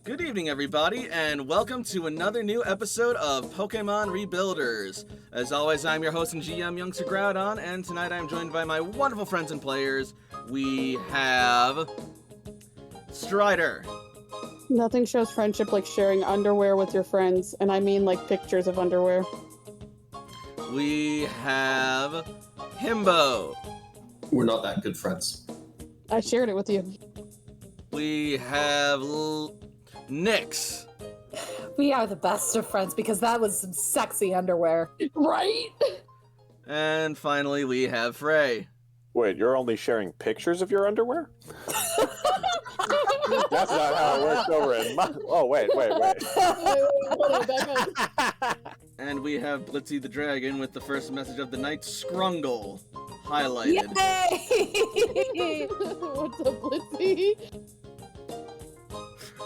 Good evening, everybody, and welcome to another new episode of Pokemon Rebuilders. As always, I'm your host and GM, Youngster Groudon, and tonight I'm joined by my wonderful friends and players. We have Strider. Nothing shows friendship like sharing underwear with your friends, and I mean like pictures of underwear. We have Himbo. We're not that good friends. I shared it with you. We have Nyx. We are the best of friends because that was some sexy underwear. Right? And finally, we have Frey. Wait, you're only sharing pictures of your underwear? That's not how it works over in my... Oh, wait. And we have Blitzy the Dragon with the first message of the night, Scrungle, highlighted. Yay! What's up, Blitzy?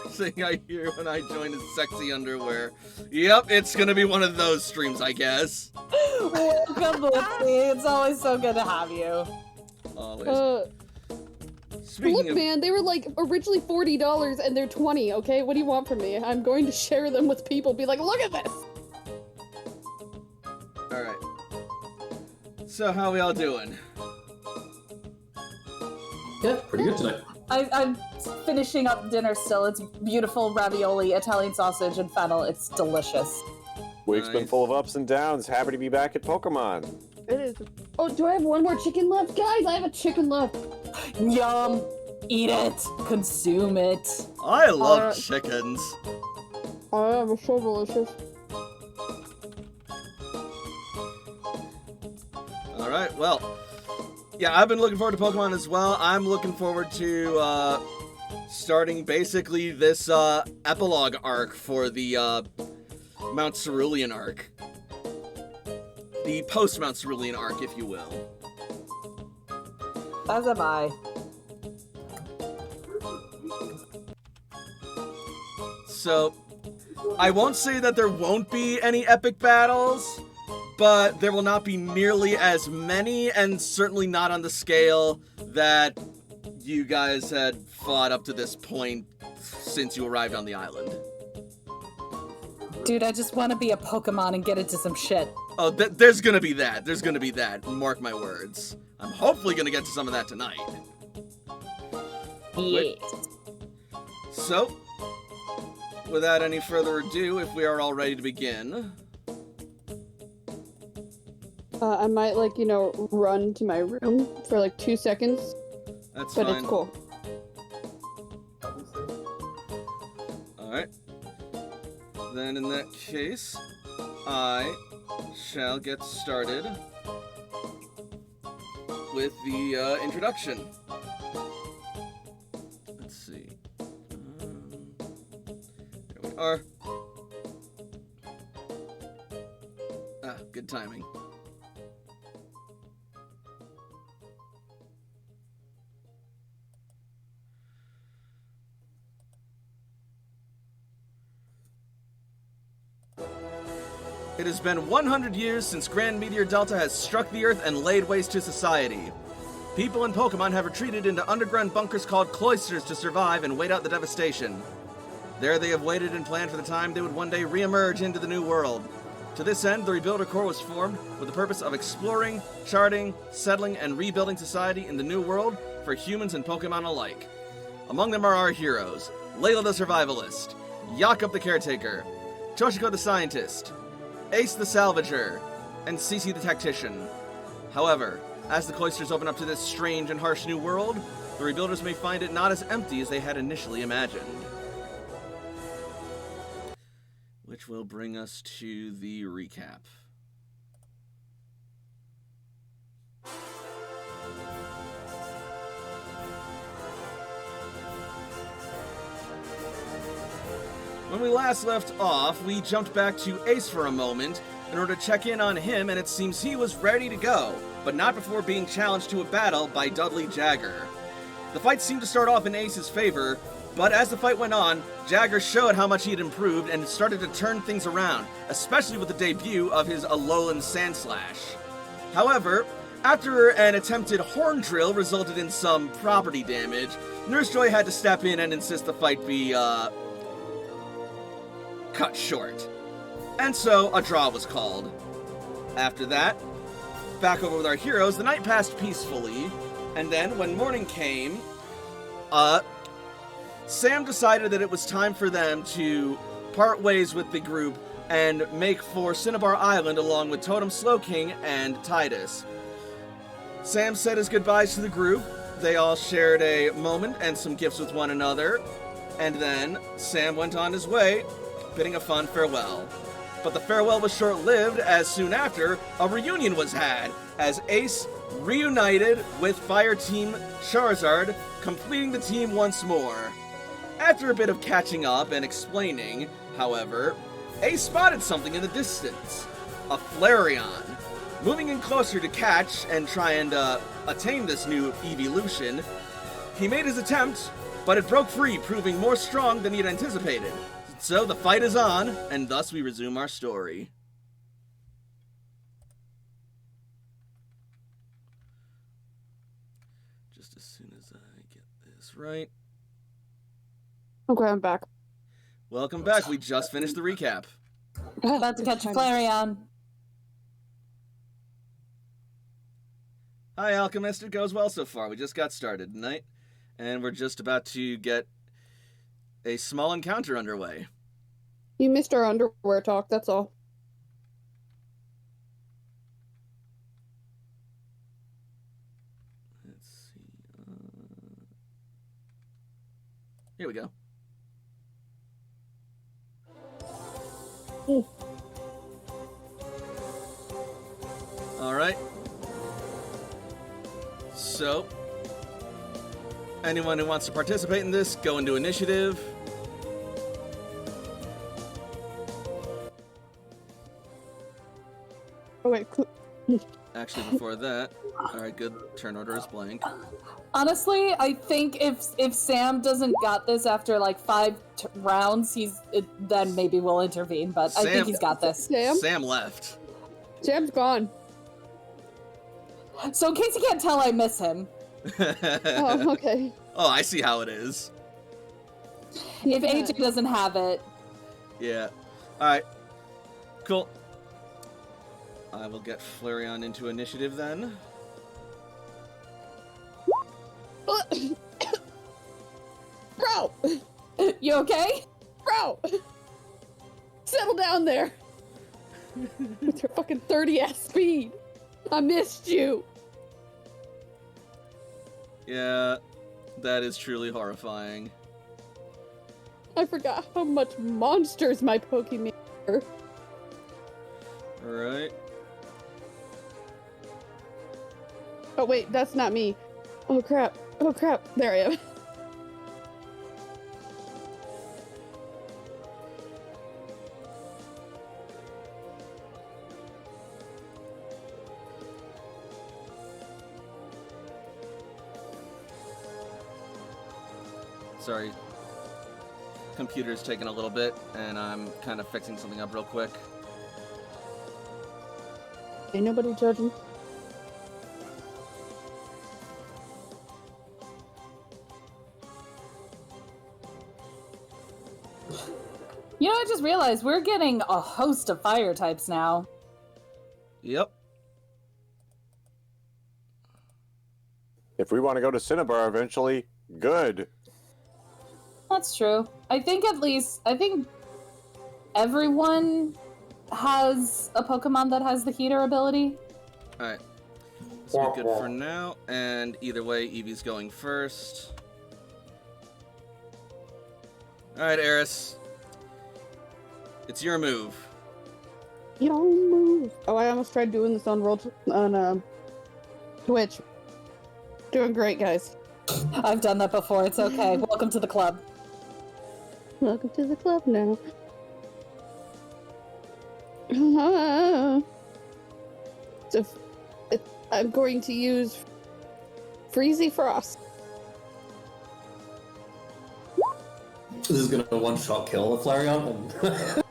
Thing I hear when I join is sexy underwear. Yep, it's gonna be one of those streams, I guess. Welcome, Blitzy. It's always so good to have you. Always. Look, man, they were like originally $40 and they're $20, okay? What do you want from me? I'm going to share them with people. Be like, look at this! Alright. So, how we all doing? Yeah, pretty good tonight. I'm finishing up dinner still. It's beautiful ravioli, Italian sausage, and fennel. It's delicious. Week's been full of ups and downs. Happy to be back at Pokemon. It is. Oh, do I have one more chicken left? Guys, I have a chicken left. Yum! Eat it! Consume it! I love chickens. Oh, it's so delicious. Alright, well. Yeah, I've been looking forward to Pokemon as well. I'm looking forward to starting basically this epilogue arc for the Mount Cerulean arc. The post-Mount Cerulean arc, if you will. As am I. So, I won't say that there won't be any epic battles, but there will not be nearly as many, and certainly not on the scale that you guys had fought up to this point since you arrived on the island. Dude, I just want to be a Pokemon and get into some shit. Oh, there's gonna be that. There's gonna be that. Mark my words. I'm hopefully gonna get to some of that tonight. Yes. So, without any further ado, if we are all ready to begin... I might, run to my room for, 2 seconds. That's but fine. It's cool. Alright. Then in that case, I shall get started with the introduction. Let's see. There we are. Good timing. It has been 100 years since Grand Meteor Delta has struck the Earth and laid waste to society. People and Pokemon have retreated into underground bunkers called cloisters to survive and wait out the devastation. There they have waited and planned for the time they would one day re-emerge into the new world. To this end, the Rebuilder Corps was formed with the purpose of exploring, charting, settling, and rebuilding society in the new world for humans and Pokemon alike. Among them are our heroes, Layla the Survivalist, Jakob the Caretaker, Toshiko the Scientist, Ace the Salvager, and Cece the Tactician. However, as the cloisters open up to this strange and harsh new world, the Rebuilders may find it not as empty as they had initially imagined. Which will bring us to the recap. When we last left off, we jumped back to Ace for a moment in order to check in on him, and it seems he was ready to go, but not before being challenged to a battle by Dudley Jagger. The fight seemed to start off in Ace's favor, but as the fight went on, Jagger showed how much he had improved and started to turn things around, especially with the debut of his Alolan Sandslash. However, After an attempted horn drill resulted in some property damage, Nurse Joy had to step in and insist the fight be, cut short. And so, a draw was called. After that, back over with our heroes, the night passed peacefully, and then, when morning came, Sam decided that it was time for them to part ways with the group and make for Cinnabar Island along with Totem Slowking and Titus. Sam said his goodbyes to the group. They all shared a moment and some gifts with one another, and then Sam went on his way, bidding a fond farewell. But the farewell was short-lived, as soon after, a reunion was had, as Ace reunited with Fire Team Charizard, completing the team once more. After a bit of catching up and explaining, however, Ace spotted something in the distance. A Flareon. Moving in closer to catch and try and attain this new evolution, he made his attempt, but it broke free, proving more strong than he had anticipated. So the fight is on, and thus we resume our story. Just as soon as I get this right. Okay, I'm back. Welcome back. We just finished the recap. About to catch Flareon. Hi, Alchemist. It goes well so far. We just got started tonight, and we're just about to get a small encounter underway. You missed our underwear talk, that's all. Let's see. Here we go. All right. So, anyone who wants to participate in this, go into initiative. Oh, wait. Actually, before that, all right, good. Turn order is blank. Honestly, I think if Sam doesn't got this after like 5 rounds, then maybe we'll intervene. But I think he's got this. Sam left. Sam's gone. So in case you can't tell, I miss him. Oh, okay. Oh, I see how it is. If AJ doesn't have it. Yeah. All right. Cool. I will get Flareon into initiative then. Bro! You okay? Bro! Settle down there! With your fucking 30-ass speed! I missed you! Yeah, that is truly horrifying. I forgot how much monsters my Pokemon are. Alright. Oh wait, that's not me. Oh crap. Oh crap. There I am. Sorry. Computer's taking a little bit, and I'm kind of fixing something up real quick. Ain't nobody judging. You know, I just realized we're getting a host of fire types now. Yep. If we want to go to Cinnabar eventually, good. That's true. I think everyone has a Pokemon that has the heater ability. Alright. So we're good for now, and either way, Eevee's going first. Alright, Eris. It's your move. You don't move. Oh, I almost tried doing this on Twitch. Doing great, guys. I've done that before. It's okay. Welcome to the club. Welcome to the club now. So, I'm going to use Freezy Frost. This is gonna one-shot kill a Flareon.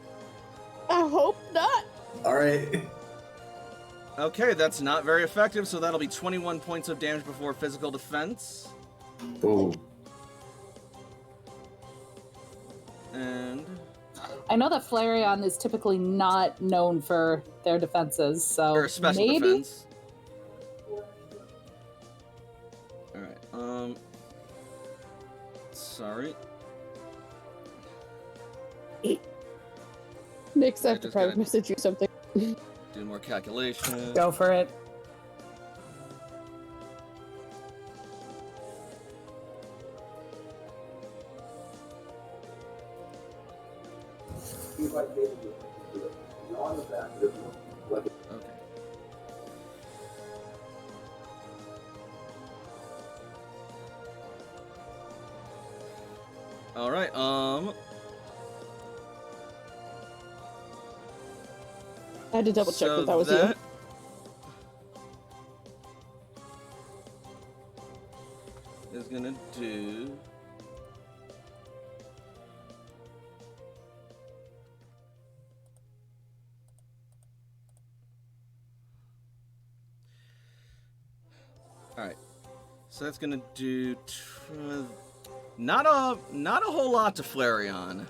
I hope not. Alright. Okay, that's not very effective, so that'll be 21 points of damage before physical defense. Ooh. And I know that Flareon is typically not known for their defenses, so or special maybe. defense. Alright, sorry. Nick's I have to just private gotta- message you something. Do more calculation. Go for it. Okay. Alright, I had to double check so that was you. Is gonna do. Alright. So that's gonna do not a whole lot to Flareon.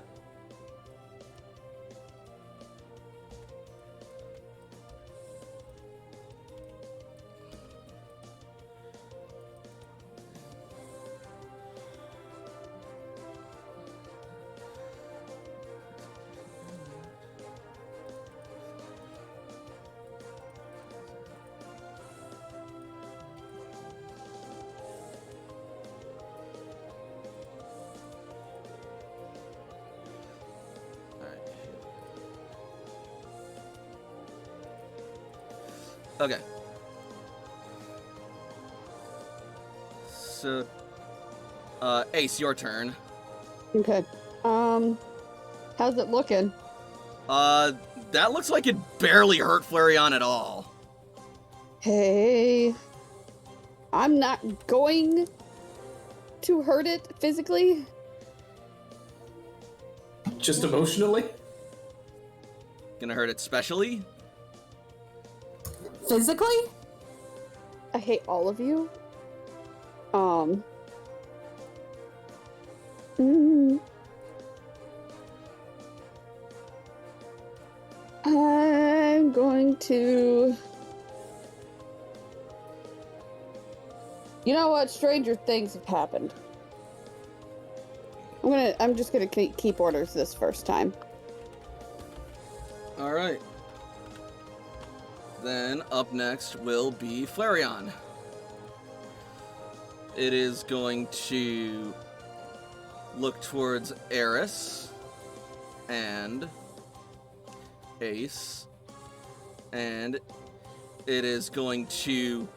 Okay. So, Ace, your turn. Okay. How's it looking? That looks like it barely hurt Flareon at all. Hey, I'm not going to hurt it physically. Just emotionally? Gonna hurt it specially? Physically? I hate all of you. I'm going to... You know what? Stranger things have happened. I'm just gonna keep orders this first time. Alright. Then, up next will be Flareon. It is going to look towards Eris and Ace, and it is going to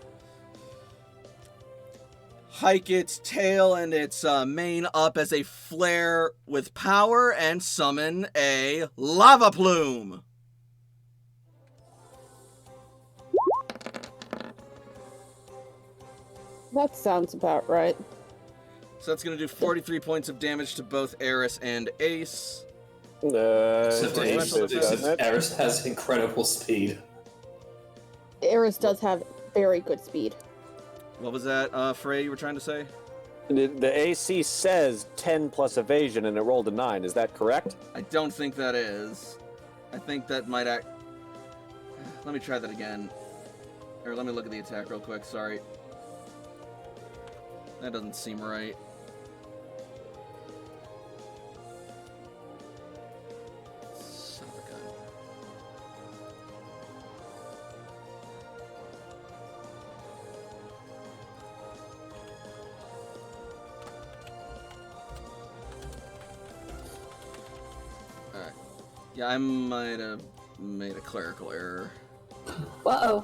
hike its tail and its mane up as a flare with power and summon a lava plume. That sounds about right. So that's going to do 43 points of damage to both Eris and Ace. Except for Ace, special defense. Eris has incredible speed. Eris does have very good speed. What was that, Frey, you were trying to say? The AC says 10 plus evasion, and it rolled a 9. Is that correct? I don't think that is. I think that might act... Let me try that again. Or let me look at the attack real quick, sorry. That doesn't seem right. Son of a gun. Alright. Yeah, I might have made a clerical error. Uh-oh.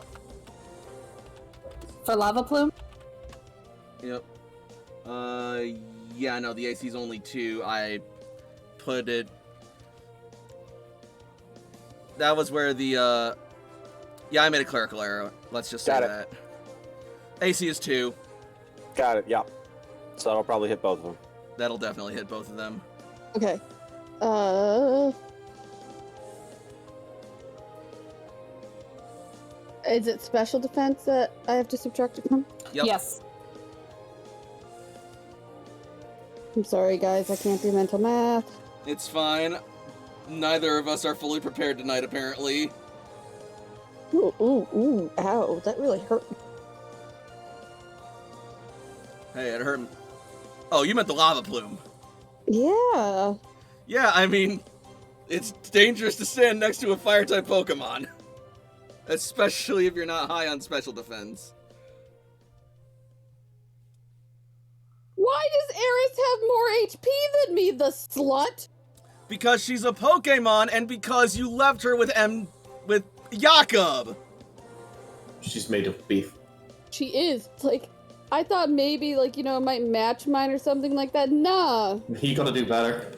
For Lava Plume? Yep. Yeah, no, the AC's only 2. I put it... That was where the, Yeah, I made a clerical error. Let's just say Got it. that. AC is 2. Got it, yeah. So that'll probably hit both of them. That'll definitely hit both of them. Okay. Is it special defense that I have to subtract it from? Yep. Yes. I'm sorry, guys. I can't do mental math. It's fine. Neither of us are fully prepared tonight, apparently. Ooh, ooh, ooh. Ow. That really hurt. Hey, it hurt. Oh, you meant the lava plume. Yeah. Yeah, I mean, it's dangerous to stand next to a fire-type Pokemon. Especially if you're not high on special defense. Why does Eris have more HP than me, the slut? Because she's a Pokemon, and because you left her with Jakob. She's made of beef. She is. It's like, I thought maybe, like, it might match mine or something like that. Nah. You gotta do better.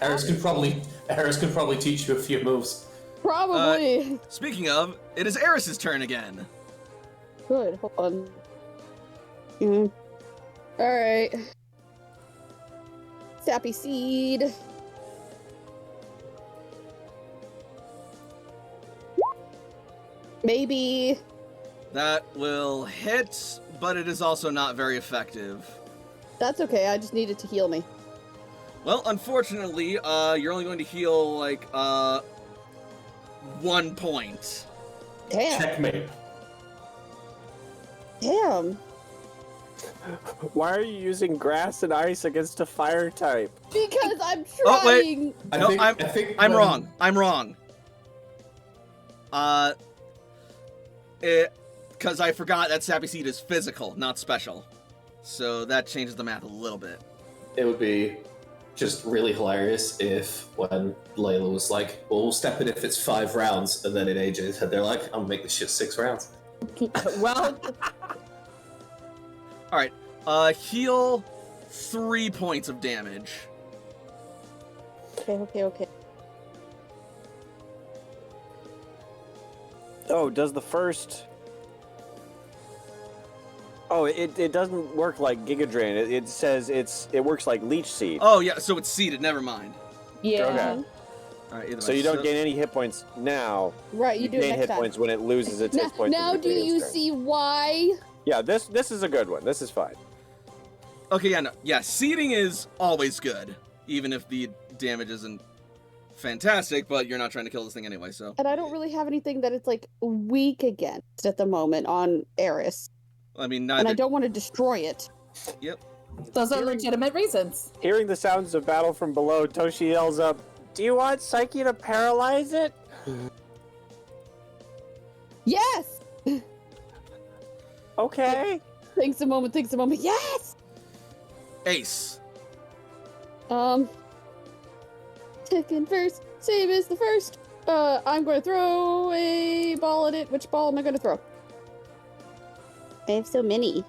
Eris could probably teach you a few moves. Probably. Speaking of, it is Eris's turn again. Good. Hold on. Alright. Sappy Seed. Maybe. That will hit, but it is also not very effective. That's okay, I just needed to heal me. Well, unfortunately, you're only going to heal, 1 point. Damn. Checkmate. Damn. Why are you using grass and ice against a fire type? Because I'm Oh, wait. trying. I'm wrong. I'm wrong. Because I forgot that Sappy Seed is physical, not special. So that changes the math a little bit. It would be just really hilarious if when Layla was like, well, we'll step in if it's 5 rounds, and then in ages, and they're like, I'm gonna make this shit 6 rounds. Well, Alright, heal 3 points of damage. Okay. Oh, does the first... Oh, it doesn't work like Giga Drain. It says it works like Leech Seed. Oh, yeah, so it's seeded, never mind. yeah. Okay. Alright, So you don't gain any hit points now. Right, you do it gain next hit time. points when it loses its hit points. Now at the do beginning of you its turn. see why? Yeah, this is a good one. This is fine. Okay, yeah, no. Yeah, seeding is always good. Even if the damage isn't fantastic, but you're not trying to kill this thing anyway, so. And I don't really have anything that it's like weak against at the moment on Eris. I mean, And I neither. don't want to destroy it. Yep. Those are legitimate reasons. Hearing the sounds of battle from below, Toshi yells up, "Do you want Psyche to paralyze it?" Yes! Okay. Thinks a moment. Yes! Ace. Second first, same as the first. I'm going to throw a ball at it. Which ball am I going to throw? I have so many.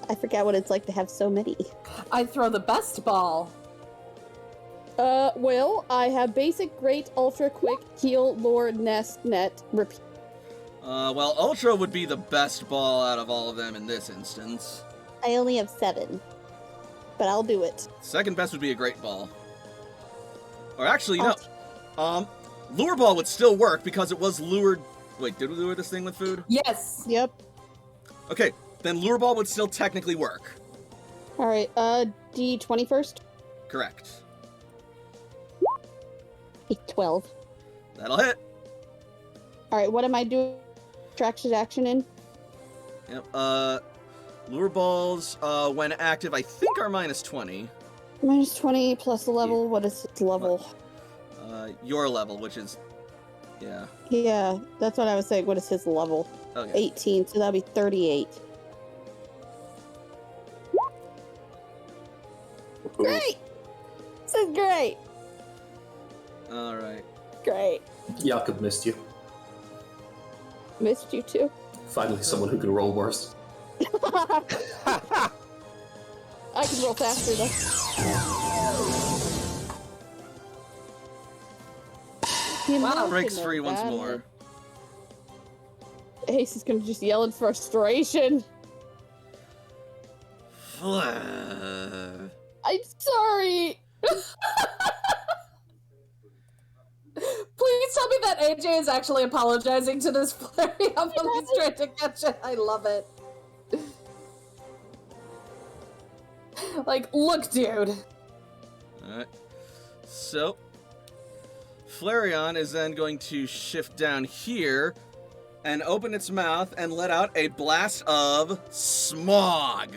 I forget what it's like to have so many. I throw the best ball. Well, I have basic, great, ultra, quick, heal, lure, nest, net, repeat. Well, Ultra would be the best ball out of all of them in this instance. I only have 7. But I'll do it. Second best would be a great ball. Or actually, no. Lure ball would still work because it was lured. Wait, did we lure this thing with food? Yes. Yep. Okay, then lure ball would still technically work. Alright, D20 first. Correct. 12. That'll hit. Alright, what am I doing? Traction action in? Yep. Lure balls, when active, I think are minus 20. Minus 20 plus the level. What is its level? Your level, which is, yeah. Yeah, that's what I was saying. What is his level? Okay. 18, so that'll be 38. Great! This is great! All right. Great. Jakob missed you. Missed you too. Finally, someone who can roll worse. I can roll faster though. Wow. Breaks free once more. Ace is gonna just yell in frustration. Flare. I'm sorry. Please tell me that AJ is actually apologizing to this Flareon while he's trying to catch it. I love it. Like, look, dude. Alright. So, Flareon is then going to shift down here and open its mouth and let out a blast of smog.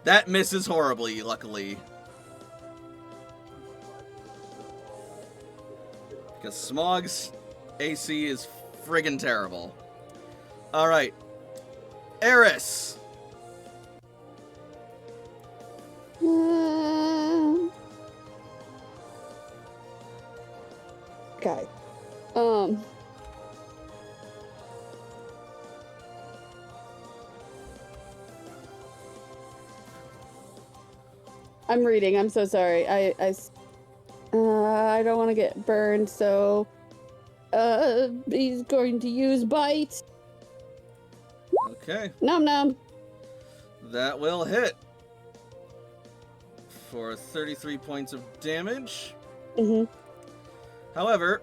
That misses horribly, luckily. Because smog's AC is friggin' terrible. Alright. Eris! Okay. I'm reading. I'm so sorry. I don't want to get burned, so he's going to use bite. Okay. Nom nom. That will hit. For 33 points of damage. Mm-hmm. However,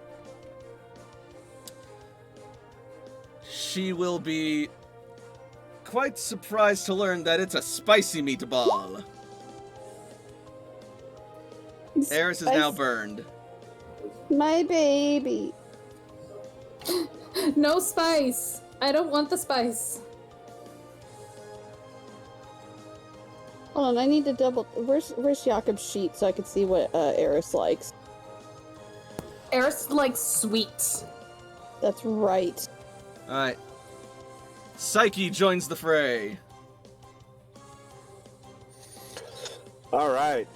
she will be quite surprised to learn that it's a spicy meatball. Eris is now burned. My baby. No spice. I don't want the spice. Hold on, I need to double. Where's Jakob's sheet so I can see what Eris likes? Eris likes sweet. That's right. Alright. Psyche joins the fray. All right.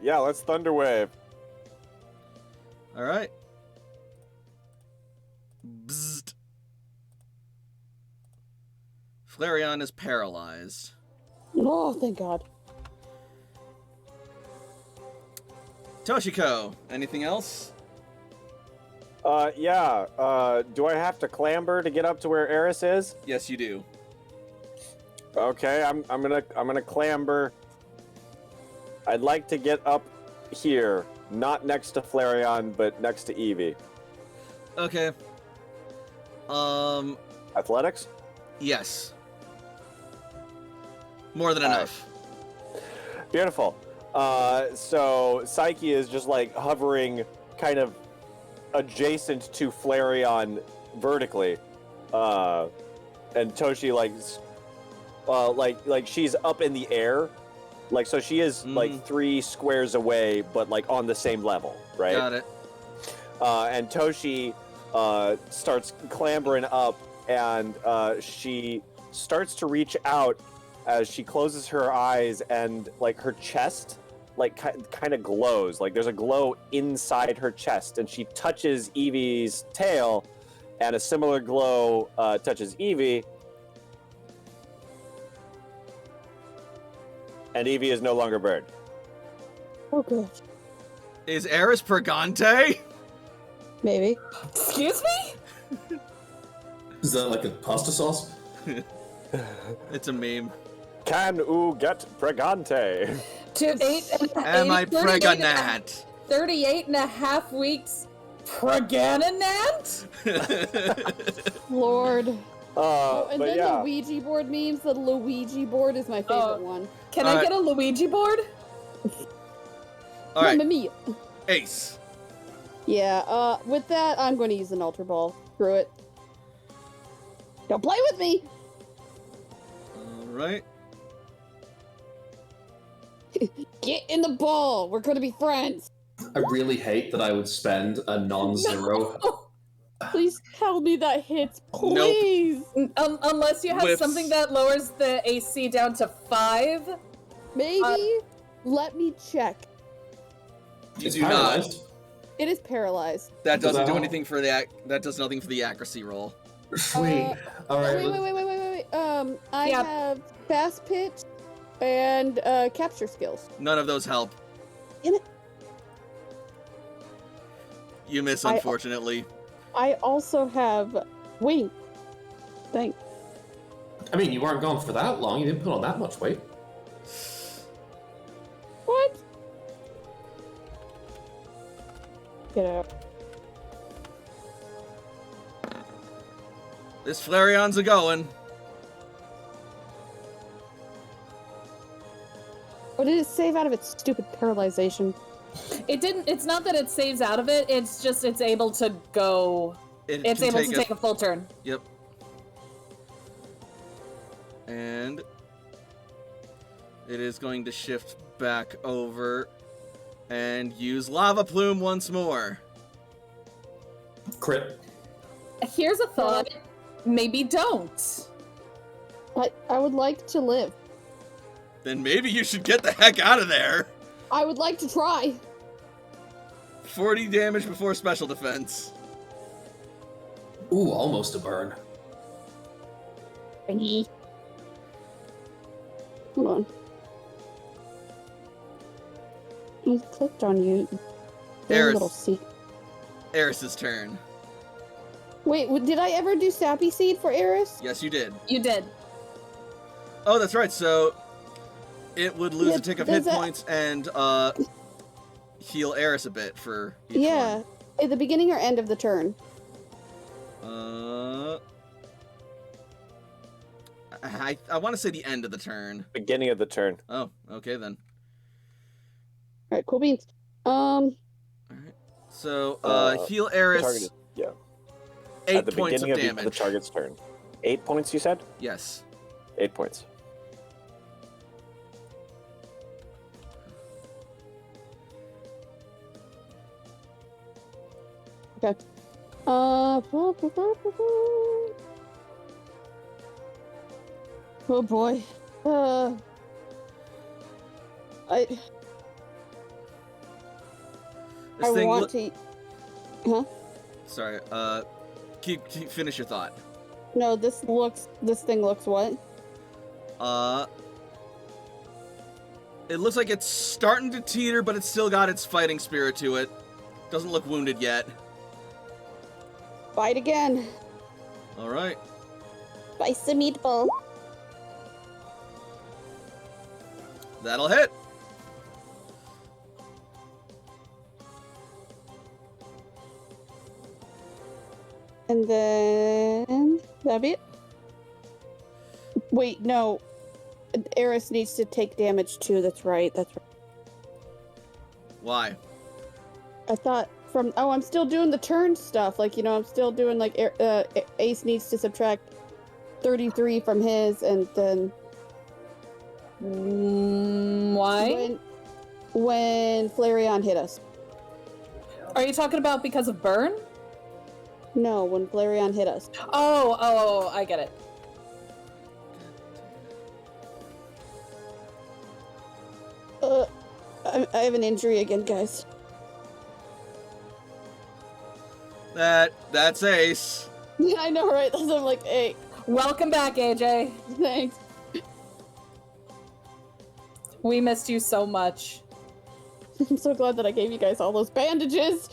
Yeah, let's Thunderwave. Alright. Bzzzt. Flareon is paralyzed. Oh, thank God. Toshiko, anything else? Yeah. Do I have to clamber to get up to where Eris is? Yes, you do. Okay, I'm gonna clamber. I'd like to get up here, not next to Flareon, but next to Eevee. Okay. Athletics? Yes. More than All enough. Beautiful. So Psyche is just like hovering kind of adjacent to Flareon vertically. And Toshi like she's up in the air. Like, so she is like 3 squares away, but like on the same level, right? Got it. And Toshi starts clambering up, and she starts to reach out as she closes her eyes, and like her chest like kind of glows. Like there's a glow inside her chest, and she touches Eevee's tail, and a similar glow touches Eevee. And Eevee is no longer burned. Oh, good. Is Eris Pregante? Maybe. Excuse me? Is that like a pasta sauce? It's a meme. Can oo get pregante? Am I pregnant? 38 and a half weeks pregnant? Lord. And But then yeah. the Ouija board memes. The Luigi board is my favorite one. Can All I right. get a Luigi board? All right, Mamma mia. Ace. Yeah, with that, I'm going to use an Ultra Ball. Screw it. Don't play with me! All right. Get in the ball! We're going to be friends! I really hate that I would spend a non-zero. Please tell me that hits, please! Unless you have Whips. something that lowers the AC down to 5. Maybe? Let me check. It's do not. paralyzed. It is paralyzed. That doesn't do Wow. anything for that does nothing for the accuracy roll. Sweet. All right. Wait. I Yeah. have fast pitch and capture skills. None of those help. Damn it. You miss, unfortunately. I also have wing. Thanks. I mean, you weren't gone for that long. You didn't put on that much weight. What? Get out. This Flareon's a going. Or did it save out of its stupid paralyzation? It didn't. It's not that it saves out of it. It's just it's able to go. It's able to take a full turn. Yep. And it is going to shift back over and use Lava Plume once more. Crit. Here's a thought. Maybe don't. I would like to live. Then maybe you should get the heck out of there. I would like to try. 40 damage before special defense. Ooh, almost a burn. Hold on. I clicked on you. Eris. Little seed. Eris's turn. Wait, did I ever do Sappy Seed for Eris? Yes, you did. You did. Oh, that's right. So it would lose Yeah, a tick of does hit that- points and heal Eris a bit for each Yeah. one. At the beginning or end of the turn? I want to say the end of the turn. Beginning of the turn. Oh, okay then. Alright, cool beans. All right. So heal The Eris target is, yeah. 8 At the points of beginning of damage. the target's turn. 8 points, you said? Yes. 8 points. Okay. Oh boy. I This thing want to. Huh? Sorry. Keep finish your thought. No, this thing looks what? It looks like it's starting to teeter, but it's still got its fighting spirit to it. Doesn't look wounded yet. Fight again. All right. Spice the meatball. That'll hit. And then that'll be it. Wait, no. Eris needs to take damage too. That's right. That's right. Why? I thought from I'm still doing the turn stuff. Like, you know, I'm still doing like Ace needs to subtract 33 from his, and then Why? when Flareon hit us. Are you talking about because of burn? No, when Flareon hit us. Oh, I get it. I have an injury again, guys. That's Ace. Yeah, I know, right? That's I'm like, hey, Welcome back, AJ. thanks. We missed you so much. I'm so glad that I gave you guys all those bandages.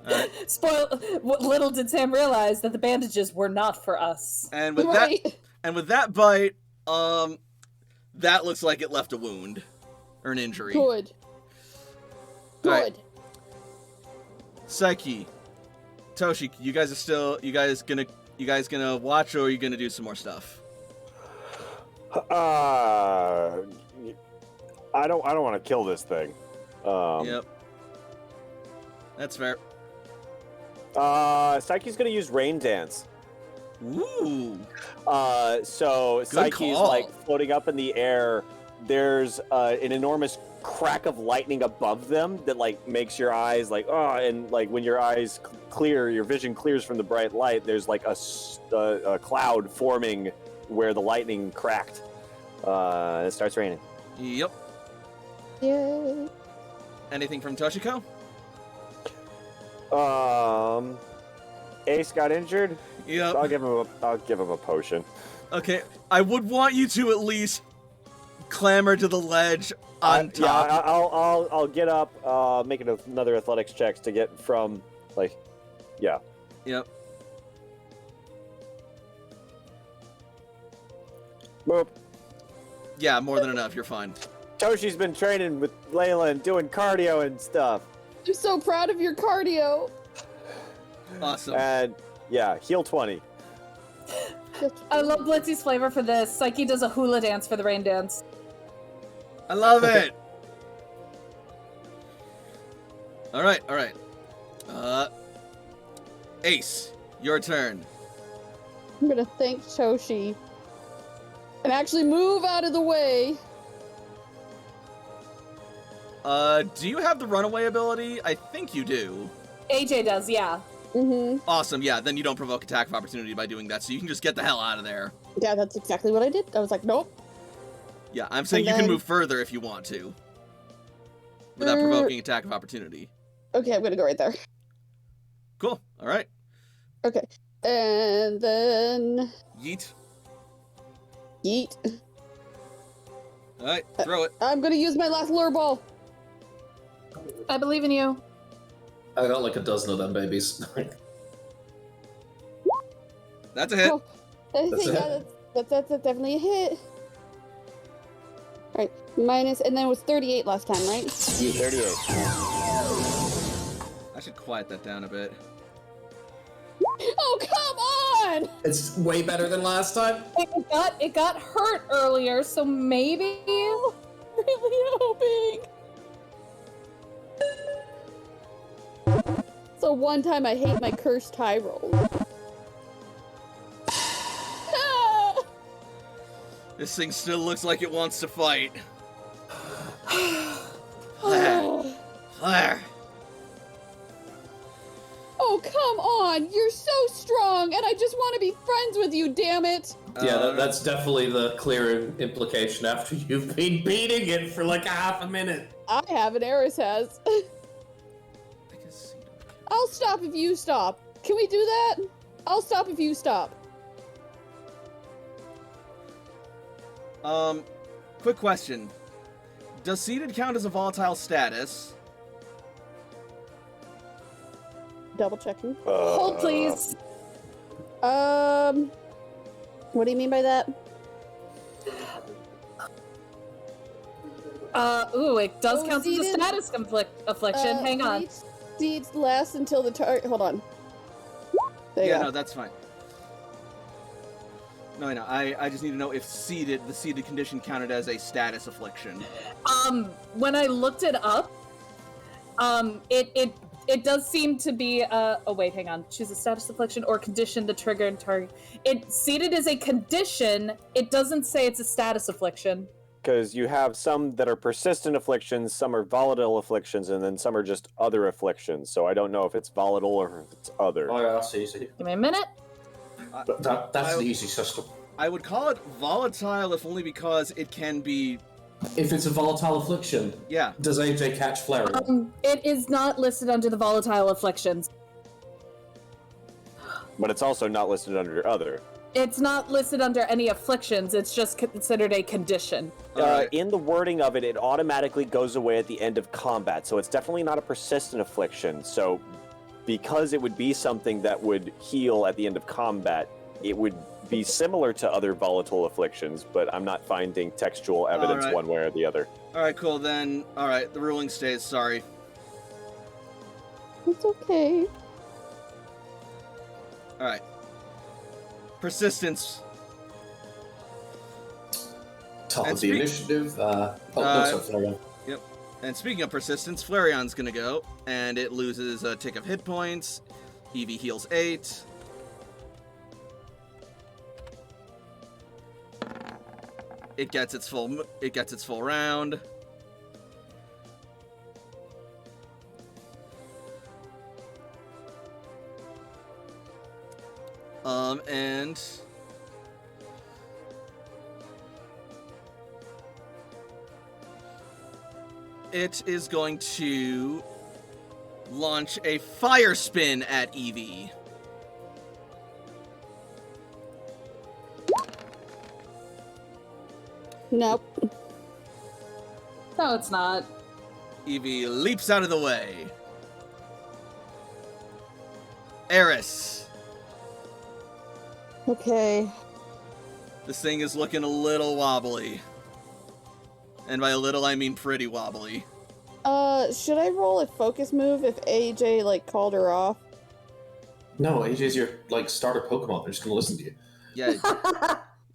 All right. Little did Sam realize that the bandages were not for us. And with Right. that bite, that looks like it left a wound or an injury. Good. All right. Good. Psyche, Toshi, you guys gonna watch, or are you gonna do some more stuff? I don't want to kill this thing. Yep. That's fair. Psyche's gonna use Rain Dance. Ooh. So Psyche's call. like floating up in the air. There's an enormous crack of lightning above them that like makes your eyes like and like when your eyes clear, your vision clears from the bright light. There's like a cloud forming where the lightning cracked. It starts raining. Yep. Yeah. Anything from Toshiko? Ace got injured. Yep. I'll give him a potion. Okay. I would want you to at least clamber to the ledge on top. Yeah, I'll get up, make another athletics check to get from, like, yeah. Yep. Boop. Yeah, more than enough. You're fine. Toshi's been training with Layla and doing cardio and stuff. I'm so proud of your cardio. Awesome. And yeah, heal 20. I love Blitzy's flavor for this. Psyche does a hula dance for the rain dance. I love it. All right. Ace, your turn. I'm gonna thank Toshi and actually move out of the way. Do you have the runaway ability? I think you do. AJ does, yeah. Mm-hmm. Awesome, yeah, then you don't provoke attack of opportunity by doing that, so you can just get the hell out of there. Yeah, that's exactly what I did. I was like, nope. Yeah, I'm saying And you can then- move further if you want to. Without provoking attack of opportunity. Okay, I'm gonna go right there. Cool, alright. Okay. And then Yeet. yeet. Alright, throw it. I'm gonna use my last lure ball. I believe in you. I got like a dozen of them babies. That's a hit. Oh, I That's think a that's definitely a hit. Right, minus, and then it was 38 last time, right? 38. I should quiet that down a bit. Oh, come on! It's way better than last time. It got hurt earlier, so maybe. Really hoping. So one time I hate my cursed high roll. Ah! This thing still looks like it wants to fight. Oh. Flare. Oh, come on! You're so strong, and I just want to be friends with you, damn it! Yeah, that's definitely the clear implication after you've been beating it for like a half a minute. I have, and Eris has. I'll stop if you stop. Can we do that? I'll stop if you stop. Quick question. Does seated count as a volatile status? Double checking. Hold, please. What do you mean by that? Ooh, it does Oh, count as a seated? status affliction. Hang on. Seeds last until the target. Hold on. There you Yeah, go. no, that's fine. No, I know. I just need to know if the seated condition counted as a status affliction. When I looked it up, it does seem to be oh wait, hang on. Choose a status affliction or condition to trigger and target. It seated as a condition. It doesn't say it's a status affliction. Because you have some that are persistent afflictions, some are volatile afflictions, and then some are just other afflictions. So I don't know if it's volatile or if it's other. Oh yeah, that's easy. Give me a minute. But that's the easy system. I would call it volatile if only because it can be... If it's a volatile affliction, Yeah. does AJ catch Flareon? It is not listed under the volatile afflictions. But it's also not listed under other. It's not listed under any afflictions. It's just considered a condition. Alright. In the wording of it, it automatically goes away at the end of combat. So it's definitely not a persistent affliction. So because it would be something that would heal at the end of combat, it would be similar to other volatile afflictions, but I'm not finding textual evidence Alright. one way or the other. Alright, cool, then... Alright, the ruling stays, sorry. It's okay. Alright. Persistence. Top and of the speak- initiative. Uh, Sorry, Flareon. Yep. And speaking of persistence, Flareon's gonna go, and it loses a tick of hit points. Eevee heals 8. It gets its full round. And it is going to launch a fire spin at Eevee. Nope. No, it's not. Eevee leaps out of the way. Eris. Okay. This thing is looking a little wobbly. And by a little, I mean pretty wobbly. Should I roll a focus move if AJ, like, called her off? No, AJ's your starter Pokemon. They're just gonna listen to you. Yeah,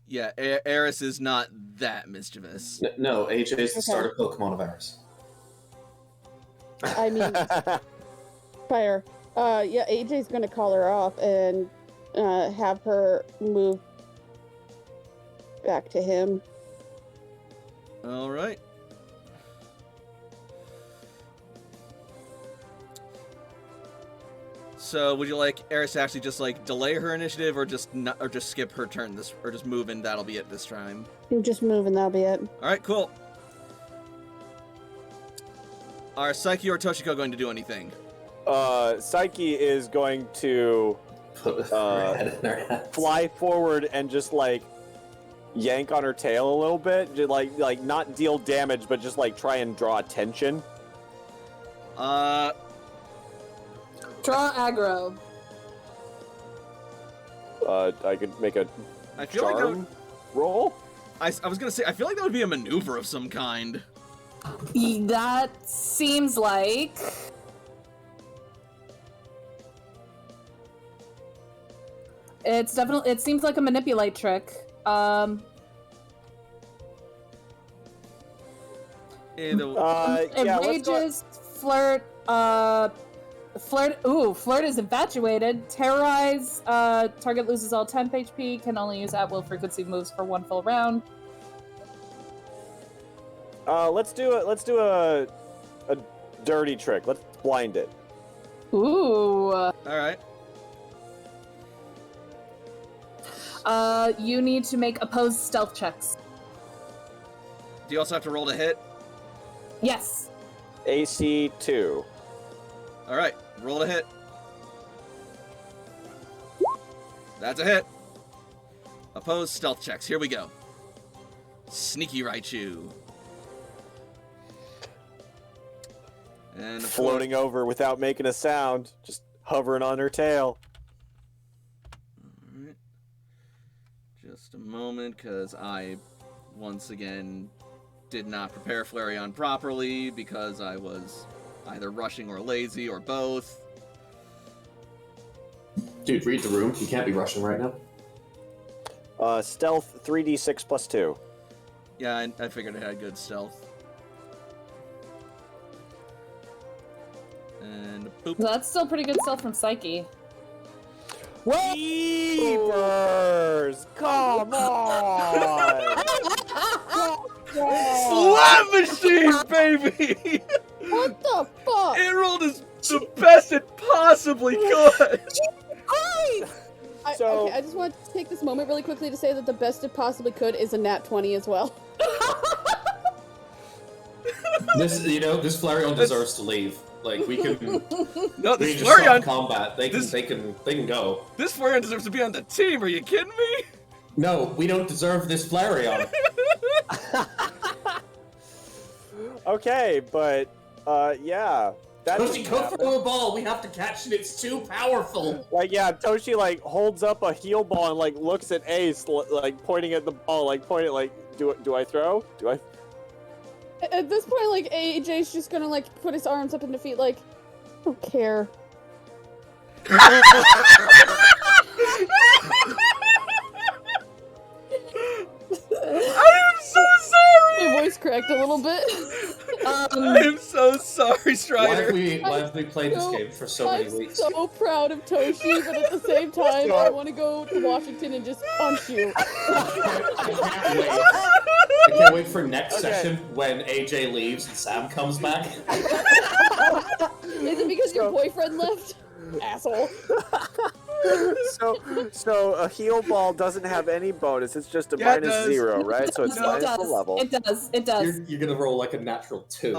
yeah. Eris is not that mischievous. No, AJ's the Okay. starter Pokemon of Eris. I mean, fire. Yeah, AJ's gonna call her off and have her move back to him. All right. So, would you like Eris to actually just like delay her initiative, or just skip her turn or just move and that'll be it this time? Just move and that'll be it. All right, cool. Are Psyche or Toshiko going to do anything? Psyche is going to Put her head in their hands. fly forward and just like yank on her tail a little bit, just like not deal damage, but just like try and draw attention. Draw aggro. I could make a I feel like that charm roll. I was gonna say I feel like that would be a maneuver of some kind. That seems like... It seems like a manipulate trick. Yeah, Enrages, flirt, flirt is infatuated. Terrorize, target loses all temp HP, can only use at-will frequency moves for one full round. Let's do a dirty trick. Let's blind it. Ooh. all right. You need to make opposed stealth checks. Do you also have to roll to hit? Yes. AC 2. All right, roll to hit. That's a hit. Opposed stealth checks. Here we go. Sneaky Raichu. And of Floating over without making a sound, just hovering on her tail. Alright. Just a moment, because I, once again, did not prepare Flareon properly because I was either rushing or lazy or both. Dude, read the room. You can't be rushing right now. Stealth 3d6 plus 2. Yeah, I figured it had good stealth. And boop. That's still pretty good stealth from Psyche. Jeepers! Come on! Slap machine, baby! What the fuck? It rolled as the best it possibly could! Okay, I just want to take this moment really quickly to say that the best it possibly could is a nat 20 as well. This Flareon deserves to leave. Like, we can. No, We this can just stop Flareon, combat. They can go. this Flareon deserves to be on the team. Are you kidding me? No, we don't deserve this Flareon. Okay, but yeah. Toshi, go for a ball. We have to catch it. It's too powerful. Like, yeah, Toshi like holds up a heal ball and like looks at Ace, like pointing at the ball, like pointing, like, do I throw? Do I? At this point, like, AJ's just gonna, like, put his arms up in defeat, like, I don't care. I am so sorry! My voice cracked a little bit. I am so sorry, Why Strider. have we played this game for so many I'm weeks? so proud of Toshi, but at the same time, I want to go to Washington and just punch you. I can't wait for next Okay. session when AJ leaves and Sam comes back. Is it because your boyfriend left? Asshole. So a heal ball doesn't have any bonus. It's just a Yeah, it minus does. 0, right? So it's No, minus it the does. level. It does. You're gonna roll like a natural 2.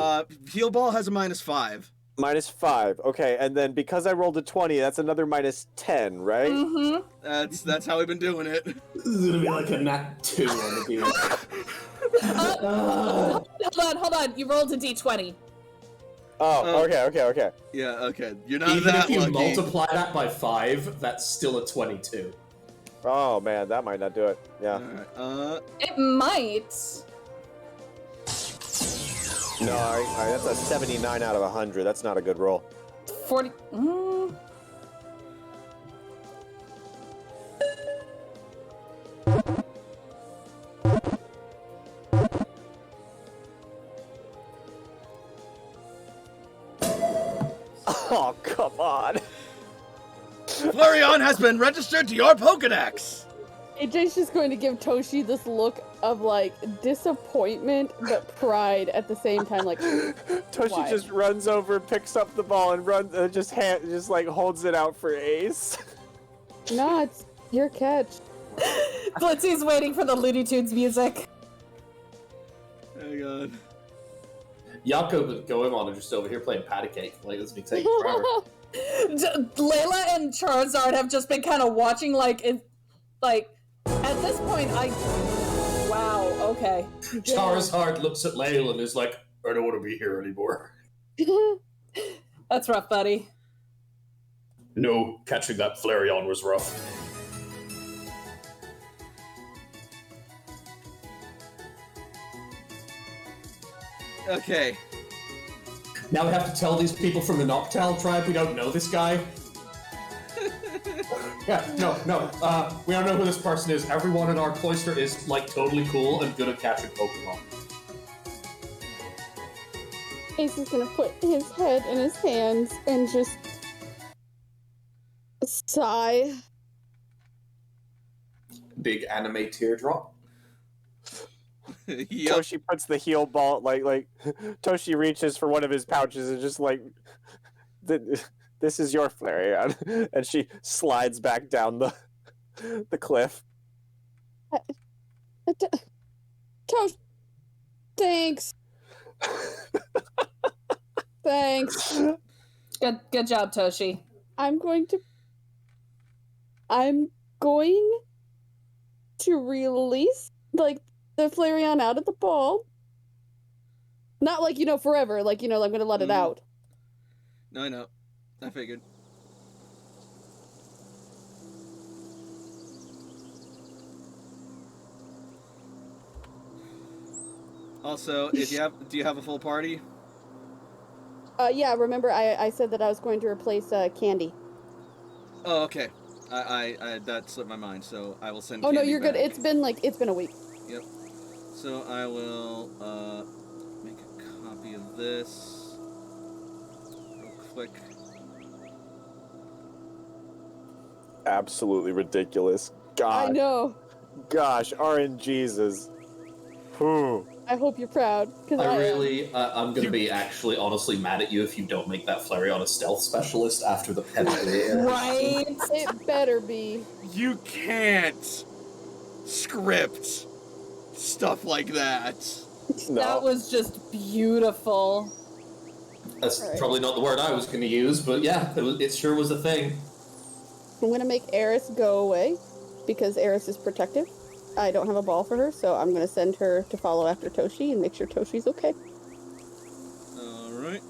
Heal ball has a -5. Minus 5. Okay, and then because I rolled a 20, that's another minus 10, right? Mm-hmm. That's how we've been doing it. This is gonna be like a nat 2 on the deal. Hold on. You rolled a d20. Oh, okay. Yeah, okay. You're not Even that if you lucky. multiply that by 5, that's still a 22. Oh man, that might not do it. Yeah. Alright, It might. No, that's a 79 out of 100. That's not a good roll. 40. Oh, come on. Flareon has been registered to your Pokedex! AJ's just going to give Toshi this look of like disappointment but pride at the same time. Like Toshi why? just runs over, picks up the ball, and runs. Just like holds it out for Ace. No, it's your catch. Blitzy's waiting for the Looney Tunes music. Hang on. Jakob and Goemon are just over here playing patty cake. Like, this be taking forever. Layla and Charizard have just been kind of watching, like, at this point, wow, okay. Charizard looks at Layla and is like, I don't want to be here anymore. That's rough, buddy. No, catching that Flareon was rough. Okay. Now we have to tell these people from the Noctowl tribe we don't know this guy. Yeah, no. We don't know who this person is. Everyone in our cloister is, like, totally cool and good at catching Pokemon. Ace is gonna put his head in his hands and just sigh. Big anime teardrop. Yep. Toshi puts the heal ball, like Toshi reaches for one of his pouches and just like, this is your Flareon, and she slides back down the cliff. Tosh, thanks. Thanks. Good job, Toshi. I'm going to release like the Flareon out of the ball. Not like, forever, like, I'm gonna let it out. No, I know. I figured. Also, do you have a full party? Yeah, remember I said that I was going to replace Candy. Oh, okay. I that slipped my mind, so I will send. Oh no, Candy you're back. good. It's been a week. Yep. So I will make a copy of this real quick. Absolutely ridiculous. God. I know. Gosh, RNGesus. Whew. I hope you're proud. Cause I'm going to be actually honestly mad at you if you don't make that Flareon a stealth specialist after the penalty. Right? It better be. You can't script stuff like that. No. That was just beautiful. That's Right. probably not the word I was going to use, but yeah, it sure was a thing. I'm gonna make Eris go away because Eris is protective. I don't have a ball for her, so I'm gonna send her to follow after Toshi and make sure Toshi's okay. Alright.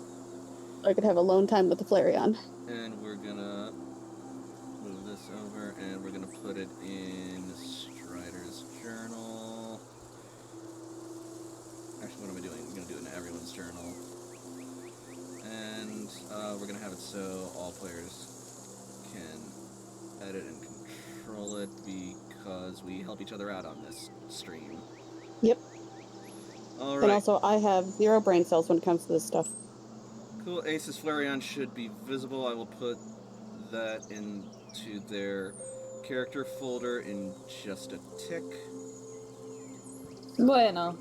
I could have alone time with the Flareon. And we're gonna move this over and we're gonna put it in Strider's journal. Actually, what am I doing? I'm gonna do it in everyone's journal. And we're gonna have it so all players can edit and control it because we help each other out on this stream. Yep. Alright. And also, I have 0 brain cells when it comes to this stuff. Cool. Ace's Flareon should be visible. I will put that into their character folder in just a tick. Bueno.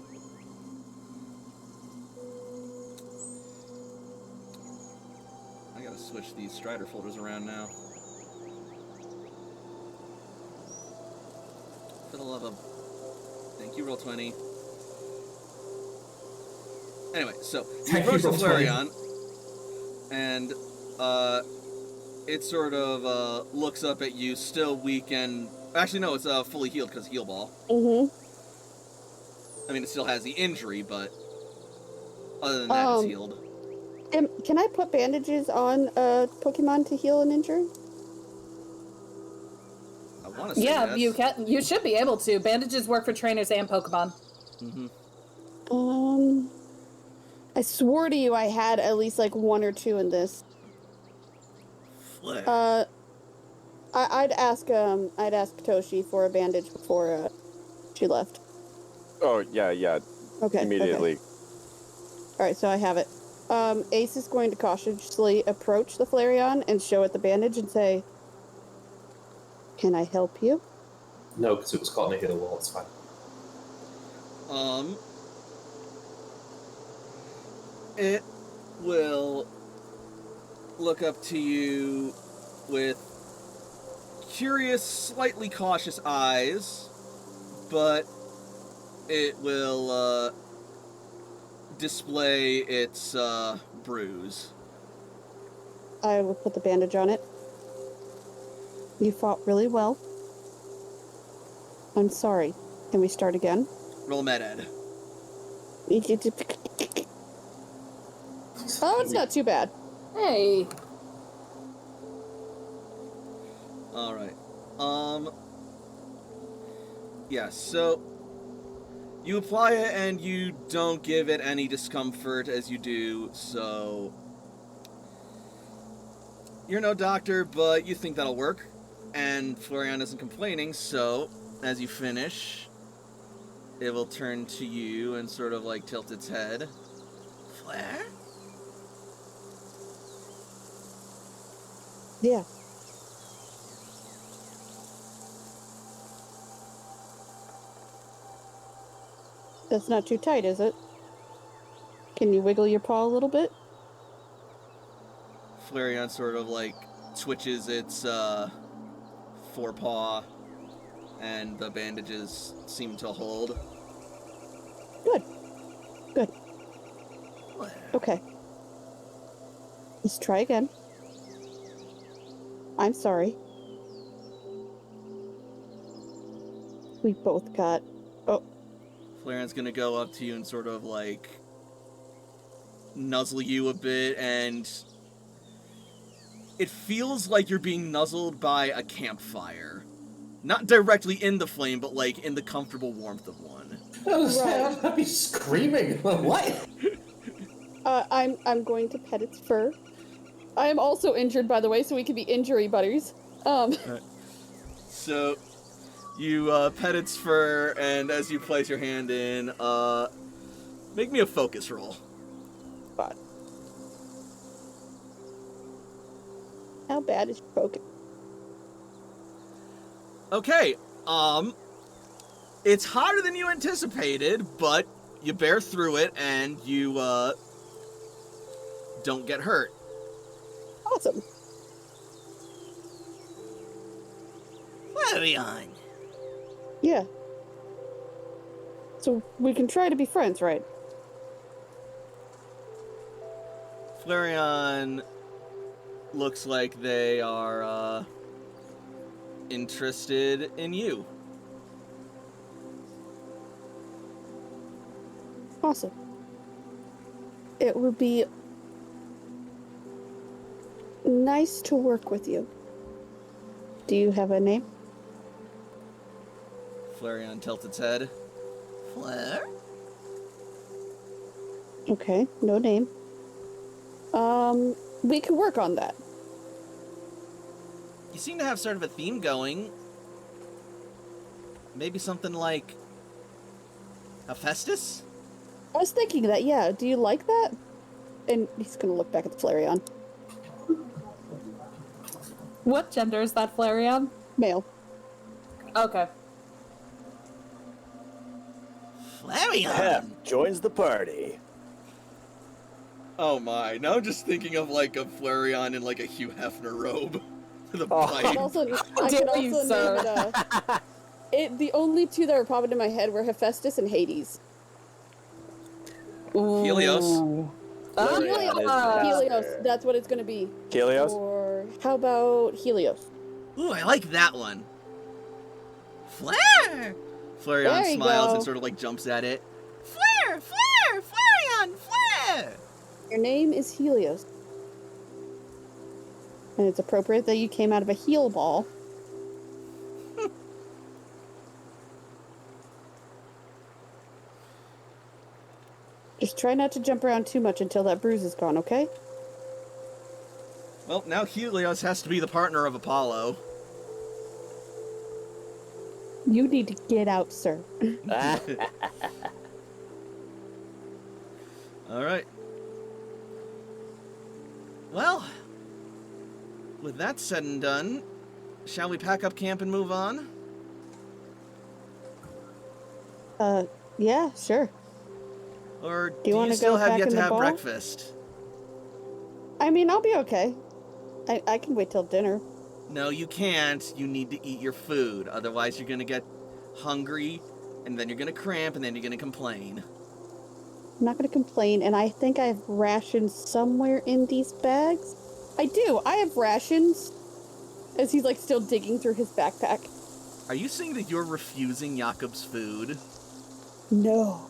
I gotta switch these Strider folders around now. For the love of... Thank you, Roll20. Anyway, so, you Thank you, approach the Roll20. Flareon, and, it sort of, looks up at you, still weak and... Actually, no, it's, fully healed because heal ball. Mm-hmm. I mean, it still has the injury, but... Other than that, it's healed. Can I put bandages on Pokemon to heal an injury? I want to say Yeah, yes. you can. You should be able to. Bandages work for trainers and Pokemon. Mm-hmm. I swore to you I had at least like 1 or 2 in this. Flare. I'd ask Toshi for a bandage before she left. Oh, yeah, Okay. immediately. Okay. All right, so I have it. Ace is going to cautiously approach the Flareon and show it the bandage and say, "Can I help you?" No, because it was caught in a heal wall. It's fine. It will look up to you with curious, slightly cautious eyes, but it will display its bruise. I will put the bandage on it. You fought really well. I'm sorry. Can we start again? Roll med ed. Oh, it's not too bad. Hey. All right. Yeah, so you apply it and you don't give it any discomfort as you do, so you're no doctor, but you think that'll work. And Florian isn't complaining, so as you finish, it will turn to you and sort of like tilt its head. Flare? Yeah. That's not too tight, is it? Can you wiggle your paw a little bit? Flareon sort of like twitches its forepaw, and the bandages seem to hold. Good. Good. Flare. Okay. Let's try again. I'm sorry. We both got... Oh, Flareon's gonna go up to you and sort of like nuzzle you a bit, and it feels like you're being nuzzled by a campfire. Not directly in the flame, but like in the comfortable warmth of one. Right. I'd be screaming. What? I'm going to pet its fur. I am also injured, by the way, so we can be injury buddies. So you pet its fur, and as you place your hand in, make me a focus roll. God. How bad is your focus? Okay, it's harder than you anticipated, but you bear through it, and you, don't get hurt. Awesome. Flareon. Yeah. So we can try to be friends, right? Flareon looks like they are, interested in you. Awesome. It would be nice to work with you. Do you have a name? Flareon tilts its head. Flare? Okay, no name. We can work on that. You seem to have sort of a theme going. Maybe something like Hephaestus? I was thinking that, yeah. Do you like that? And he's gonna look back at the Flareon. What gender is that Flareon? Male. Okay. Flareon! Joins the party. Oh my, now I'm just thinking of like a Flareon in like a Hugh Hefner robe. With a Oh. I pipe. could also dare name you, sir. it, the only two that were popping in my head were Hephaestus and Hades. Helios. Ooh. Flareon is Ah. Helios, master. that's what it's gonna be. Helios? Or how about Helios? Ooh, I like that one. Flare! Flareon There you smiles go. and sort of like jumps at it. Flare! Flare! Flareon! Flare! Your name is Helios. And it's appropriate that you came out of a heel ball. Just Just try not to jump around too much until that bruise is gone, okay? Well, now Helios has to be the partner of Apollo. You need to get out, sir. All right. Well, with that said and done, shall we pack up camp and move on? Yeah, sure. Or Do you wanna still go have back yet in to the have bar? breakfast? I mean, I'll be okay. I can wait till dinner. No, you can't. You need to eat your food. Otherwise, you're going to get hungry, and then you're going to cramp, and then you're going to complain. I'm not gonna complain, and I think I have rations somewhere in these bags. I do. I have rations. As he's like still digging through his backpack. Are you saying that you're refusing Jakob's food? No.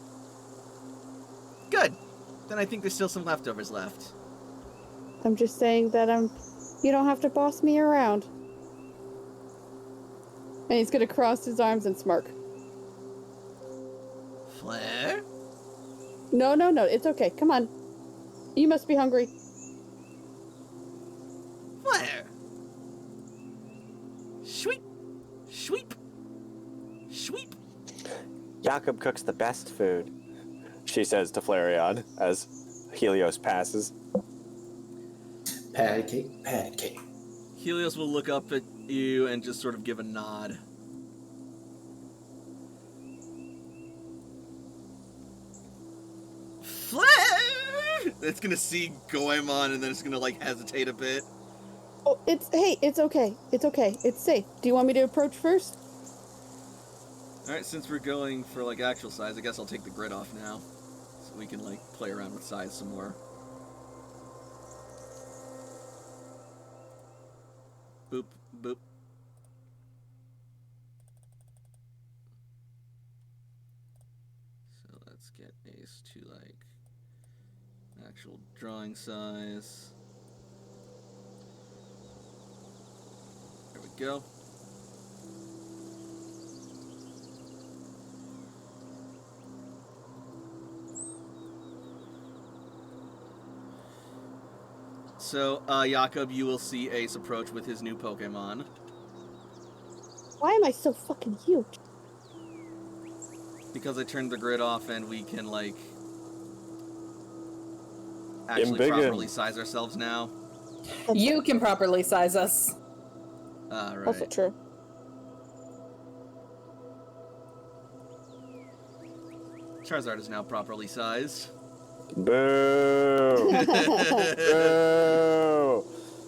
Good. Then I think there's still some leftovers left. I'm just saying that you don't have to boss me around. And he's gonna cross his arms and smirk. Flair? No, it's okay. Come on. You must be hungry. Flair! Sweep! Sweep! Sweep! Jakob cooks the best food, she says to Flareon as Helios passes. Patty cake, patty cake. Helios will look up at you and just sort of give a nod. Flair! It's gonna see Goemon and then it's gonna like hesitate a bit. Oh, it's okay. It's okay. It's safe. Do you want me to approach first? Alright, since we're going for like actual size, I guess I'll take the grid off now. So we can like play around with size some more. Boop, boop. So let's get Ace to like actual drawing size. There we go. So, Jakob, you will see Ace approach with his new Pokemon. Why am I so fucking huge? Because I turned the grid off and we can, like, actually Embiggen. properly size ourselves now. You can properly size us. Right. Also true. Charizard is now properly sized. Boo! Boo!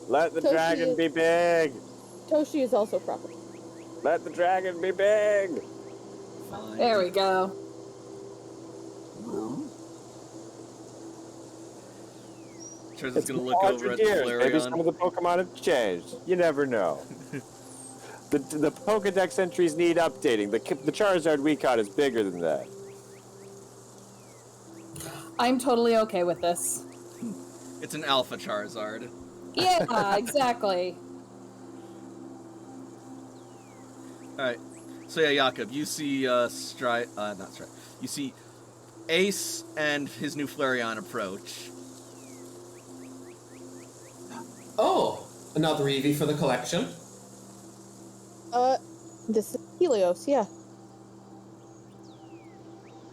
Let the Toshi dragon is- be big! Toshi is also proper. Let the dragon be big! Fine. There we go. Charizard's gonna look over at the Maybe some of Flareon. the Pokemon have changed. You never know. The Pokedex entries need updating. The Charizard we caught is bigger than that. I'm totally okay with this. It's an Alpha Charizard. Yeah, exactly. Alright. So yeah, Jakob, you see not Stripe. You see Ace and his new Flareon approach. Oh, another Eevee for the collection. This is Helios, yeah.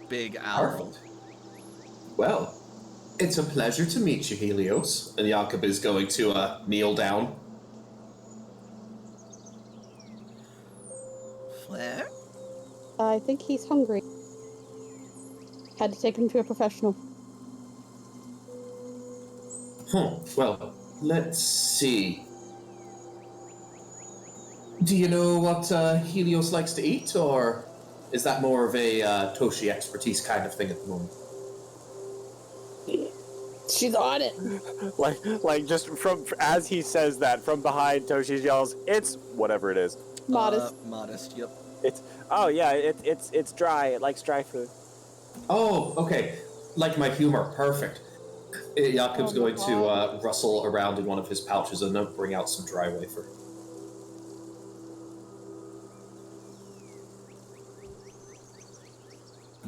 Big owl. Perfect. Well, it's a pleasure to meet you, Helios. And Jakob is going to kneel down. Flare? I think he's hungry. Had to take him to a professional. Well, let's see. Do you know what Helios likes to eat, or is that more of a Toshi expertise kind of thing at the moment? She's on it. Like just from as he says that, from behind, Toshi yells, "It's whatever it is." Modest. Modest, yep. It's it's dry. It likes dry food. Oh, okay. Like my humor, perfect. Jakob's Oh my going to rustle around in one of his pouches and then bring out some dry wafer.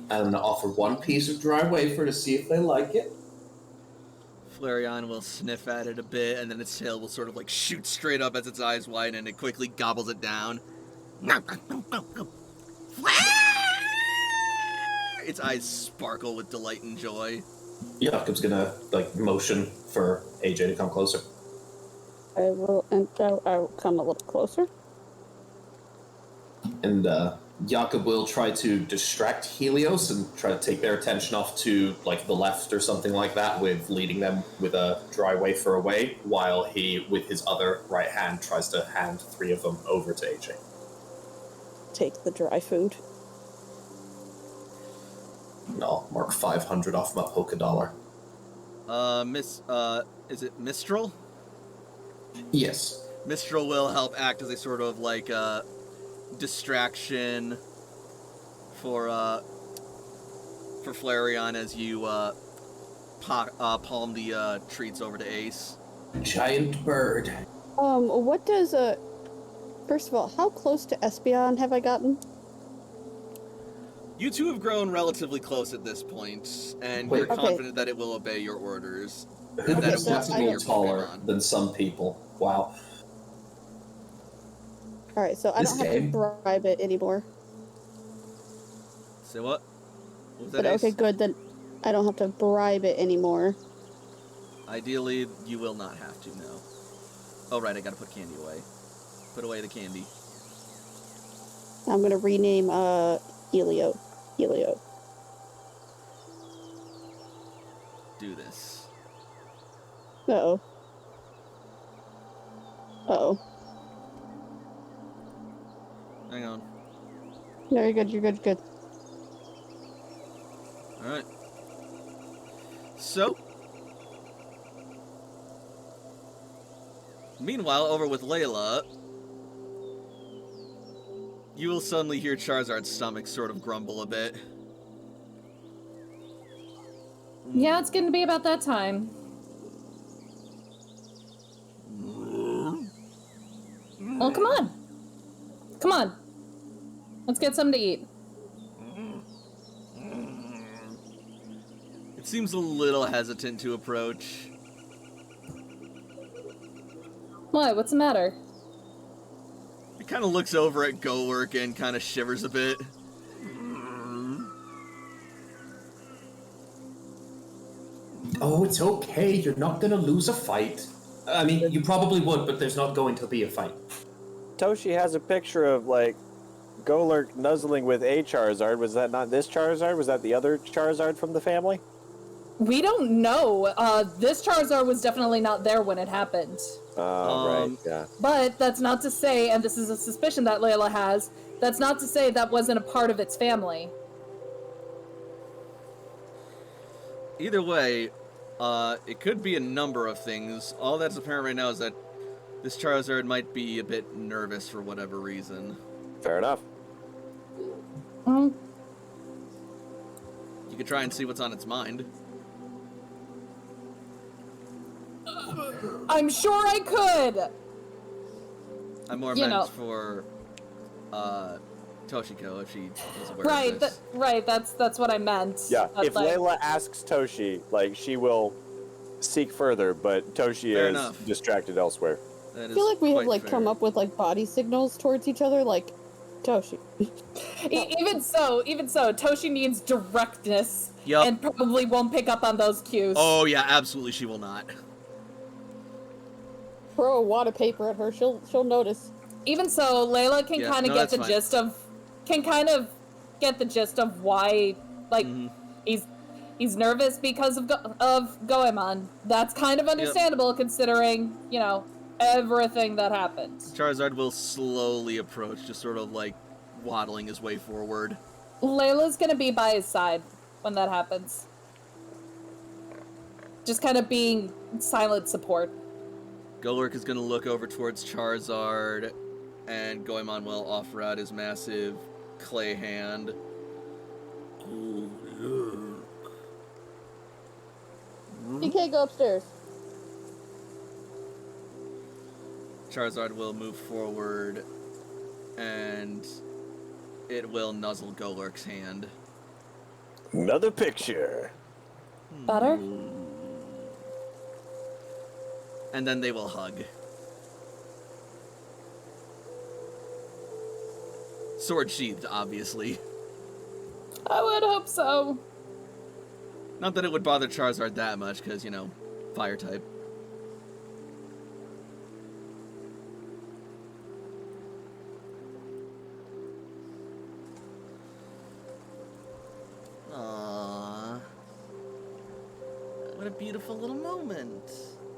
and offer one piece of dry wafer to see if they like it. Flareon will sniff at it a bit, and then its tail will sort of like shoot straight up as its eyes widen, and it quickly gobbles it down. Its eyes sparkle with delight and joy. Jakob's gonna like motion for AJ to come closer. I will, and I'll come a little closer. And Jakob will try to distract Helios and try to take their attention off to like the left or something like that, with leading them with a dry wafer away, while he, with his other right hand, tries to hand 3 of them over to AJ. Take the dry food. And I'll mark 500 off my polka dollar. Is it Mistral? Yes. Mistral will help act as a sort of like distraction for Flareon as you palm the treats over to Ace. Giant bird. What does first of all, how close to Espeon have I gotten? You two have grown relatively close at this point, and you're confident that it will obey your orders. Who And that is it wants to be your taller Pokemon. than some people? Wow. Alright, so I This don't have game- to bribe it anymore. Say what? What was that, But Ace? okay, good, then I don't have to bribe it anymore. Ideally, you will not have to, no. Oh, right, I gotta put candy away. Put away the candy. I'm gonna rename Helio. Do this. Uh-oh. Uh-oh. Hang on. No, you're good, you're good, you're good. Alright. So. Meanwhile, over with Layla, you will suddenly hear Charizard's stomach sort of grumble a bit. Yeah, it's gonna be about that time. Well, come on. Come on. Let's get something to eat. It seems a little hesitant to approach. Why? What's the matter? It kind of looks over at Golurk and kind of shivers a bit. Oh, it's okay. You're not gonna lose a fight. I mean, you probably would, but there's not going to be a fight. Toshi has a picture of, like, Golurk nuzzling with a Charizard. Was that not this Charizard? Was that the other Charizard from the family? We don't know. This Charizard was definitely not there when it happened. Right, yeah. But that's not to say, and this is a suspicion that Layla has, that's not to say that wasn't a part of its family. Either way, it could be a number of things. All that's apparent right now is that this Charizard might be a bit nervous for whatever reason. Fair enough. You could try and see what's on its mind. I'm sure I could! I'm more You meant know. for Toshiko if she is aware Right, of this. that's what I meant. Yeah, But, if like, Layla asks Toshi, like, she will seek further, but Toshi Fair is enough. distracted elsewhere. That I feel like we have quite like fair. come up with like body signals towards each other, like Toshi. Even so, Toshi needs directness Yup. and probably won't pick up on those cues. Oh yeah, absolutely she will not. Throw a wad of paper at her, she'll notice. Even so, Layla can Yeah, kind of no, get that's fine. get the gist of why, like, he's nervous because of Goemon. That's kind of understandable considering, you know, everything that happened. Charizard will slowly approach, just sort of like waddling his way forward. Layla's gonna be by his side when that happens. Just kind of being silent support. Golurk is going to look over towards Charizard, and Goemon will offer out his massive clay hand. You can't go upstairs. Charizard will move forward, and it will nuzzle Golurk's hand. Another picture. Better? And then they will hug. Sword sheathed, obviously. I would hope so. Not that it would bother Charizard that much, because, you know, fire type. Aww. What a beautiful little moment.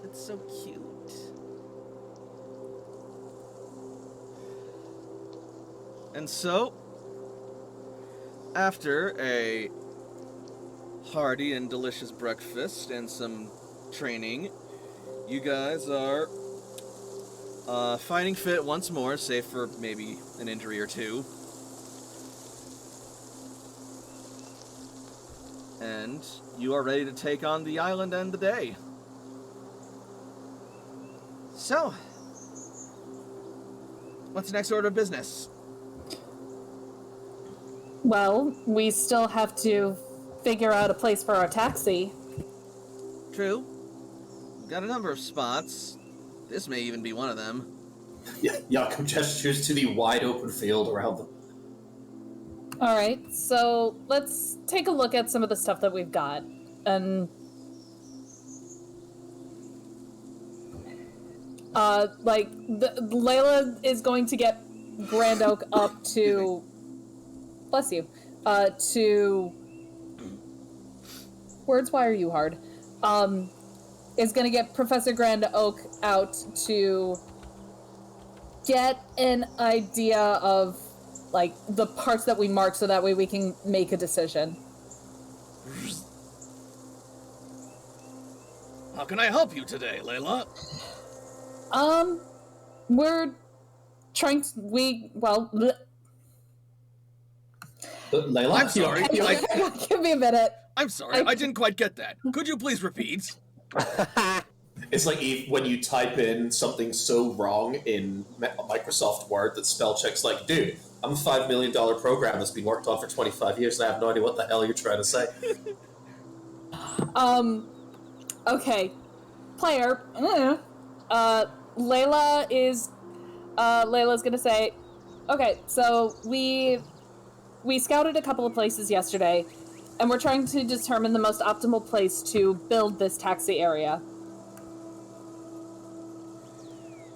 It's so cute. And so, after a hearty and delicious breakfast and some training, you guys are fighting fit once more, save for maybe an injury or two. And you are ready to take on the island and the day. So, what's the next order of business? Well, we still have to figure out a place for our taxi. True. We've got a number of spots. This may even be one of them. Yeah, Jakob gestures to the wide open field around them. Alright, so let's take a look at some of the stuff that we've got. And Layla is going to get Grand Oak up to bless you. To words, why are you hard? Is gonna get Professor Grand Oak out to get an idea of like the parts that we marked so that way we can make a decision. How can I help you today, Layla? We're trying to, Layla? I'm sorry. Give me a minute. I'm sorry. I didn't quite get that. Could you please repeat? It's like when you type in something so wrong in Microsoft Word that spell check's like, dude, I'm a $5 million program that's been worked on for 25 years and I have no idea what the hell you're trying to say. Okay. Player. Layla's gonna say, okay, so we scouted a couple of places yesterday, and we're trying to determine the most optimal place to build this taxi area.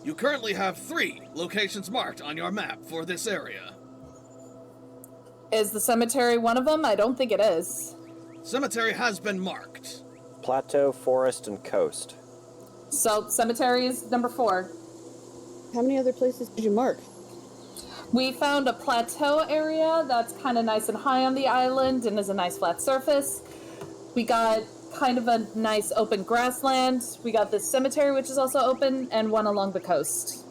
You currently have 3 locations marked on your map for this area. Is the cemetery one of them? I don't think it is. Cemetery has been marked. Plateau, forest, and coast. So, cemetery is number 4. How many other places did you mark? We found a plateau area that's kind of nice and high on the island and is a nice flat surface. We got kind of a nice open grassland. We got this cemetery, which is also open, and one along the coast.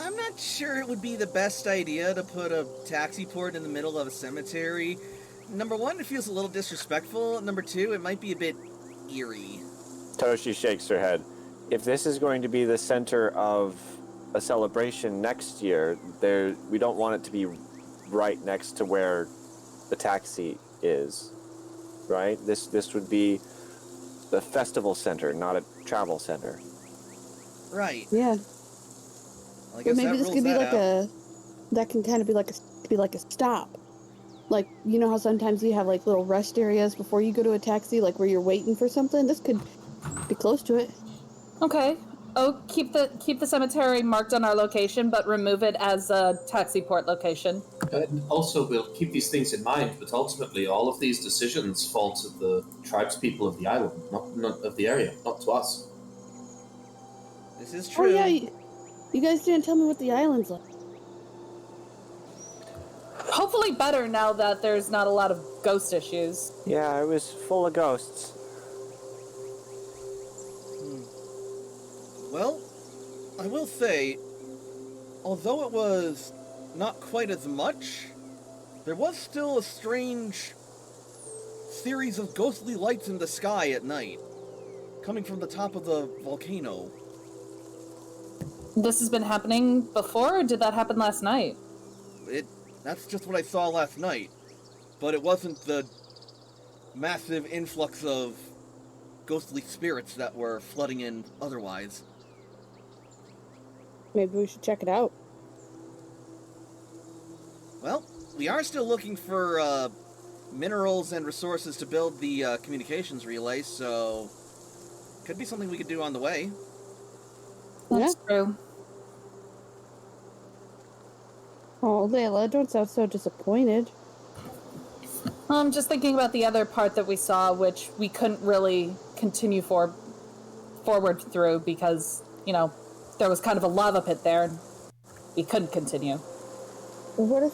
I'm not sure it would be the best idea to put a taxi port in the middle of a cemetery. Number 1, it feels a little disrespectful. Number 2, it might be a bit eerie. Toshi shakes her head. If this is going to be the center of a celebration next year, we don't want it to be right next to where the taxi is, right? This would be the festival center, not a travel center. Right. Yeah. Well, I Or guess maybe that this rules could be that like out. that can kind of be like a stop. Like, you know how sometimes you have like little rest areas before you go to a taxi, like where you're waiting for something? This could be close to it. Okay. Oh, keep the cemetery marked on our location, but remove it as a taxi port location. And also, we'll keep these things in mind, but ultimately, all of these decisions fall to the tribespeople of the island, not of the area, not to us. This is true. Oh yeah, you guys didn't tell me what the island's like. Hopefully better now that there's not a lot of ghost issues. Yeah, it was full of ghosts. Well, I will say, although it was not quite as much, there was still a strange series of ghostly lights in the sky at night, coming from the top of the volcano. This has been happening before, or did that happen last night? That's just what I saw last night. but it wasn't the massive influx of ghostly spirits that were flooding in otherwise. Maybe we should check it out. Well, we are still looking for minerals and resources to build the communications relay, so could be something we could do on the way. That's true. Oh, Layla, don't sound so disappointed. I'm just thinking about the other part that we saw, which we couldn't really continue forward through because, you know, there was kind of a lava pit there, and we couldn't continue. What if...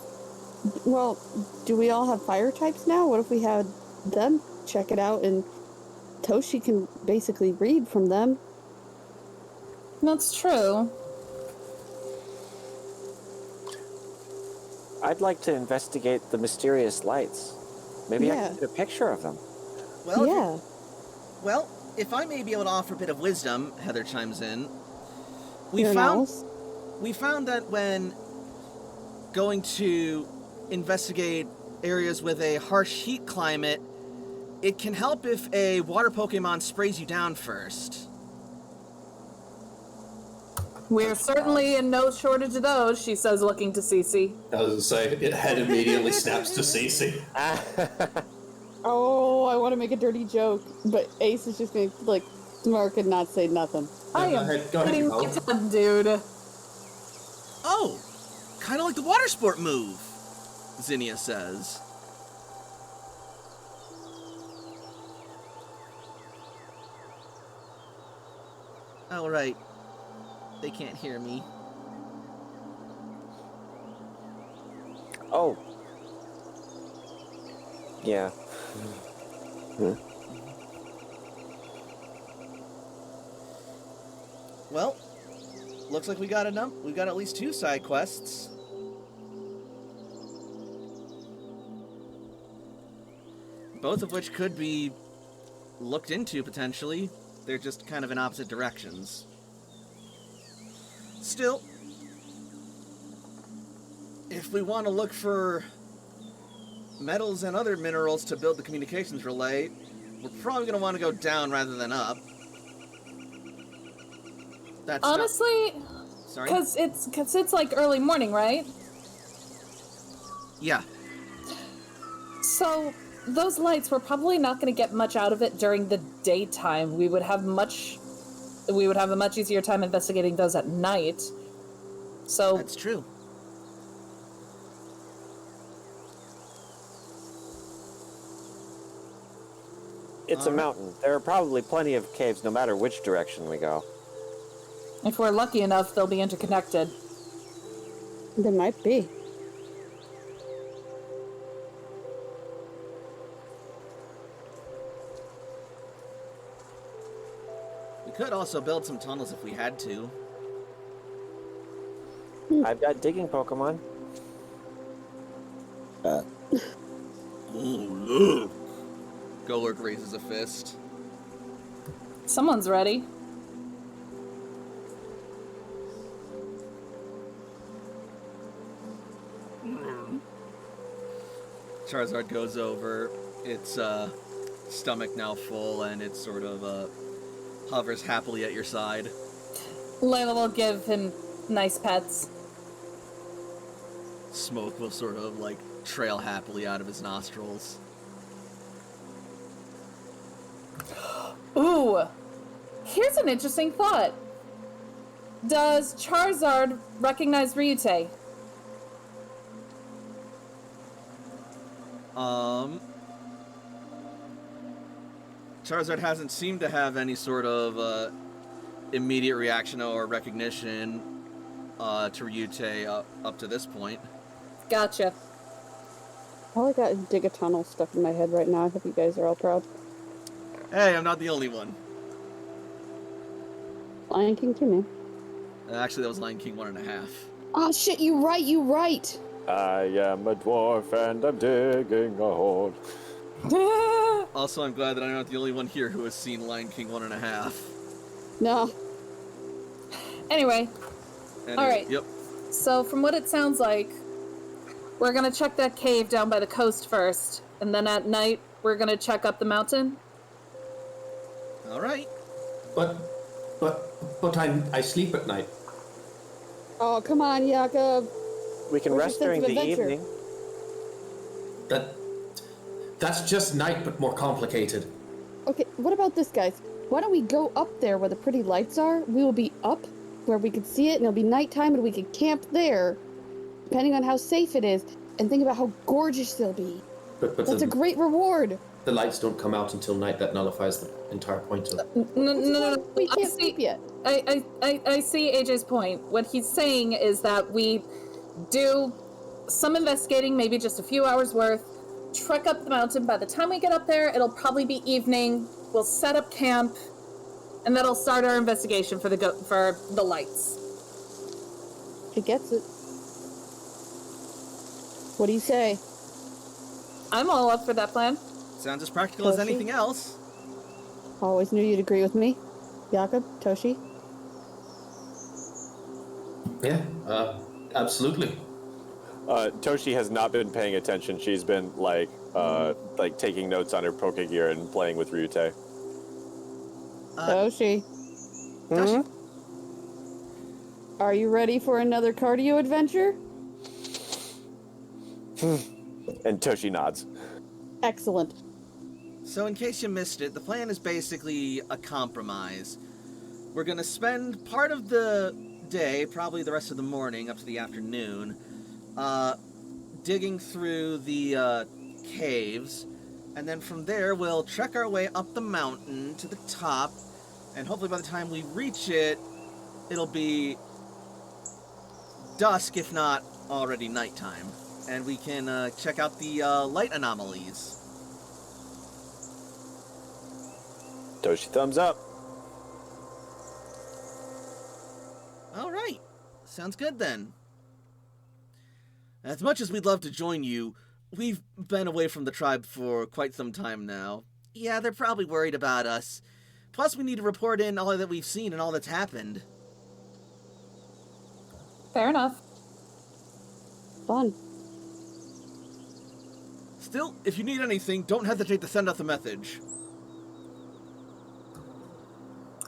Well, do we all have fire types now? What if we had them check it out and Toshi can basically read from them? That's true. I'd like to investigate the mysterious lights. Maybe I Yeah. can get a picture of them. Well, Yeah. well, if I may be able to offer a bit of wisdom, Heather chimes in. Your owls? We found that when going to investigate areas with a harsh heat climate, it can help if a water Pokemon sprays you down first. We're certainly in no shortage of those, she says, looking to Cece. I was gonna say, it head immediately snaps to Cece. Oh, I want to make a dirty joke, but Ace is just going to, like, smirk and not say nothing. I go am ahead, putting Nicole. my tongue, dude. Oh, kind of like the water sport move, Zinnia says. All right. They can't hear me. Oh. Yeah. Well, looks like we got at least 2 side quests. Both of which could be looked into potentially. They're just kind of in opposite directions. Still, if we want to look for metals and other minerals to build the communications relay, we're probably going to want to go down rather than up. That's Honestly, sorry? because it's like early morning, right? Yeah. So those lights, we're probably not going to get much out of it during the daytime. We would have a much easier time investigating those at night. So That's true. It's a mountain. There are probably plenty of caves no matter which direction we go. if we're lucky enough, they'll be interconnected. There might be. We could also build some tunnels if we had to. I've got digging Pokemon. Oh, look. Golurk raises a fist. Someone's ready. Charizard goes over. Its stomach now full, and it sort of hovers happily at your side. Layla will give him nice pets. Smoke will sort of like trail happily out of his nostrils. Ooh, here's an interesting thought. Does Charizard recognize Ryute? Charizard hasn't seemed to have any sort of immediate reaction or recognition to Ryute up to this point. Gotcha. All I got is dig a tunnel stuck in my head right now. I hope you guys are all proud. Hey, I'm not the only one. Lion King too, man. Actually, that was Lion King 1.5. Oh shit, you right. I am a dwarf and I'm digging a hole. Also, I'm glad that I'm not the only one here who has seen Lion King 1.5. No. Anyway, all right. Yep. So from what it sounds like, We're gonna check that cave down by the coast first, and then at night, we're gonna check up the mountain. All right. But I sleep at night. Oh, come on, Jakob. We can Where's rest your during sense the of adventure? evening. That's just night, but more complicated. Okay, what about this, guys? Why don't we go up there where the pretty lights are? We will be up where we can see it, and it'll be nighttime, and we can camp there, depending on how safe it is, and think about how gorgeous they'll be. But That's a great reward. the lights don't come out until night. That nullifies the entire point of it. No. We can't sleep yet. I see AJ's point. What he's saying is that we do some investigating, maybe just a few hours worth, trek up the mountain. By the time we get up there, it'll probably be evening. We'll set up camp, and that'll start our investigation for the lights. He gets it. What do you say? I'm all up for that plan. Sounds as practical as Toshi? anything else. Always knew you'd agree with me. Jakob, Toshi? Yeah, absolutely. Toshi has not been paying attention. She's been like taking notes on her Pokegear and playing with Ryute. Toshi, Toshi, are you ready for another cardio adventure? And Toshi nods. Excellent. So in case you missed it, the plan is basically a compromise. We're gonna spend part of the day, probably the rest of the morning up to the afternoon, digging through the caves, and then from there we'll trek our way up the mountain to the top, and hopefully by the time we reach it, it'll be dusk, if not already nighttime, and we can check out the light anomalies. Toshi thumbs up. All right. Sounds good then. As much as we'd love to join you, we've been away from the tribe for quite some time now. Yeah, they're probably worried about us. Plus, we need to report in all that we've seen and all that's happened. Fair enough. Fun. Still, if you need anything, don't hesitate to send us a message.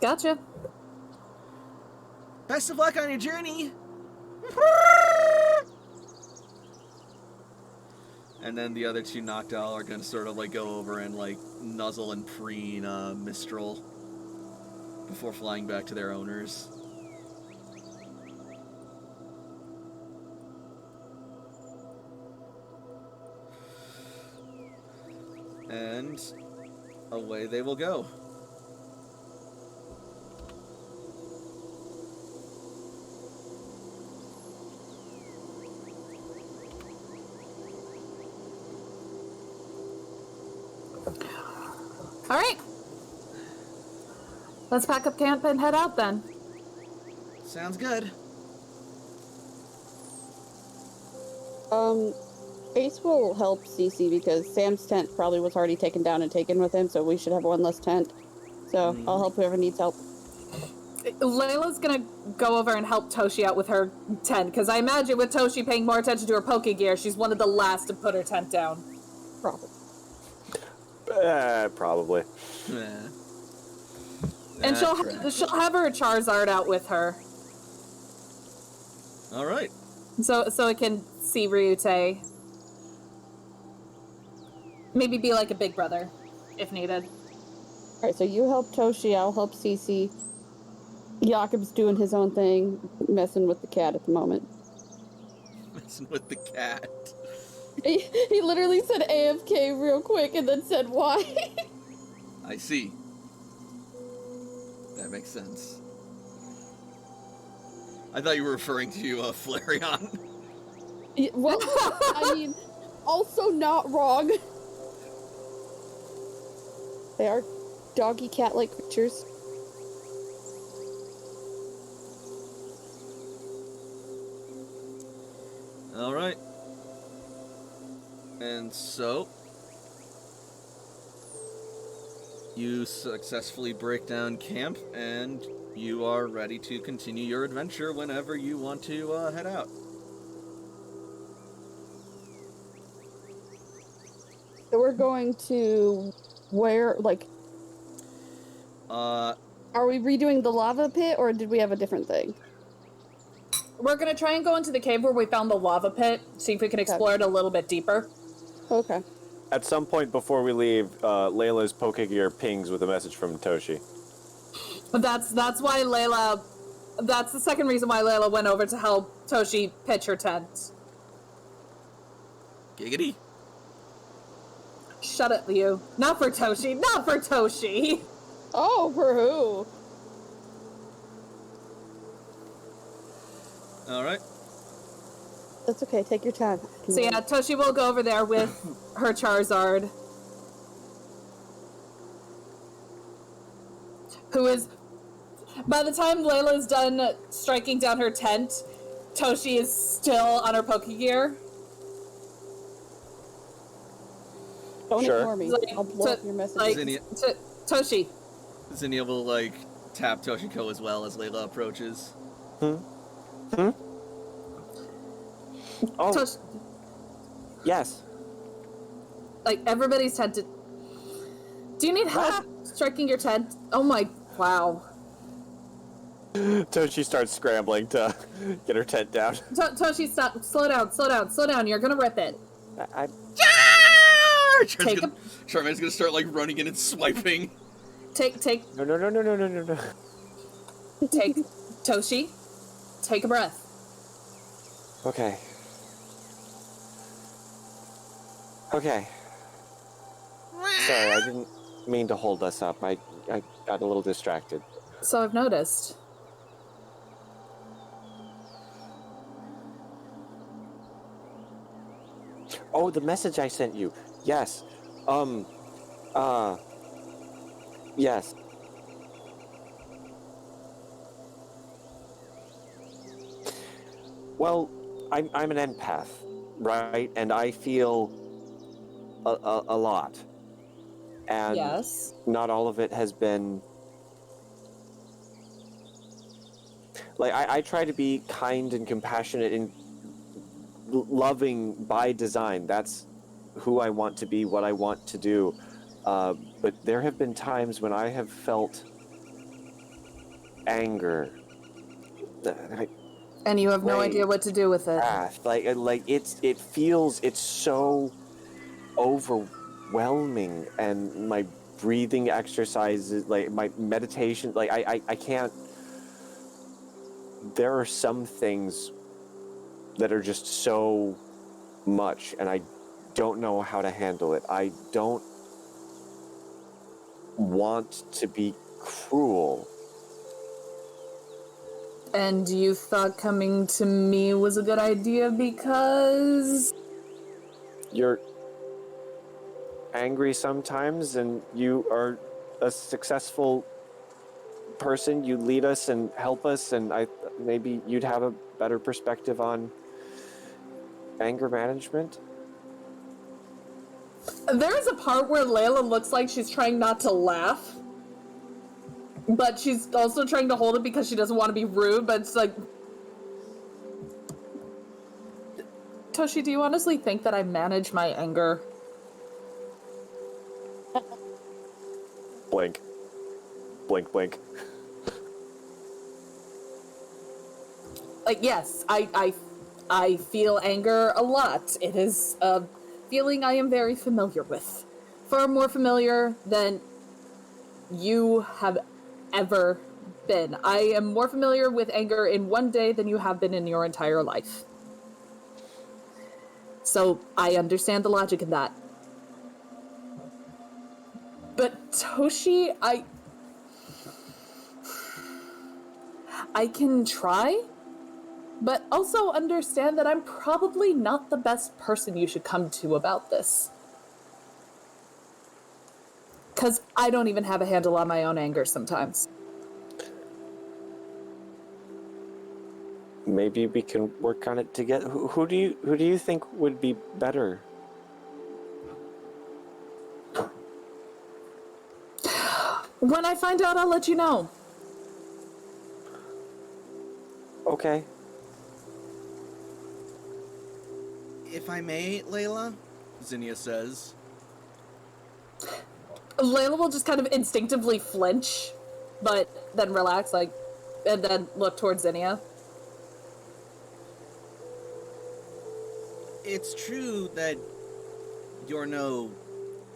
Gotcha. Best of luck on your journey! And then the other two Noctowl are gonna sort of like go over and like nuzzle and preen Mistral before flying back to their owners. And away they will go. All right. Let's pack up camp and head out then. Sounds good. Ace will help Cece because Sam's tent probably was already taken down and taken with him, so we should have one less tent. So I'll help whoever needs help. Layla's gonna go over and help Toshi out with her tent, because I imagine with Toshi paying more attention to her Pokegear, she's one of the last to put her tent down. Probably. Probably. Yeah. And she'll That's she'll have her Charizard out with her, all right. so it can see Ryute. Maybe be like a big brother, if needed. Alright, so you help Toshi, I'll help Cece. Jakob's doing his own thing, messing with the cat at the moment. Messing with the cat. He literally said AFK real quick and then said why. I see. That makes sense. I thought you were referring to Flareon. Well, I mean, also not wrong. They are doggy cat-like creatures. All right. And so, you successfully break down camp, and you are ready to continue your adventure whenever you want to head out. So we're going to where, like, Uh, are we redoing the lava pit, or did we have a different thing? We're gonna try and go into the cave where we found the lava pit, see if we can explore it a little bit deeper. Okay. At some point before we leave, Layla's poking your pings with a message from Toshi. That's why Layla. That's the second reason why Layla went over to help Toshi pitch her tent. giggity. Shut it, Liu. Not for Toshi. Not for Toshi. Oh, for who? All right. That's okay. Take your time. So yeah, Toshi will go over there with her Charizard, who is. By the time Layla's done striking down her tent, Toshi is still on her Pokegear. Don't Sure. ignore me. Like, I'll blow up your message. Like, Zinnia. Toshi, Zinnia will like tap Toshiko as well as Layla approaches. Oh, Tosh, yes. like everybody's tented. Do you need help striking your tent? Oh my, wow. Toshi starts scrambling to get her tent down. Toshi, stop! Slow down! You're gonna rip it. I Take a- Charmaine's gonna start like running in and swiping. Take, No. take, Toshi, take a breath. Okay. Sorry, I didn't mean to hold us up. I got a little distracted. So I've noticed. Oh, the message I sent you. Yes. Yes. Well, I'm an empath, right? And I feel a lot. And Yes. not all of it has been like I try to be kind and compassionate and loving by design. That's who I want to be, what I want to do. But there have been times when I have felt anger, And you have no Wait. idea what to do with it. wrath. It's so overwhelming, and my breathing exercises, like my meditation, like I can't. There are some things that are just so much, and I don't know how to handle it. I don't want to be cruel. And you thought coming to me was a good idea because... You're angry sometimes, and you are a successful person. You lead us and help us, and maybe you'd have a better perspective on anger management. There is a part where Layla looks like she's trying not to laugh. But she's also trying to hold it because she doesn't want to be rude, but it's like... Toshi, do you honestly think that I manage my anger? Blink. Blink, blink. Like, yes, I feel anger a lot. It is a feeling I am very familiar with. Far more familiar than you have ever been. I am more familiar with anger in one day than you have been in your entire life. So I understand the logic in that. But Toshi, I can try, but also understand that I'm probably not the best person you should come to about this. Because I don't even have a handle on my own anger sometimes. Maybe we can work on it together. Who do you think would be better? When I find out, I'll let you know. Okay. If I may, Layla, Zinnia says, Layla will just kind of instinctively flinch, but then relax, like, and then look towards Zinnia. It's true that you're no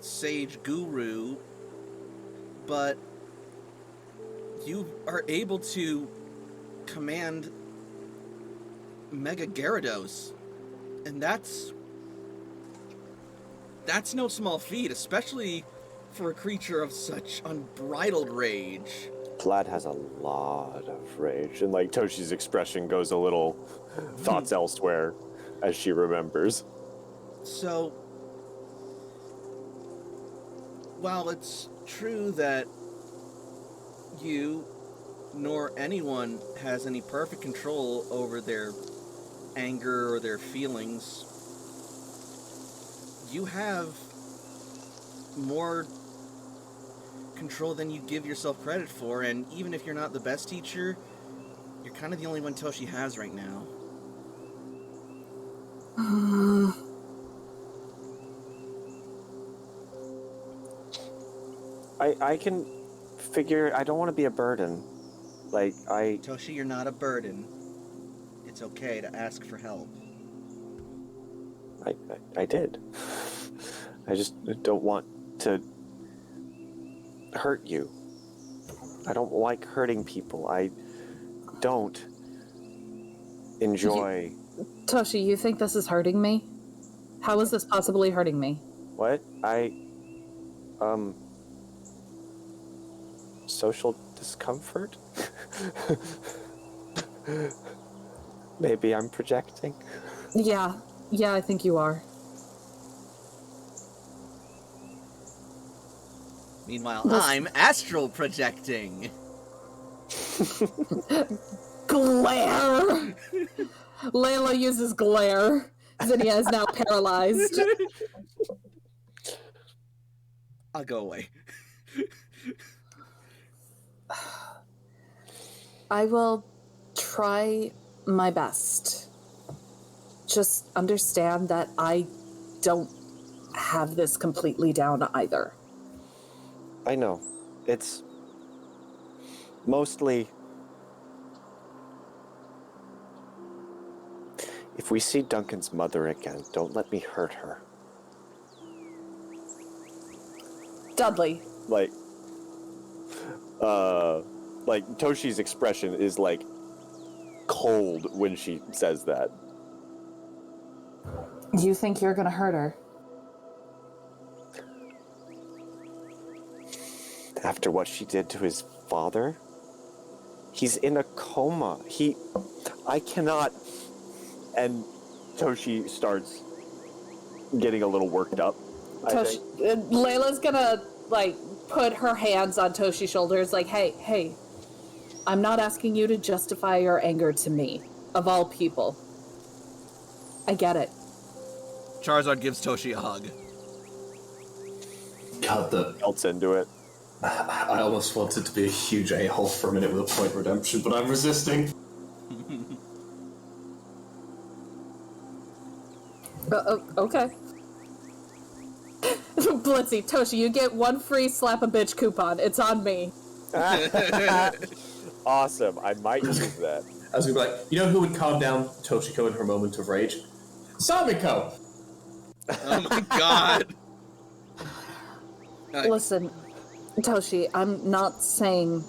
sage guru, but you are able to command Mega Gyarados, and that's no small feat, especially for a creature of such unbridled rage. Vlad has a lot of rage, and like Toshi's expression goes a little thoughts elsewhere as she remembers. So, while it's true that you nor anyone has any perfect control over their anger or their feelings, you have more control than you give yourself credit for, and even if you're not the best teacher, you're kind of the only one Toshi has right now. I can figure. I don't want to be a burden. Toshi, you're not a burden. It's okay to ask for help. I did. I just don't want to hurt you. I don't like hurting people. I don't enjoy... Toshi, you think this is hurting me? How is this possibly hurting me? What? Social discomfort? Maybe I'm projecting. Yeah, I think you are. Meanwhile, I'm astral projecting. Glare! Layla uses glare. Zinnia is now paralyzed. I'll go away. I will try my best. Just understand that I don't have this completely down either. I know. It's mostly... If we see Duncan's mother again, don't let me hurt her. Dudley. Like Toshi's expression is like cold when she says that. You think you're gonna hurt her? After what she did to his father? He's in a coma. I cannot... And Toshi starts getting a little worked up. Layla's gonna, like, put her hands on Toshi's shoulders, like, hey, I'm not asking you to justify your anger to me, of all people. I get it. Charizard gives Toshi a hug. God, Melts into it. I almost wanted to be a huge a-hole for a minute with a point redemption, but I'm resisting. Okay. Blitzy, Toshi, you get one free slap a bitch coupon. It's on me. Awesome. I might use that. I was gonna be like, you know who would calm down Toshiko in her moment of rage? Samiko! Oh my god! Listen, Toshi, I'm not saying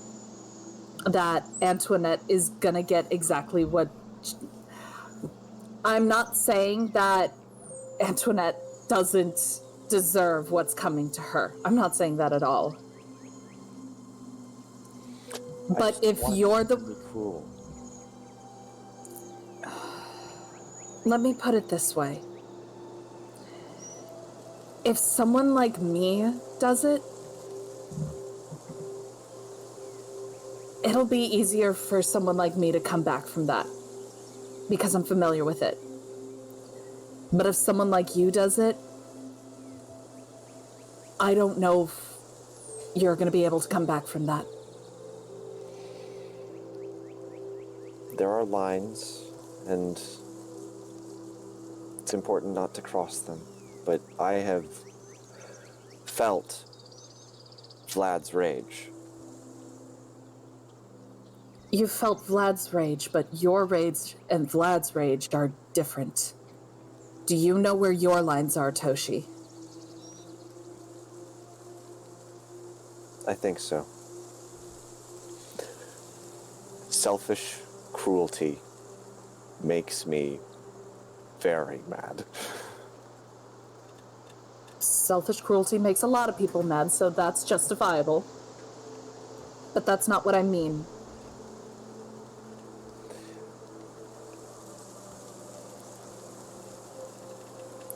that Antoinette is gonna get exactly what... I'm not saying that Antoinette doesn't deserve what's coming to her. I'm not saying that at all. But if you're the... Cool. Let me put it this way. If someone like me does it, it'll be easier for someone like me to come back from that, because I'm familiar with it. But if someone like you does it, I don't know if you're going to be able to come back from that. There are lines, and it's important not to cross them. But I have felt Vlad's rage. You felt Vlad's rage, but your rage and Vlad's rage are different. Do you know where your lines are, Toshi? I think so. Selfish cruelty makes me very mad. Selfish cruelty makes a lot of people mad, so that's justifiable. But that's not what I mean.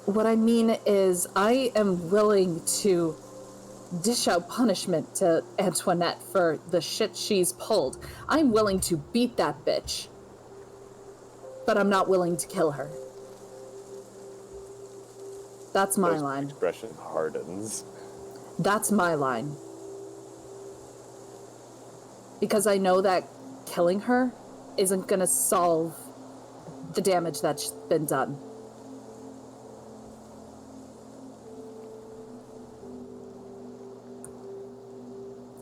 What I mean is, I am willing to dish out punishment to Antoinette for the shit she's pulled. I'm willing to beat that bitch. But I'm not willing to kill her. That's my line. Expression hardens. That's my line. Because I know that killing her isn't gonna solve the damage that's been done.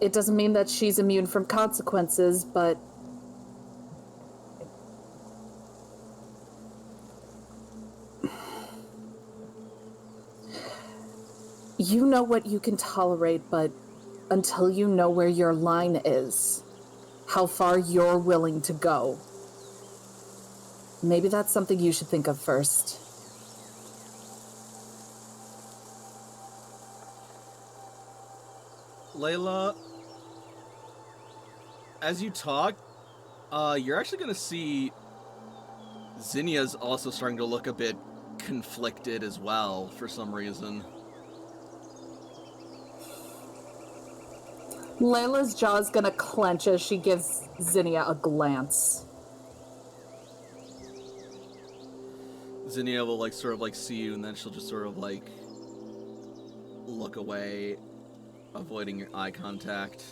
It doesn't mean that she's immune from consequences, but you know what you can tolerate, but until you know where your line is, how far you're willing to go, maybe that's something you should think of first. Layla, as you talk, you're actually going to see Zinnia's also starting to look a bit conflicted as well for some reason. Layla's jaw's gonna clench as she gives Zinnia a glance. Zinnia will sort of see you, and then she'll just sort of look away, avoiding your eye contact.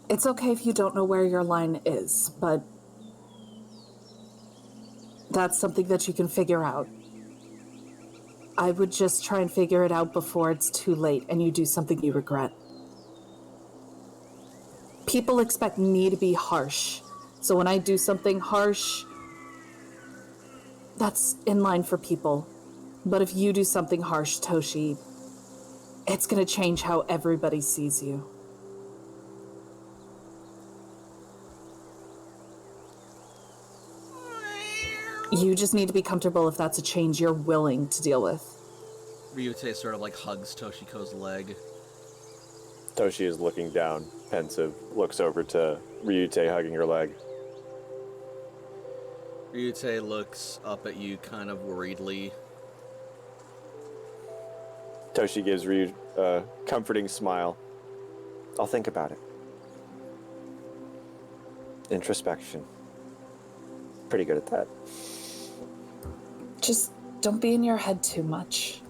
It's okay if you don't know where your line is, but that's something that you can figure out. I would just try and figure it out before it's too late and you do something you regret. People expect me to be harsh, so when I do something harsh, that's in line for people. But if you do something harsh, Toshi, it's gonna change how everybody sees you. You just need to be comfortable if that's a change you're willing to deal with. Ryute sort of hugs Toshiko's leg. Toshi is looking down, pensive, looks over to Ryute hugging her leg. Ryute looks up at you kind of worriedly. Toshi gives Ryu a comforting smile. I'll think about it. Introspection. Pretty good at that. Just don't be in your head too much.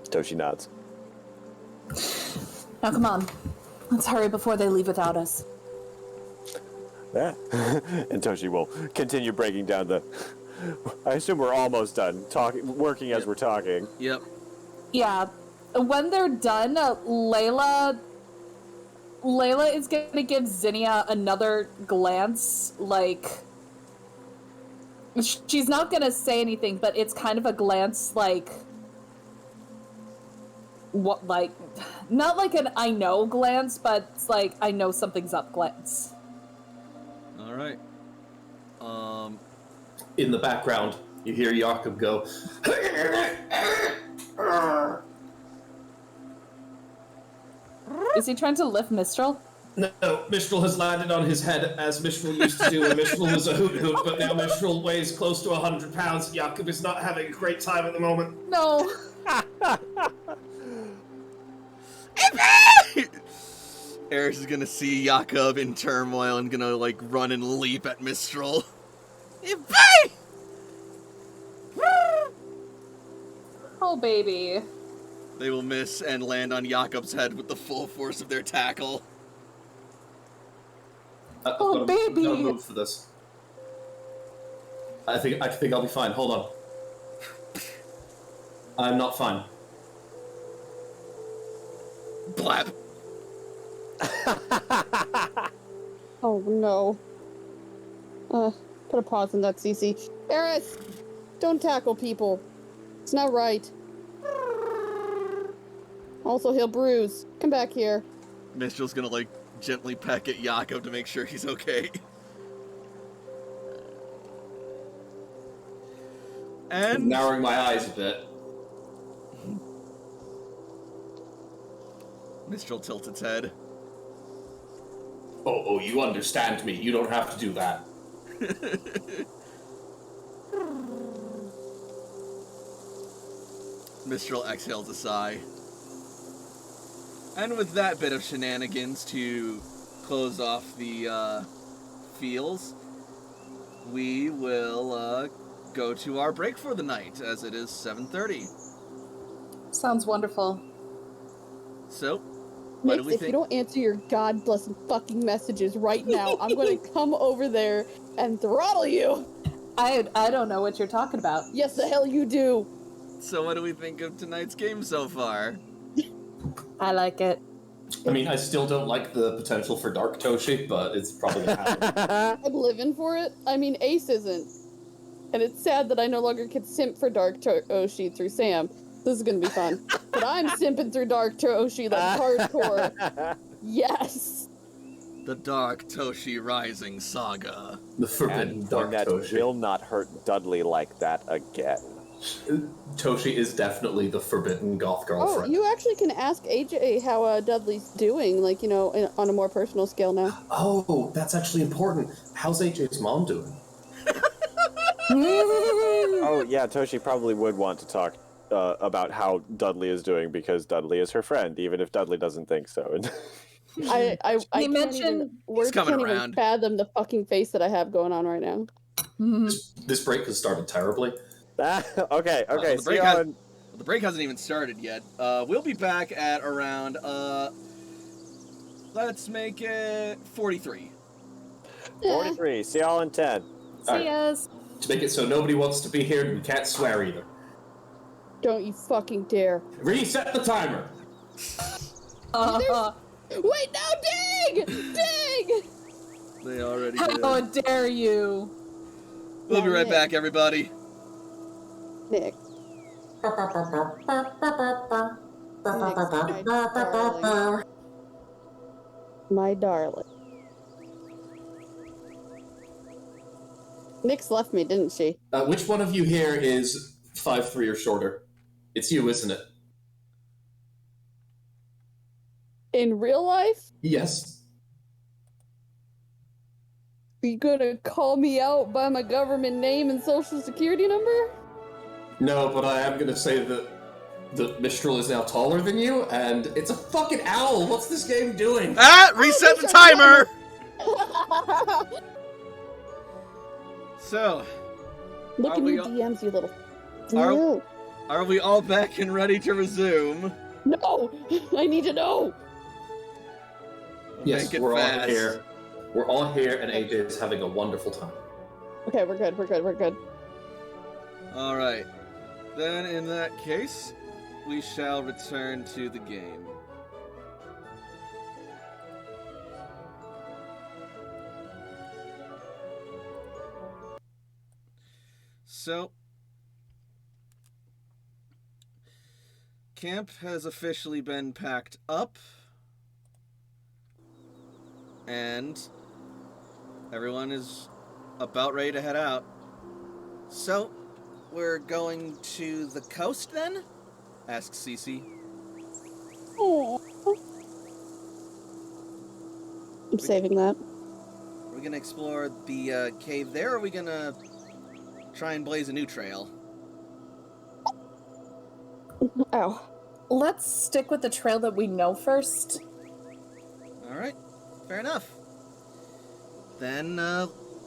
Toshi nods. Now come on. Let's hurry before they leave without us. Yeah. And Toshi will continue breaking down the... I assume we're almost done working as we're talking. Yep. Yeah. When they're done, Layla is gonna give Zinnia another glance, she's not gonna say anything, but it's kind of a glance not like an I know glance, but it's I know something's up glance. Alright. In the background, you hear Jakob go, Is he trying to lift Mistral? No, Mistral has landed on his head, as Mistral used to do when Mistral was a hoot-hoot, but now Mistral weighs close to 100 pounds. Jakob is not having a great time at the moment. No. Eris is gonna see Jakob in turmoil and gonna run and leap at Mistral. Oh, baby. They will miss and land on Jakob's head with the full force of their tackle. Oh, baby. I've got to move for this. I think I'll be fine. Hold on. I'm not fine. Blap. Oh no. Put a pause on that, Cece. Eris! Don't tackle people. It's not right. Also, he'll bruise. Come back here. Mistral's gonna, like, gently peck at Jakob to make sure he's okay. And... narrowing my eyes a bit. Mistral tilts its head. Oh, you understand me. You don't have to do that. Mistral exhales a sigh. And with that bit of shenanigans to close off the feels, we will go to our break for the night, as it is 7:30. Sounds wonderful. So, what do we If think? you don't answer your god-blessed fucking messages right now, I'm gonna come over there and throttle you! I don't know what you're talking about. Yes, the hell you do! So what do we think of tonight's game so far? I like it. I mean, I still don't like the potential for Dark Toshi, but it's probably gonna happen. I'm living for it. I mean, Ace isn't. And it's sad that I no longer can simp for Dark Toshi through Sam. This is gonna be fun. But I'm simping through Dark Toshi like hardcore. Yes! The Dark Toshi Rising Saga. The forbidden And Dark that Toshi. will not hurt Dudley like that again. Toshi is definitely the forbidden goth Oh, girlfriend. you actually can ask AJ how Dudley's doing, like, you know, on a more personal scale now. Oh, that's actually important. How's AJ's mom doing? Oh yeah, Toshi probably would want to talk about how Dudley is doing because Dudley is her friend, even if Dudley doesn't think so. I He mentioned words coming can't even around. fathom the fucking face that I have going on right now. This break has started terribly. okay. the See break you has- on. The break hasn't even started yet. We'll be back at around, let's make it 43. 43. See y'all in 10. See us. To make it so nobody wants to be here and we can't swear either. Don't you fucking dare. Reset the timer. Wait, no, dig! Dig! They already did. How dare you? We'll be right Nick. back, everybody. Nick. My darling. Nyx left me, didn't she? Which one of you here is 5'3" or shorter? It's you, isn't it? In real life? Yes. Are you gonna call me out by my government name and social security number? No, but I am going to say that the Mistral is now taller than you, and it's a fucking owl. What's this game doing? Ah! Reset the timer! So, Look Are in we your all- DMs, you little... Are- No. are we all back and ready to resume? No! I need to know! Yes, Make it we're all fast. here. We're all here, and AJ is having a wonderful time. Okay, we're good. Alright. Then, in that case, we shall return to the game. So, camp has officially been packed up, and everyone is about ready to head out. So, we're going to the coast then? Asks Cece. Aww. I'm saving that. Are we gonna explore the cave there, or are we gonna try and blaze a new trail? Ow. Let's stick with the trail that we know first. Alright, fair enough. Then,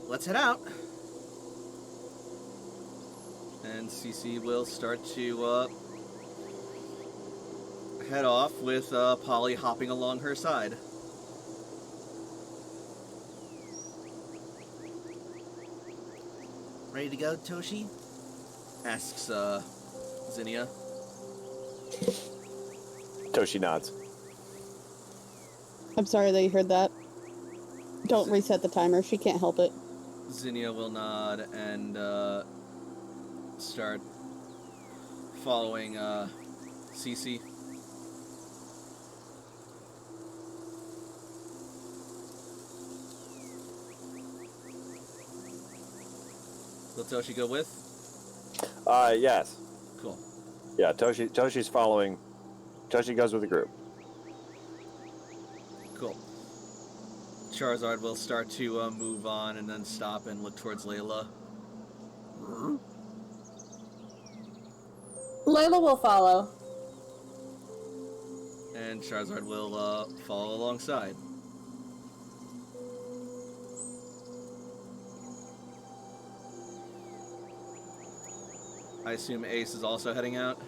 let's head out. And Cece will start to, head off with, Polly hopping along her side. Ready to go, Toshi? Asks, Zinnia. Toshi nods. I'm sorry that you heard that. Don't reset the timer. She can't help it. Zinnia will nod and, start following, Cece. Will Toshi go with? Yes. Cool. Yeah, Toshi's following. Toshi goes with the group. Cool. Charizard will start to move on and then stop and look towards Layla. Layla will follow. And Charizard will follow alongside. I assume Ace is also heading out?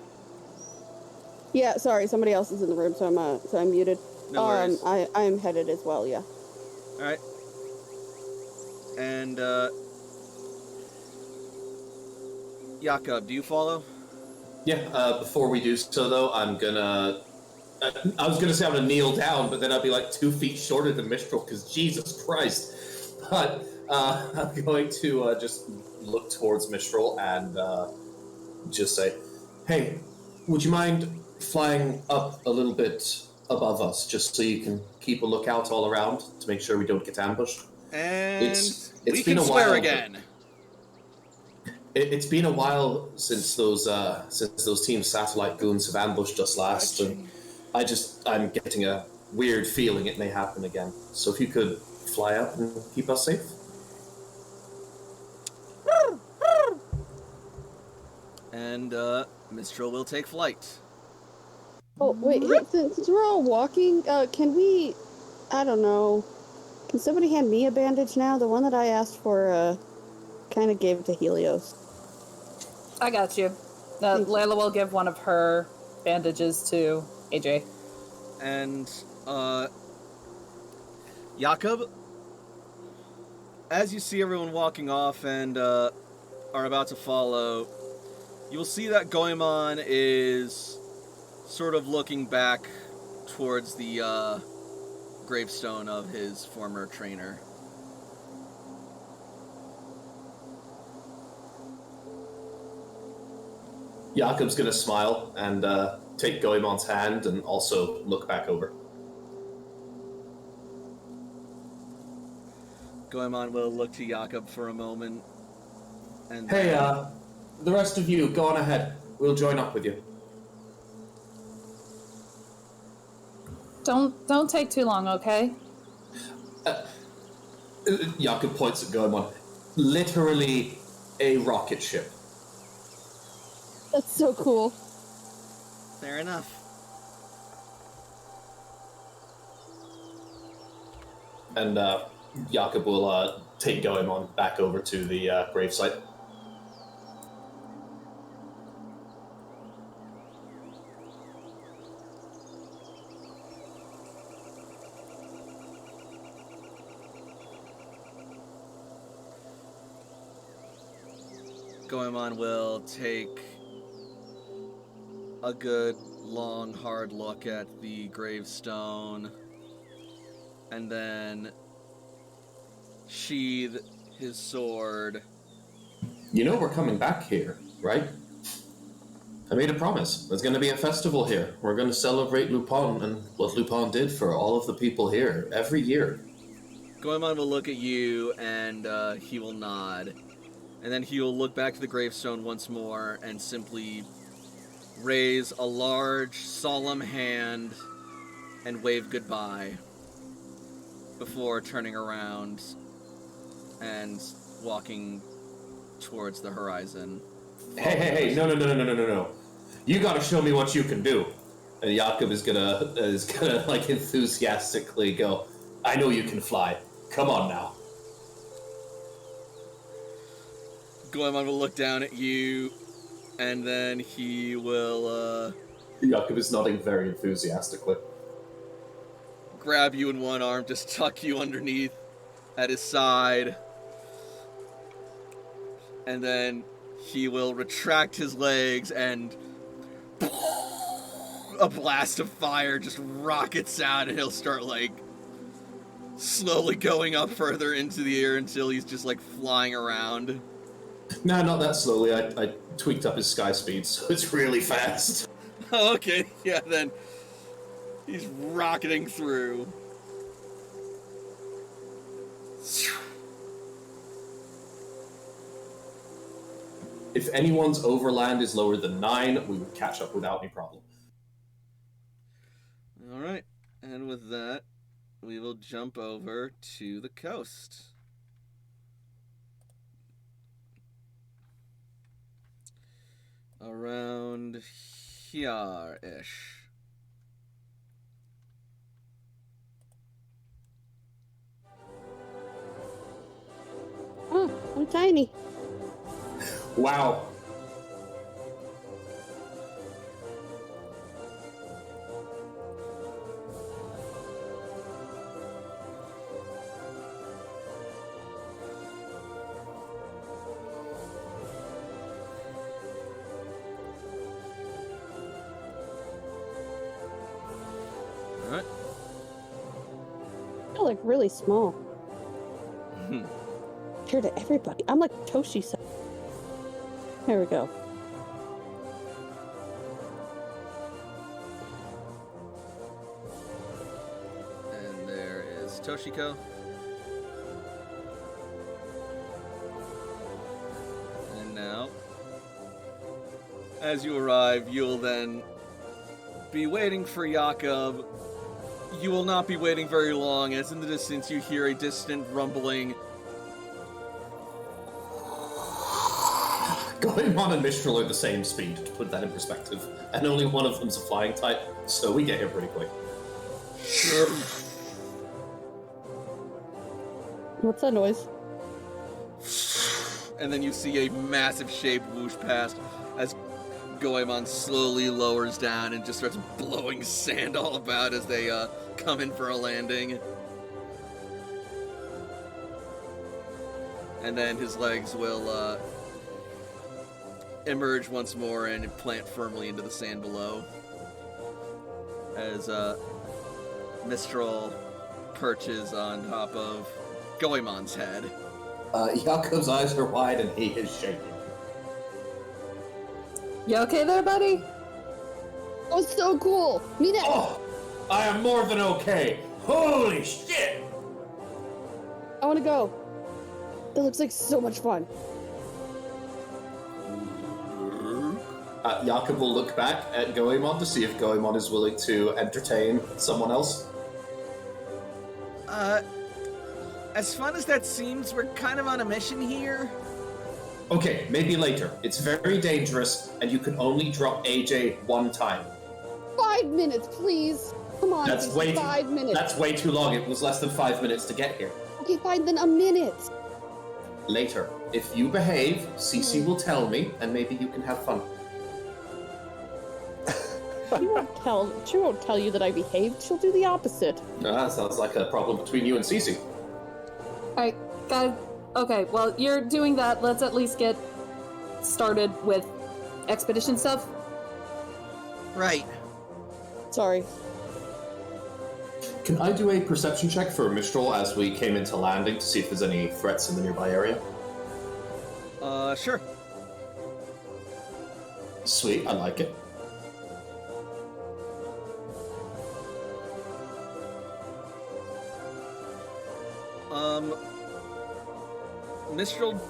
Yeah, sorry, somebody else is in the room, so I'm muted. No worries. I'm headed as well, yeah. Alright. And, Jakob, do you follow? Yeah, before we do so, though, I'm gonna... I was gonna say I'm gonna kneel down, but then I'd be like 2 feet shorter than Mistral, because Jesus Christ. But I'm going to just look towards Mistral and just say, hey, would you mind flying up a little bit above us, just so you can keep a lookout all around to make sure we don't get ambushed? And It's we been can a swear while, again. It's been a while since those team satellite goons have ambushed us last, and I'm getting a weird feeling it may happen again. So if you could fly up and keep us safe. And Mistral will take flight. Oh, wait, hey, since we're all walking, can we... I don't know. Can somebody hand me a bandage now? The one that I asked for, kind of gave it to Helios. I got you. Layla will give one of her bandages to AJ. And, Jakob, as you see everyone walking off and, are about to follow, you will see that Goemon is sort of looking back towards the, gravestone of his former trainer. Jakob's gonna smile and take Goemon's hand and also look back over. Goemon will look to Jakob for a moment. And Hey, the rest of you, go on ahead. We'll join up with you. Don't take too long, okay? Jakob points at Goemon. Literally a rocket ship. That's so cool. Fair enough. And Jakob will take Goemon back over to the gravesite. Goemon will take a good, long, hard look at the gravestone, and then sheathe his sword. You know we're coming back here, right? I made a promise. There's going to be a festival here. We're going to celebrate Lupin and what Lupin did for all of the people here every year. Goemon will look at you, and he will nod. And then he will look back to the gravestone once more and simply raise a large, solemn hand and wave goodbye before turning around and walking towards the horizon. Hey, no. You gotta show me what you can do. And Jakob is gonna like enthusiastically go, I know you can fly. Come on now. Goemon will look down at you, and then he will, Jakob is nodding very enthusiastically. grab you in one arm, just tuck you underneath at his side, and then he will retract his legs, and a blast of fire just rockets out, and he'll start, like, slowly going up further into the air until he's just, like, flying around. No, not that slowly. I tweaked up his sky speed, so it's really fast. Oh, okay, yeah, then he's rocketing through. If anyone's overland is lower than 9, we would catch up without any problem. Alright, and with that, we will jump over to the coast. Around here-ish. Oh, I'm tiny. Wow. Alright. I feel like really small. Here to everybody. I'm like Toshi. There we go. And there is Toshiko. And now, as you arrive, you'll then be waiting for Jakob. You will not be waiting very long, as in the distance you hear a distant rumbling. Goemon and Mistral are the same speed, to put that in perspective. And only one of them's a flying type, so we get here pretty quick. What's that noise? And then you see a massive shape whoosh past as Goemon slowly lowers down and just starts blowing sand all about as they come in for a landing. And then his legs will emerge once more and plant firmly into the sand below. As Mistral perches on top of Goemon's head. Jakob's eyes are wide and he is shaking. You okay there, buddy? Oh, it's so cool. Me next. Oh, I am more than okay. Holy shit! I want to go. That looks like so much fun. Jakob will look back at Goemon to see if Goemon is willing to entertain someone else. As fun as that seems, we're kind of on a mission here. Okay, maybe later. It's very dangerous, and you can only drop AJ one time. 5 minutes, please. Come on, That's please, way 5 minutes. That's way too long. It was less than 5 minutes to get here. Okay, fine, then a minute. Later. If you behave, Cece will tell me, and maybe you can have fun. She won't tell you that I behaved. She'll do the opposite. That sounds like a problem between you and Cece. Alright, guys. Okay, well, you're doing that. Let's at least get started with expedition stuff. Right. Sorry. Can I do a perception check for Mistral as we came into landing to see if there's any threats in the nearby area? Sure. Sweet, I like it. Mistral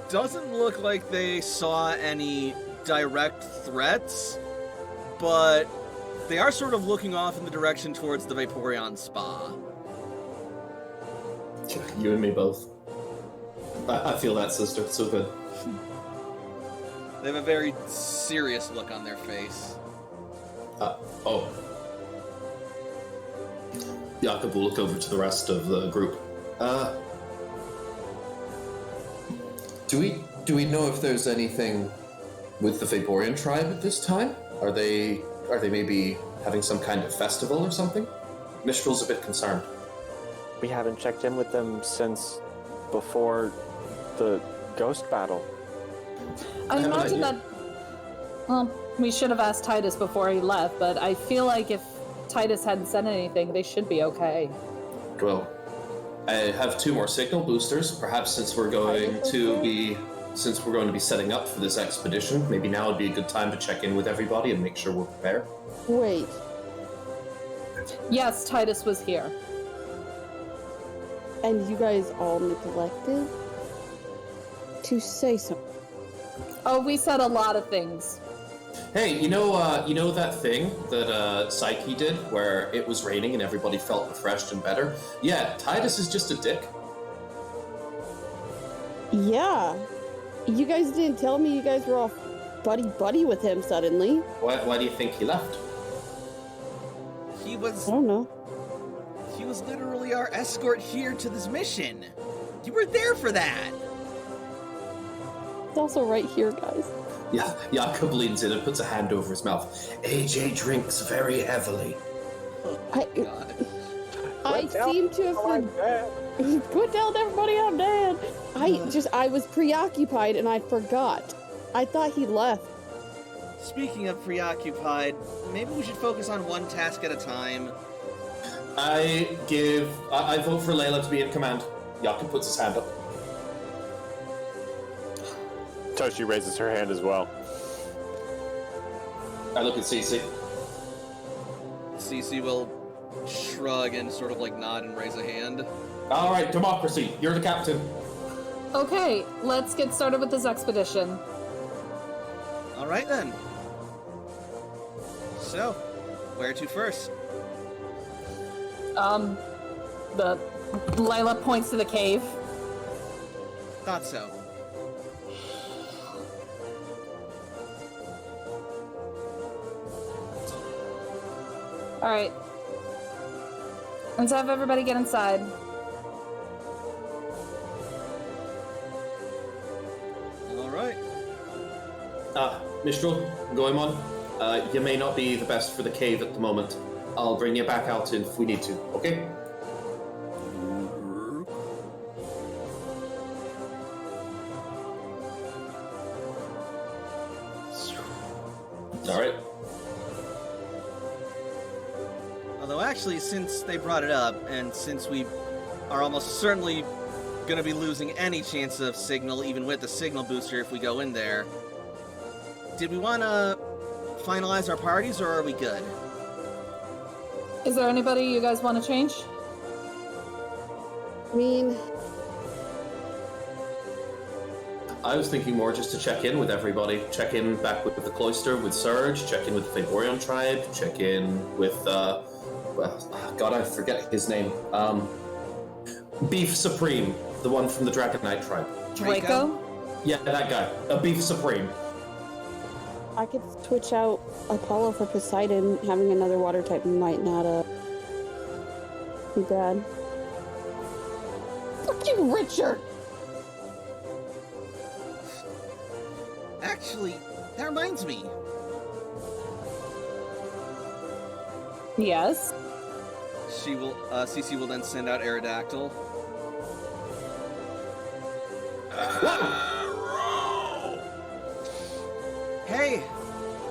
doesn't look like they saw any direct threats, but they are sort of looking off in the direction towards the Vaporeon Spa. You and me both. I feel that, sister. It's so good. They have a very serious look on their face. Oh. Jakob will look over to the rest of the group. Do we know if there's anything with the Vaporeon tribe at this time? Are they maybe having some kind of festival or something? Mistral's a bit concerned. We haven't checked in with them since before the ghost battle. I have an imagine idea. that. Well, we should have asked Titus before he left, but I feel like if Titus hadn't said anything, they should be okay. Well, I have 2 more signal boosters. Perhaps since we're going to be setting up for this expedition, maybe now would be a good time to check in with everybody and make sure we're prepared. Wait. Yes, Titus was here. And you guys all neglected to say something. Oh, we said a lot of things. Hey, you know that thing that Psyche did, where it was raining and everybody felt refreshed and better? Yeah, Titus is just a dick. Yeah. You guys didn't tell me you guys were all buddy-buddy with him suddenly. Why do you think he left? He I was don't know. literally our escort here to this mission. You were there for that. It's also right here, guys. Yeah, Jakob leans in and puts a hand over his mouth. AJ drinks very heavily. I seem to have Quit telling everybody I'm dead. I was preoccupied and I forgot. I thought he left. Speaking of preoccupied, maybe we should focus on one task at a time. I vote for Layla to be in command. Jakob puts his hand up. Toshi raises her hand as well. I look at Cece. Cece will shrug and sort of like nod and raise a hand. All right, democracy. You're the captain. Okay, let's get started with this expedition. All right then. So, where to first? The Layla points to the cave. Thought so. All right. Let's have everybody get inside. All right. Mistral, Goemon, you may not be the best for the cave at the moment. I'll bring you back out if we need to, okay? All right. Although actually, since they brought it up, and since we are almost certainly going to be losing any chance of signal, even with the signal booster if we go in there, did we want to finalize our parties, or are we good? Is there anybody you guys want to change? I mean, I was thinking more just to check in with everybody. Check in back with the cloister, with Surge, check in with the Faborian tribe, check in with, God, I forget his name. Beef Supreme, the one from the Dragonite tribe. Draco? Yeah, that guy. Beef Supreme. I could switch out Apollo for Poseidon. Having another water type might not be bad. Fuck you, Richard! Actually, that reminds me. Yes. Cece will then send out Aerodactyl. Hey!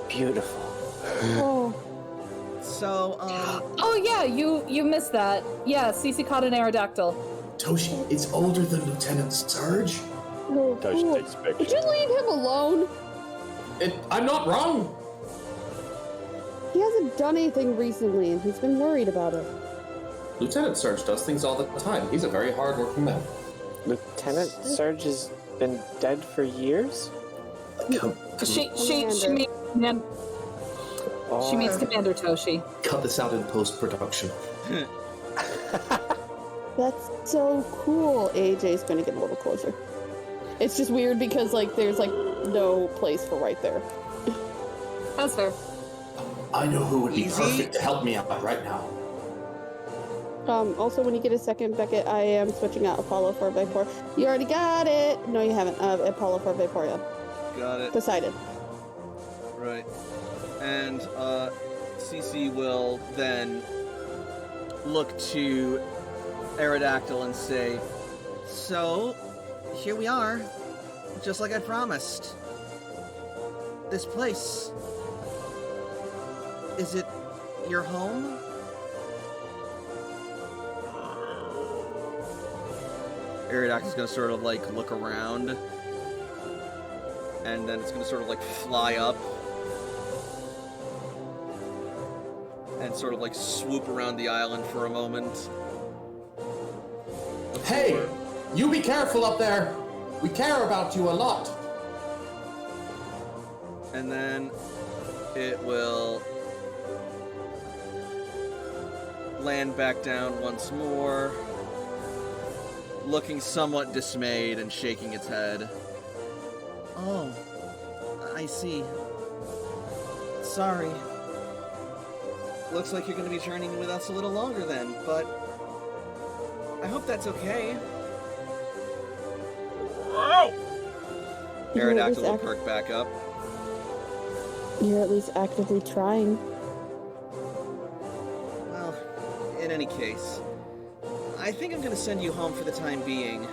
Beautiful. Oh, So, Oh yeah, you missed that. Yeah, Cece caught an Aerodactyl. Toshi, it's older than Lieutenant Surge. no, Toshi cool. takes a picture. Would you leave him alone? I'm not wrong. He hasn't done anything recently, and he's been worried about it. Lieutenant Surge does things all the time. He's a very hard-working man. Lieutenant Surge has been dead for years? She Commander. means Commander Toshi. Cut this out in post-production. That's so cool. AJ's gonna get a little closer. It's just weird because, like, there's, like, no place for right there. That's fair. I know who would be Easy. perfect to help me out right now. Also, when you get a second, Beckett, I am switching out Apollo 4x4. You already got it! No, you haven't. Apollo 4x4, yeah. got it. Poseidon. Right. And, Cece will then look to Aerodactyl and say, so, here we are. just like I promised. This place... Is it your home? Aerodactyl's gonna sort of, like, look around. And then it's gonna sort of, like, fly up. And sort of, like, swoop around the island for a moment. Hey! You be careful up there! We care about you a lot! And then it will land back down once more, looking somewhat dismayed and shaking its head. Oh, I see. Sorry. Looks like you're going to be journeying with us a little longer then, but I hope that's okay. Aerodactyl will perk back up. You're at least actively trying. Well, in any case, I think I'm going to send you home for the time being.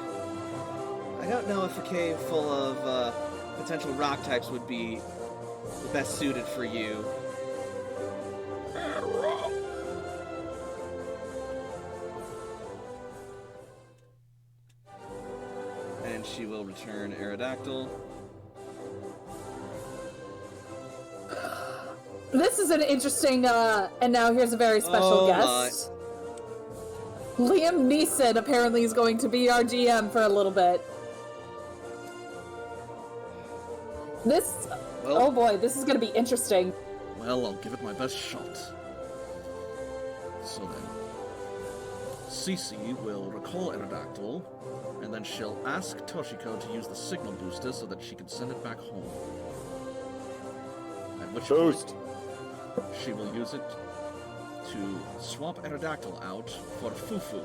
I don't know if a cave full of potential rock types would be the best suited for you. And she will return Aerodactyl. This is an interesting, and now here's a very special guest. Liam Neeson apparently is going to be our GM for a little bit. Oh boy, this is going to be interesting. Well, I'll give it my best shot. So then, Cece will recall Aerodactyl, and then she'll ask Toshiko to use the signal booster so that she can send it back home. At which point, she will use it to swap Aerodactyl out for Fufu.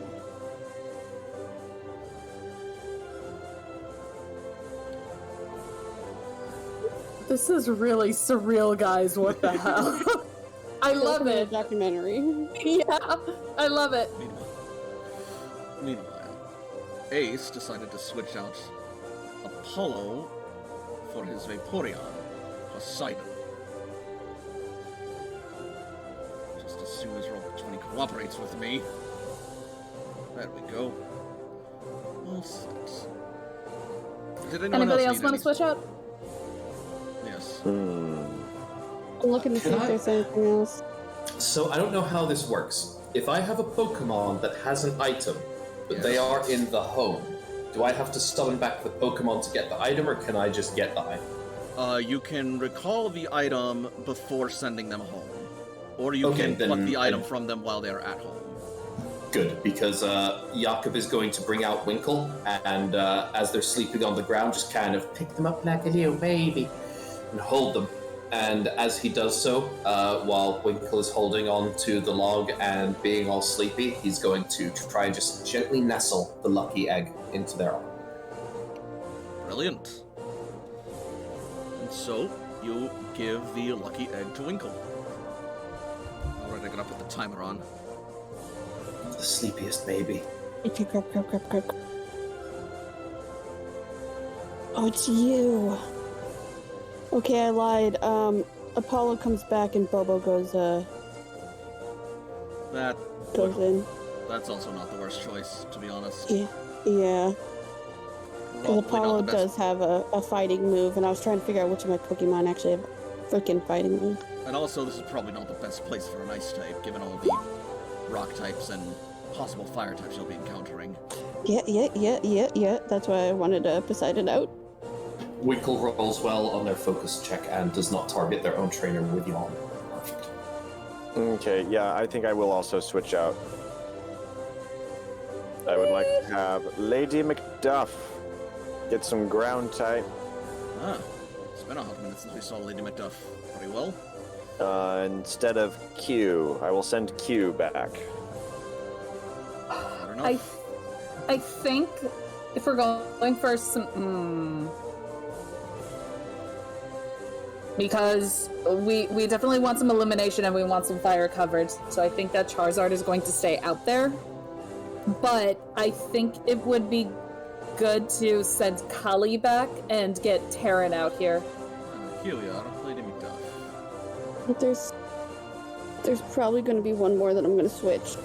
This is really surreal, guys. What the hell? I love it. Documentary. Yeah, I love it. Meanwhile, Ace decided to switch out Apollo for his Vaporeon, Poseidon. Just as soon as Roll 20 cooperates with me. There we go. All set. Did Anybody else want to switch out? Yes. I'm looking to see if there's anything else. So I don't know how this works. If I have a Pokemon that has an item, but they are in the home, do I have to summon back the Pokemon to get the item, or can I just get the item? You can recall the item before sending them home. Or you can pluck the item from them while they're at home. Good, because Jakob is going to bring out Winkle, and as they're sleeping on the ground, just kind of pick them up like a little baby and hold them. And as he does so, while Winkle is holding on to the log and being all sleepy, he's going to try and just gently nestle the lucky egg into their arm. Brilliant. And so, you give the lucky egg to Winkle. Alright, I gotta put the timer on. The sleepiest baby. Oh, it's you. Okay, I lied. Apollo comes back and Bobo goes in. That's also not the worst choice, to be honest. Yeah. Because Apollo does have a fighting move, and I was trying to figure out which of my Pokemon actually have a freaking fighting move. And also, this is probably not the best place for an ice type, given all the rock types and possible fire types you'll be encountering. Yeah. That's why I wanted Poseidon out. Winkle rolls well on their focus check and does not target their own trainer with yawn. Perfect. Okay, yeah, I think I will also switch out. I would like to have Lady Macduff get some ground type. It's been a hot minute since we saw Lady Macduff. Very well. Instead of Q, I will send Q back. I don't know. I think if we're going for some... Because we definitely want some elimination and we want some fire coverage, so I think that Charizard is going to stay out there. But I think it would be good to send Kali back and get Terran out here. Here we are, Lady Macduff. But there's probably going to be one more that I'm going to switch.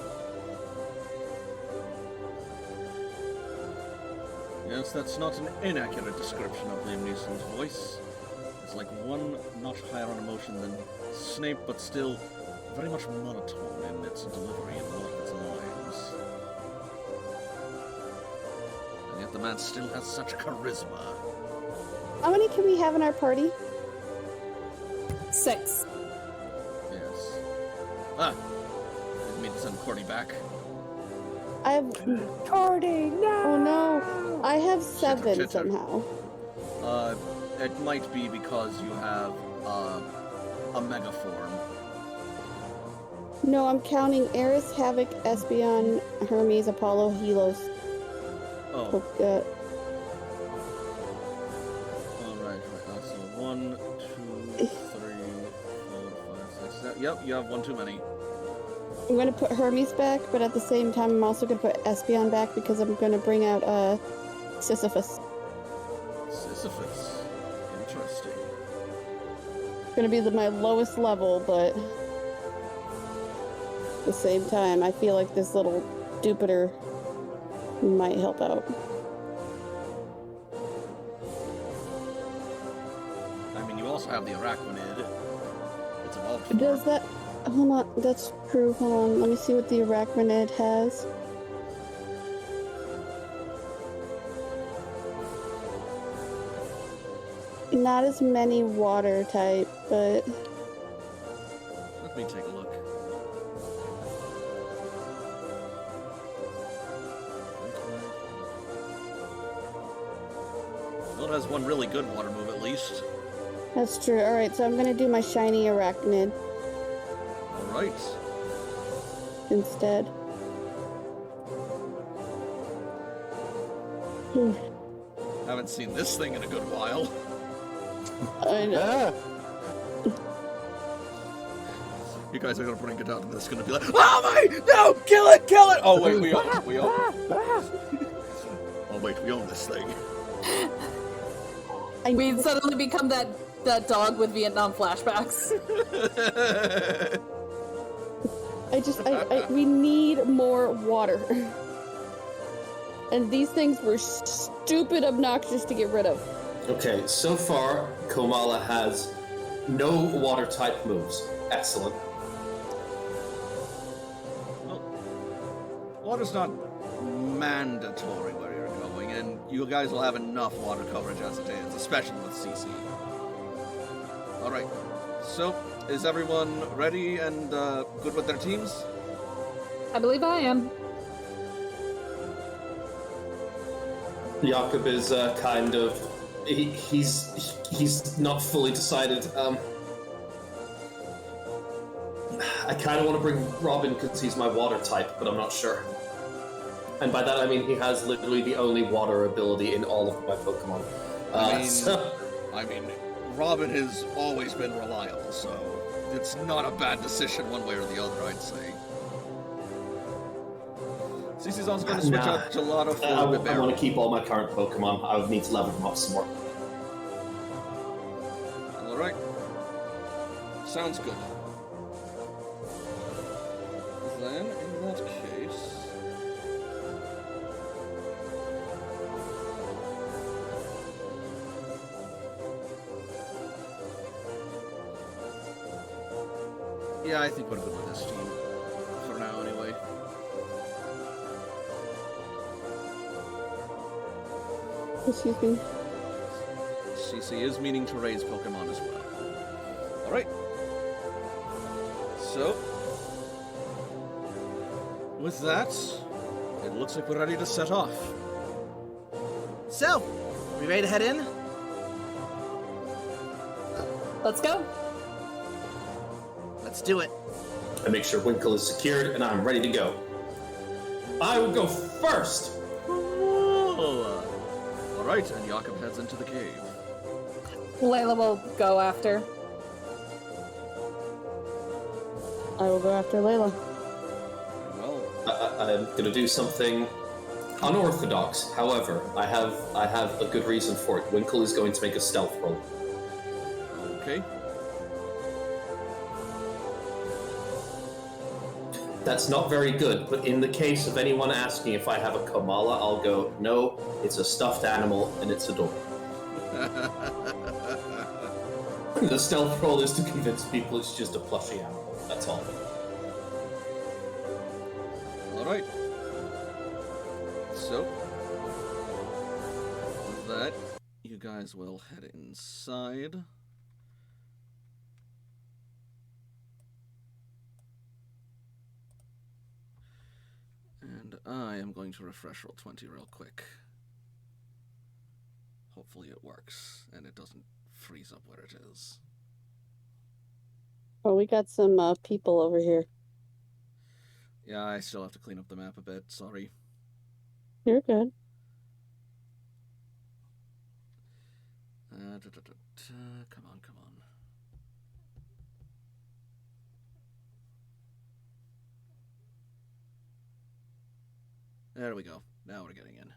Yes, that's not an inaccurate description of Liam Neeson's voice. It's like one notch higher on emotion than Snape, but still very much monotone in its delivery and a lot of its lines. And yet the man still has such charisma. How many can we have in our party? 6. Yes. Didn't mean to send Courtney back. I have... Cordy, no! Oh no! I have 7 Chitter. somehow. It might be because you have, a mega form. No, I'm counting Eris, Havoc, Espeon, Hermes, Apollo, Helos. Oh. Alright, so 1, 2, 3, 4, 5, 6, 7. Yep, you have one too many. I'm going to put Hermes back, but at the same time, I'm also going to put Espeon back because I'm going to bring out Sisyphus. Sisyphus. Interesting. Going to be my lowest level, but at the same time, I feel like this little Jupiter might help out. I mean, you also have the Arachnid. It's evolved form. Does that... Hold on, that's true. Hold on, let me see what the Arachnid has. Not as many water type, but... Let me take a look. Well, it has one really good water move at least. That's true. Alright, so I'm gonna do my shiny Arachnid Alright. instead. Haven't seen this thing in a good while. I know. You guys are gonna bring it out and it's gonna be like, oh my! No! Kill it! Kill it! Oh wait, we own. Oh wait, we own this thing. We'd suddenly become that dog with Vietnam flashbacks. we need more water. And these things were stupid obnoxious to get rid of. Okay, so far, Komala has no water type moves. Excellent. Well, water's not mandatory where you're going, and you guys will have enough water coverage as it is, especially with CC. Alright, so is everyone ready and good with their teams? I believe I am. Jakob is kind of... He's not fully decided. I kind of want to bring Robin because he's my water type, but I'm not sure. And by that I mean he has literally the only water ability in all of my Pokemon. I mean, Robin has always been reliable, so it's not a bad decision one way or the other, I'd say. Cece's also going to switch out Gelato for I Bibarel. want to keep all my current Pokemon. I would need to level them up some more. Alright. Sounds good. Then, in that case... Yeah, I think we're good with this team. For now, anyway. Excuse me. CC is meaning to raise Pokemon as well. Alright. So, with that, it looks like we're ready to set off. So, we ready to head in? Let's go. Let's do it. I make sure Winkle is secured and I'm ready to go. I will go first! Alright, and Jakob heads into the cave. Layla will go after. I will go after Layla. Well, I'm gonna do something Unorthodox, however, I have a good reason for it. Winkle is going to make a stealth roll. Okay. That's not very good, but in the case of anyone asking if I have a Kamala, I'll go, no, it's a stuffed animal and it's adorable. The stealth roll is to convince people it's just a plushy animal. That's all. Alright. So, with that, you guys will head inside. And I am going to refresh roll 20 real quick. Hopefully it works, and it doesn't freeze up where it is. Oh, we got some people over here. Yeah, I still have to clean up the map a bit, sorry. You're good. Come on, come on. There we go. Now we're getting in.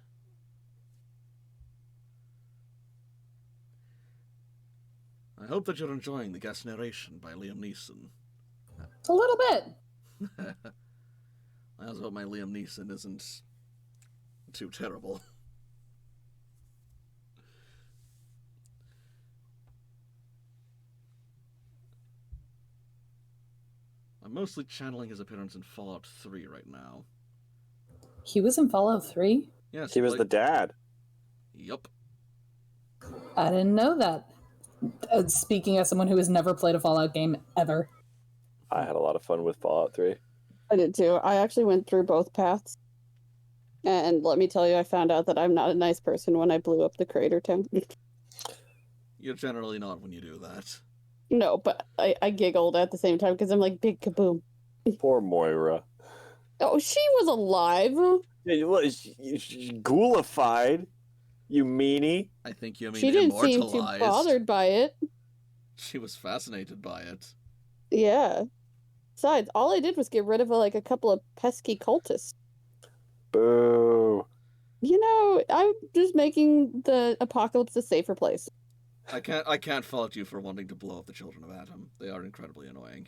I hope that you're enjoying the guest narration by Liam Neeson. A little bit. I also hope my Liam Neeson isn't too terrible. I'm mostly channeling his appearance in Fallout 3 right now. He was in Fallout 3? Yes, He was the dad. Yup. I didn't know that. Speaking as someone who has never played a Fallout game ever. I had a lot of fun with Fallout 3. I did too. I actually went through both paths. And let me tell you, I found out that I'm not a nice person when I blew up the crater town. You're generally not when you do that. No, but I giggled at the same time because I'm like, big kaboom. Poor Moira. Oh, she was alive. Yeah, she's ghoulified, you meanie. I think you mean She didn't seem immortalized. too bothered by it. She was fascinated by it. Yeah. Besides, all I did was get rid of a couple of pesky cultists. Boo. You know, I'm just making the apocalypse a safer place. I can't fault you for wanting to blow up the children of Atom. They are incredibly annoying.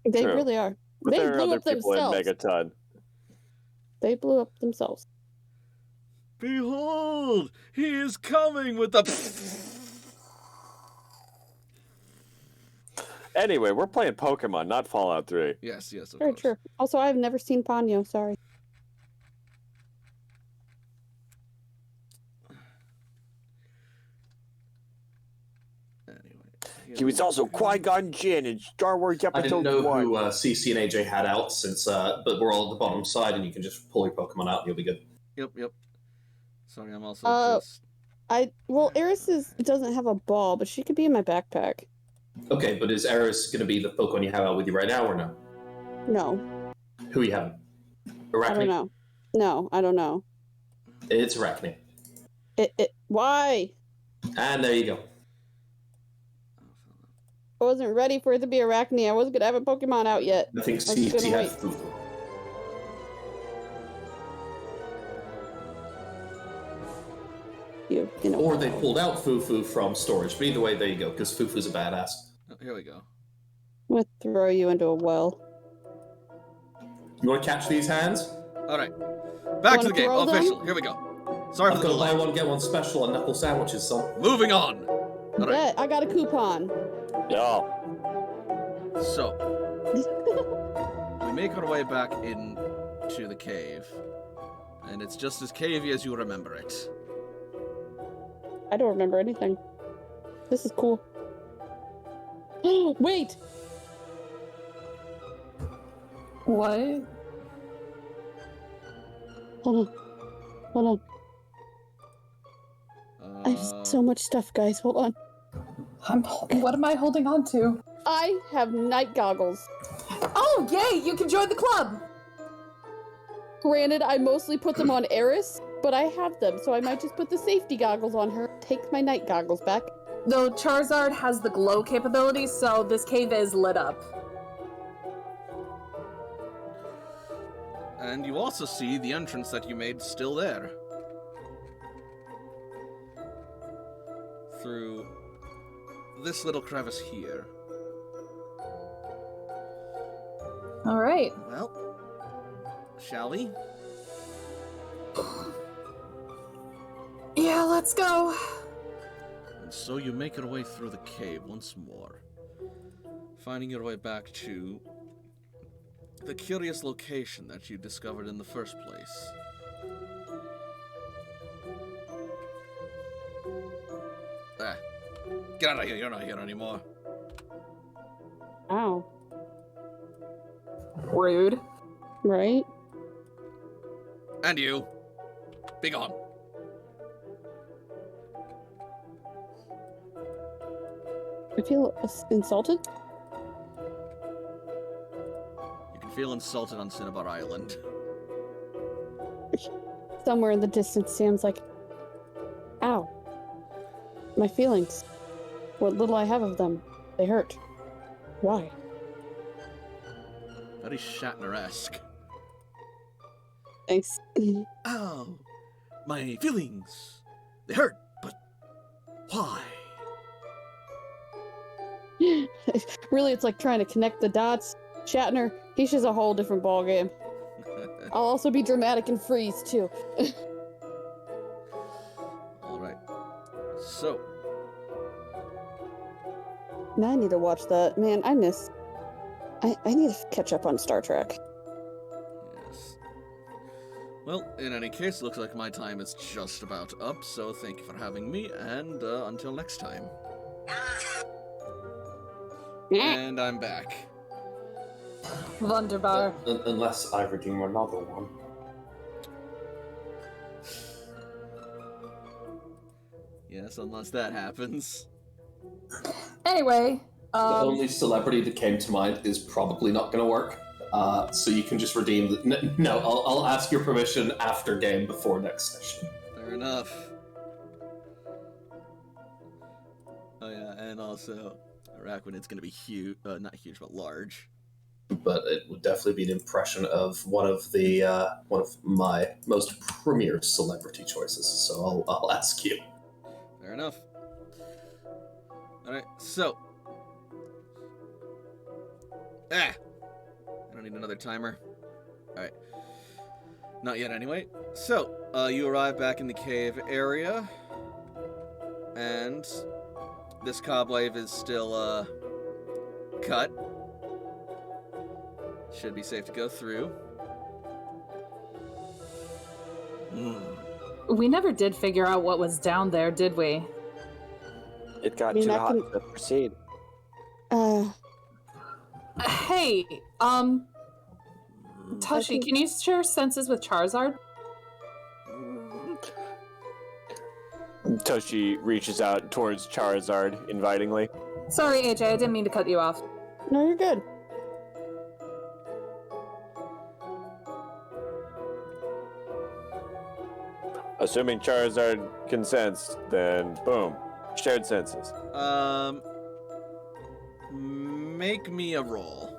They True. really are. But They there are blew other up people in themselves. Megaton. They blew up themselves. Behold, he is coming with the. Anyway, we're playing Pokemon, not Fallout 3. Yes, of Very course. true. Also, I've never seen Ponyo, sorry. Anyway, He was also Qui-Gon Jinn in Star Wars I Episode didn't know 1. who CC and AJ had out, since, but we're all at the bottom side, and you can just pull your Pokemon out and you'll be good. Yep. Sorry, I'm also just. Eris doesn't have a ball, but she could be in my backpack. Okay, but is Eris going to be the Pokemon you have out with you right now, or no? No, Who are you having? Arachne? I don't know. No, I don't know. It's Arachne. Why? And there you go. I wasn't ready for it to be Arachne. I wasn't gonna have a Pokemon out yet. I think I was CC gonna has wait. Fufu. You know. Or they pulled out Fufu from storage. But either way, there you go, because Fufu's a badass. Oh, here we go. I'm gonna throw you into a well. You want to catch these hands? All right, back to the Wanna game. throw them? Official. Here we go. Sorry for I've the got buy delay. one, get one special on knuckle sandwiches, son. Moving on. All right. Yeah, I got a coupon. No. So we make our way back into the cave, and it's just as cavey as you remember it. I don't remember anything. This is cool. Wait! What? Hold on. I have so much stuff, guys. Hold on. What am I holding on to? I have night goggles. Oh, yay! You can join the club! Granted, I mostly put them on Eris, but I have them, so I might just put the safety goggles on her. Take my night goggles back. Though Charizard has the glow capability, so this cave is lit up. And you also see the entrance that you made still there. Through this little crevice here. All right. Well, shall we? Yeah, let's go. And so you make your way through the cave once more, finding your way back to the curious location that you discovered in the first place. Ah, get out of here, you're not here anymore. Ow. Rude. Right? And you, be gone. I feel insulted. You can feel insulted on Cinnabar Island. Somewhere in the distance, Sam's like, ow. My feelings. What little I have of them, they hurt. Why? Very Shatner-esque. Thanks. Ow, my feelings. They hurt, but why? Really, it's like trying to connect the dots. Shatner, he's just a whole different ballgame. I'll also be dramatic and freeze, too. Alright. So, Now I need to watch that. Man, I need to catch up on Star Trek. yes. Well, in any case, looks like my time is just about up, so thank you for having me, and until next time. And I'm back. Wunderbar. Unless I redeem another one. Yes, unless that happens. Anyway, The only celebrity that came to mind is probably not going to work. So you can just redeem the... No, I'll ask your permission after game before next session. Fair enough. Oh yeah, and also, Araquanid's gonna be huge, not huge, but large. But it would definitely be an impression of one of my most premier celebrity choices. So I'll ask you. Fair enough. Alright, so. I don't need another timer. Alright. Not yet, anyway. So, you arrive back in the cave area. And this cobweb is still, cut. Should be safe to go through. we never did figure out what was down there, did we? It got I mean, too that hot can- to proceed. Hey, Tashi, can you share senses with Charizard? Toshi reaches out towards Charizard invitingly. Sorry, AJ, I didn't mean to cut you off. No, you're good. Assuming Charizard consents, then boom, shared senses. Make me a roll.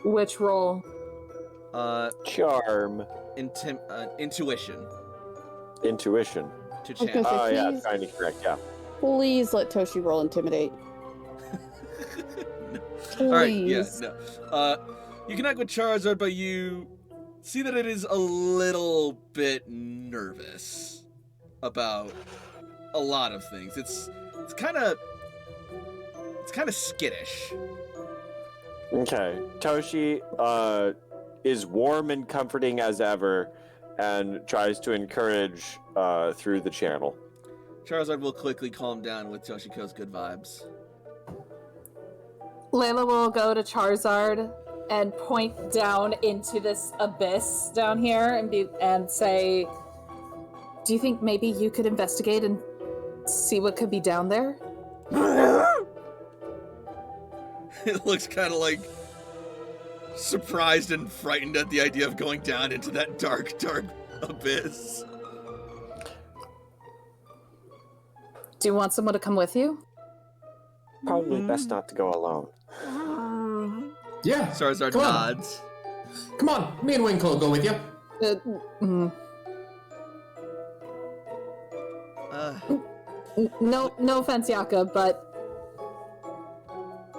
Which role? Charm, Intuition. intuition. To Okay. chance. Oh yeah, please. tiny correct. Yeah. Please let Toshi roll Intimidate. Please. Alright, yeah, no. You connect with Charizard, but you see that it is a little bit nervous about a lot of things. It's kind of skittish. Okay. Toshi is warm and comforting as ever, and tries to encourage through the channel. Charizard will quickly calm down with Toshiko's good vibes. Layla will go to Charizard and point down into this abyss down here and say, "Do you think maybe you could investigate and see what could be down there?" It looks kind of like surprised and frightened at the idea of going down into that dark, dark abyss. Do you want someone to come with you? Probably best not to go alone. Yeah. Charizard Come on. nods. Come on, me and Winkle will go with you. No offense, Yaka, but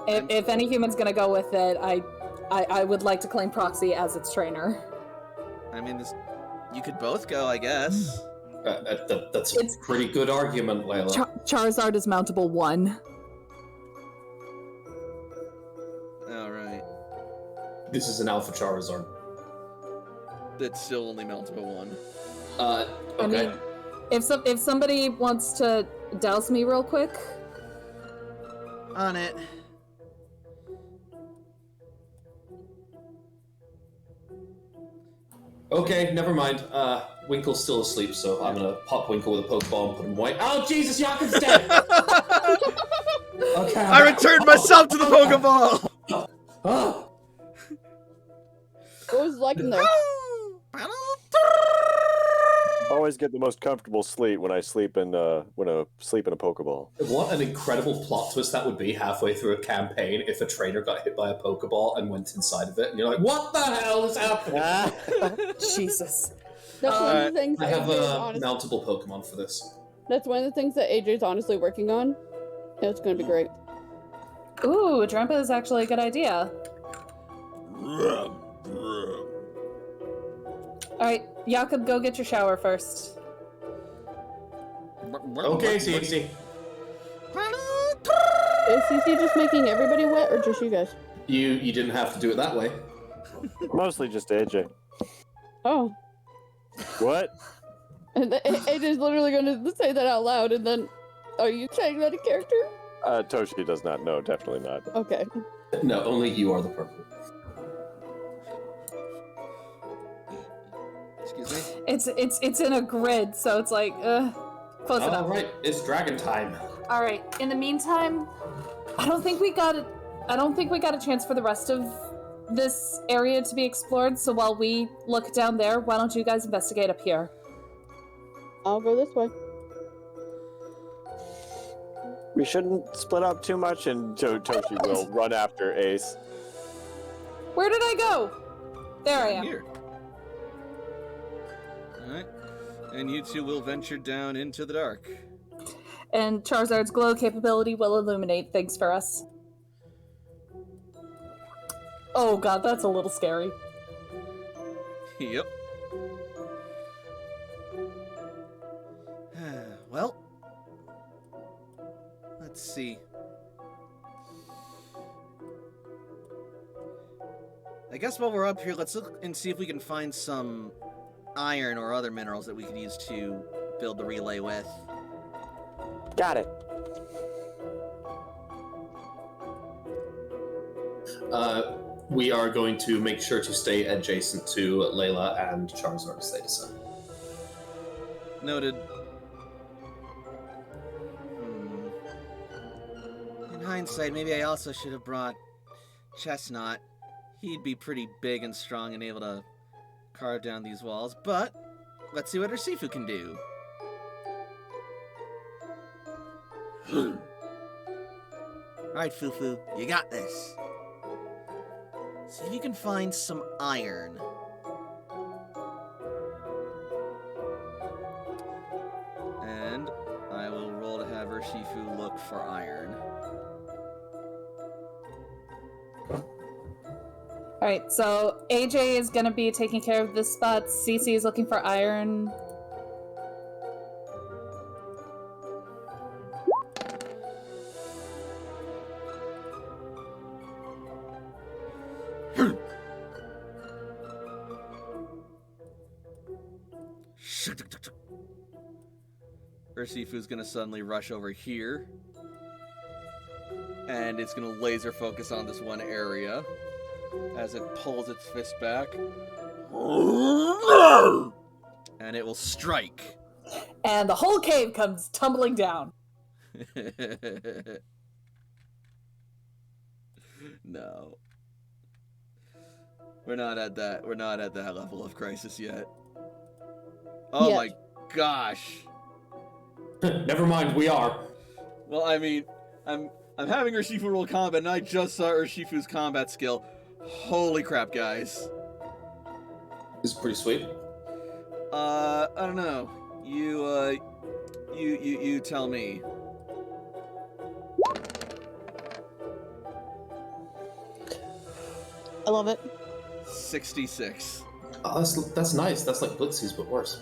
if any human's gonna go with it, I would like to claim Proxy as its trainer. I mean, you could both go, I guess. That's a pretty good argument, Layla. Charizard is mountable 1. All right. This is an Alpha Charizard. That's still only mountable 1. Okay. I mean, if somebody wants to douse me real quick. On it. Okay, never mind. Winkle's still asleep, so I'm gonna pop Winkle with a Pokeball and put him away. Oh, Jesus, Yaku's dead! Okay. I returned myself to the Pokeball! Oh. What was it like in there? Always get the most comfortable sleep when I sleep in a Pokeball. What an incredible plot twist that would be halfway through a campaign if a trainer got hit by a Pokeball and went inside of it, and you're like, what the hell is happening? Jesus. That's one of the things I have AJ's a honestly, mountable Pokemon for this. that's one of the things that AJ's honestly working on. And it's gonna be great. Ooh, Drampa is actually a good idea. Alright, Jakob, go get your shower first. Okay, CC. Is CC just making everybody wet or just you guys? You didn't have to do it that way. Mostly just AJ. Oh. What? And AJ's literally gonna say that out loud and then are you saying that in character? Toshi does not know, definitely not. Okay. No, only you are the purple. Excuse me? It's in a grid, so it's like, close enough. Alright, it's dragon time. Alright, in the meantime, I don't think we got a chance for the rest of this area to be explored, so while we look down there, why don't you guys investigate up here? I'll go this way. We shouldn't split up too much, and Toshi will run after Ace. Where did I go? There I am. Here. Alright. And you two will venture down into the dark. And Charizard's glow capability will illuminate things for us. Oh god, that's a little scary. Yep. Well, let's see. I guess while we're up here, let's look and see if we can find some iron or other minerals that we could use to build the relay with. Got it. We are going to make sure to stay adjacent to Layla and Charizard as they descend. Noted. In hindsight, maybe I also should have brought Chestnut. He'd be pretty big and strong and able to carve down these walls, but let's see what Urshifu can do. Alright, Fufu, you got this. See if you can find some iron. And I will roll to have Urshifu look for iron. Alright, so AJ is gonna be taking care of this spot. CC is looking for iron. Urshifu's gonna suddenly rush over here. And it's gonna laser focus on this one area as it pulls its fist back. And it will strike. And the whole cave comes tumbling down. No. We're not at that level of crisis yet. Oh Yet. my gosh. Never mind, we are. Well, I mean, I'm having Urshifu roll combat, and I just saw Urshifu's combat skill. Holy crap, guys. It's pretty sweet. I don't know. You tell me. I love it. 66. Oh, that's nice. That's like Blitzy's, but worse.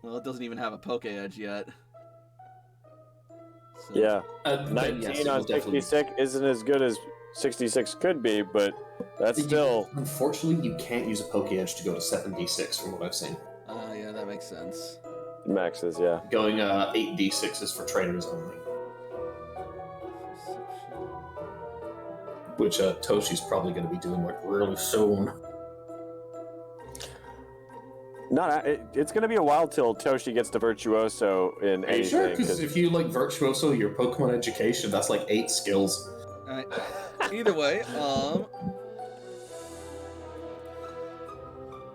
Well, it doesn't even have a poke edge yet. So. Yeah. Then 19 yes, it on will definitely- 66 isn't as good as 66 could be, but that's still... Unfortunately, you can't use a poke edge to go to 7d6 from what I've seen. Yeah, that makes sense. Maxes, yeah. Going 8d6 is for trainers only. Which Toshi's probably going to be doing like really soon. It's going to be a while till Toshi gets to Virtuoso in Are you sure? anything. Because if you like Virtuoso, your Pokemon education, that's like 8 skills. Alright. Either way,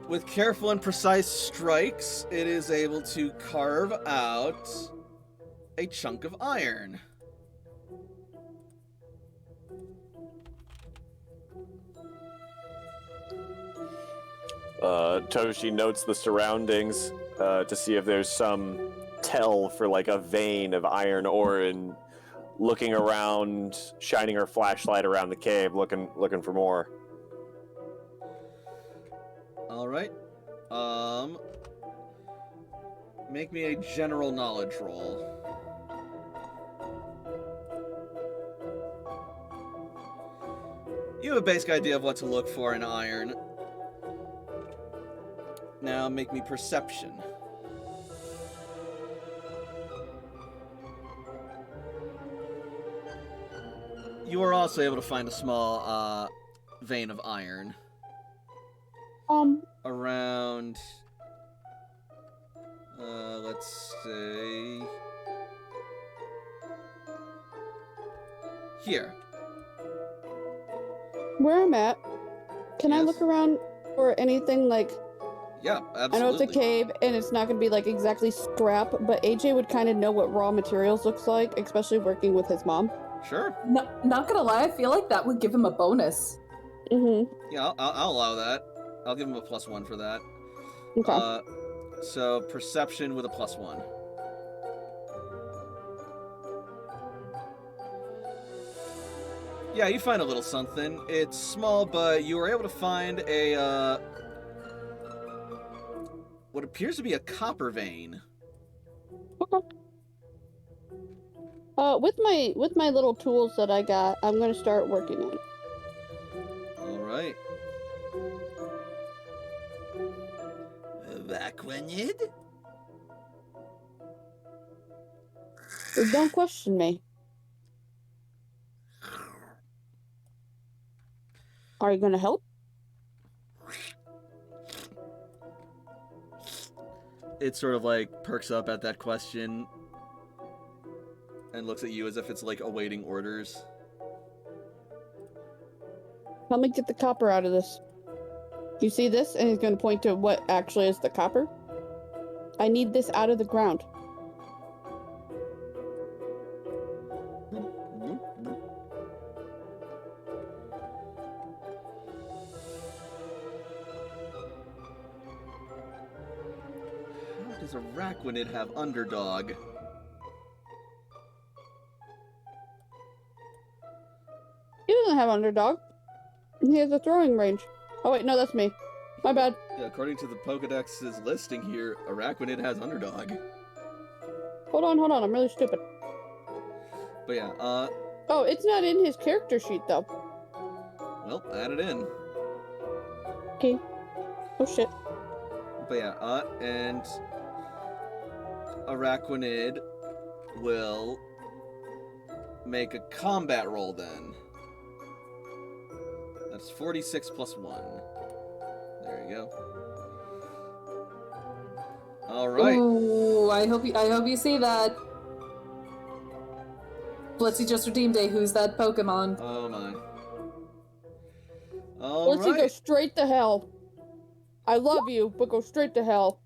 with careful and precise strikes, it is able to carve out a chunk of iron. Toshi notes the surroundings to see if there's some tell for like a vein of iron ore, and looking around, shining her flashlight around the cave, looking for more. All right. Make me a general knowledge roll. You have a basic idea of what to look for in iron. Now make me perception. You are also able to find a small vein of iron. Around, let's say, here. Where I'm at, can I Yes. look around for anything like... Yeah, absolutely. I know it's a cave, and it's not going to be like exactly scrap, but AJ would kind of know what raw materials looks like, especially working with his mom. Sure. Not gonna lie, I feel like that would give him a bonus. Mm-hmm. Yeah, I'll allow that. I'll give him a +1 for that. Okay. So perception with a +1. Yeah, you find a little something. It's small, but you were able to find a what appears to be a copper vein. Okay. With my little tools that I got, I'm gonna start working on it. All right. Vaquenid? Don't question me. Are you gonna help? It sort of like perks up at that question and looks at you as if it's like awaiting orders. Help me get the copper out of this. You see this? And he's gonna point to what actually is the copper. I need this out of the ground. How does a Raquenid have underdog? He doesn't have underdog. He has a throwing range. Oh wait, no, that's me. My bad. Yeah, according to the Pokedex's listing here, Araquanid has underdog. Hold on, I'm really stupid. But yeah, Oh, it's not in his character sheet though. well, add it in. Okay. Oh shit. But yeah, and Araquanid will make a combat roll then. That's 46 plus 1. There you go. All right. Ooh, I hope you see that. Blitzy just redeemed a Who's That Pokemon? Oh my. All Let's go right. straight to hell. I love you, but go straight to hell.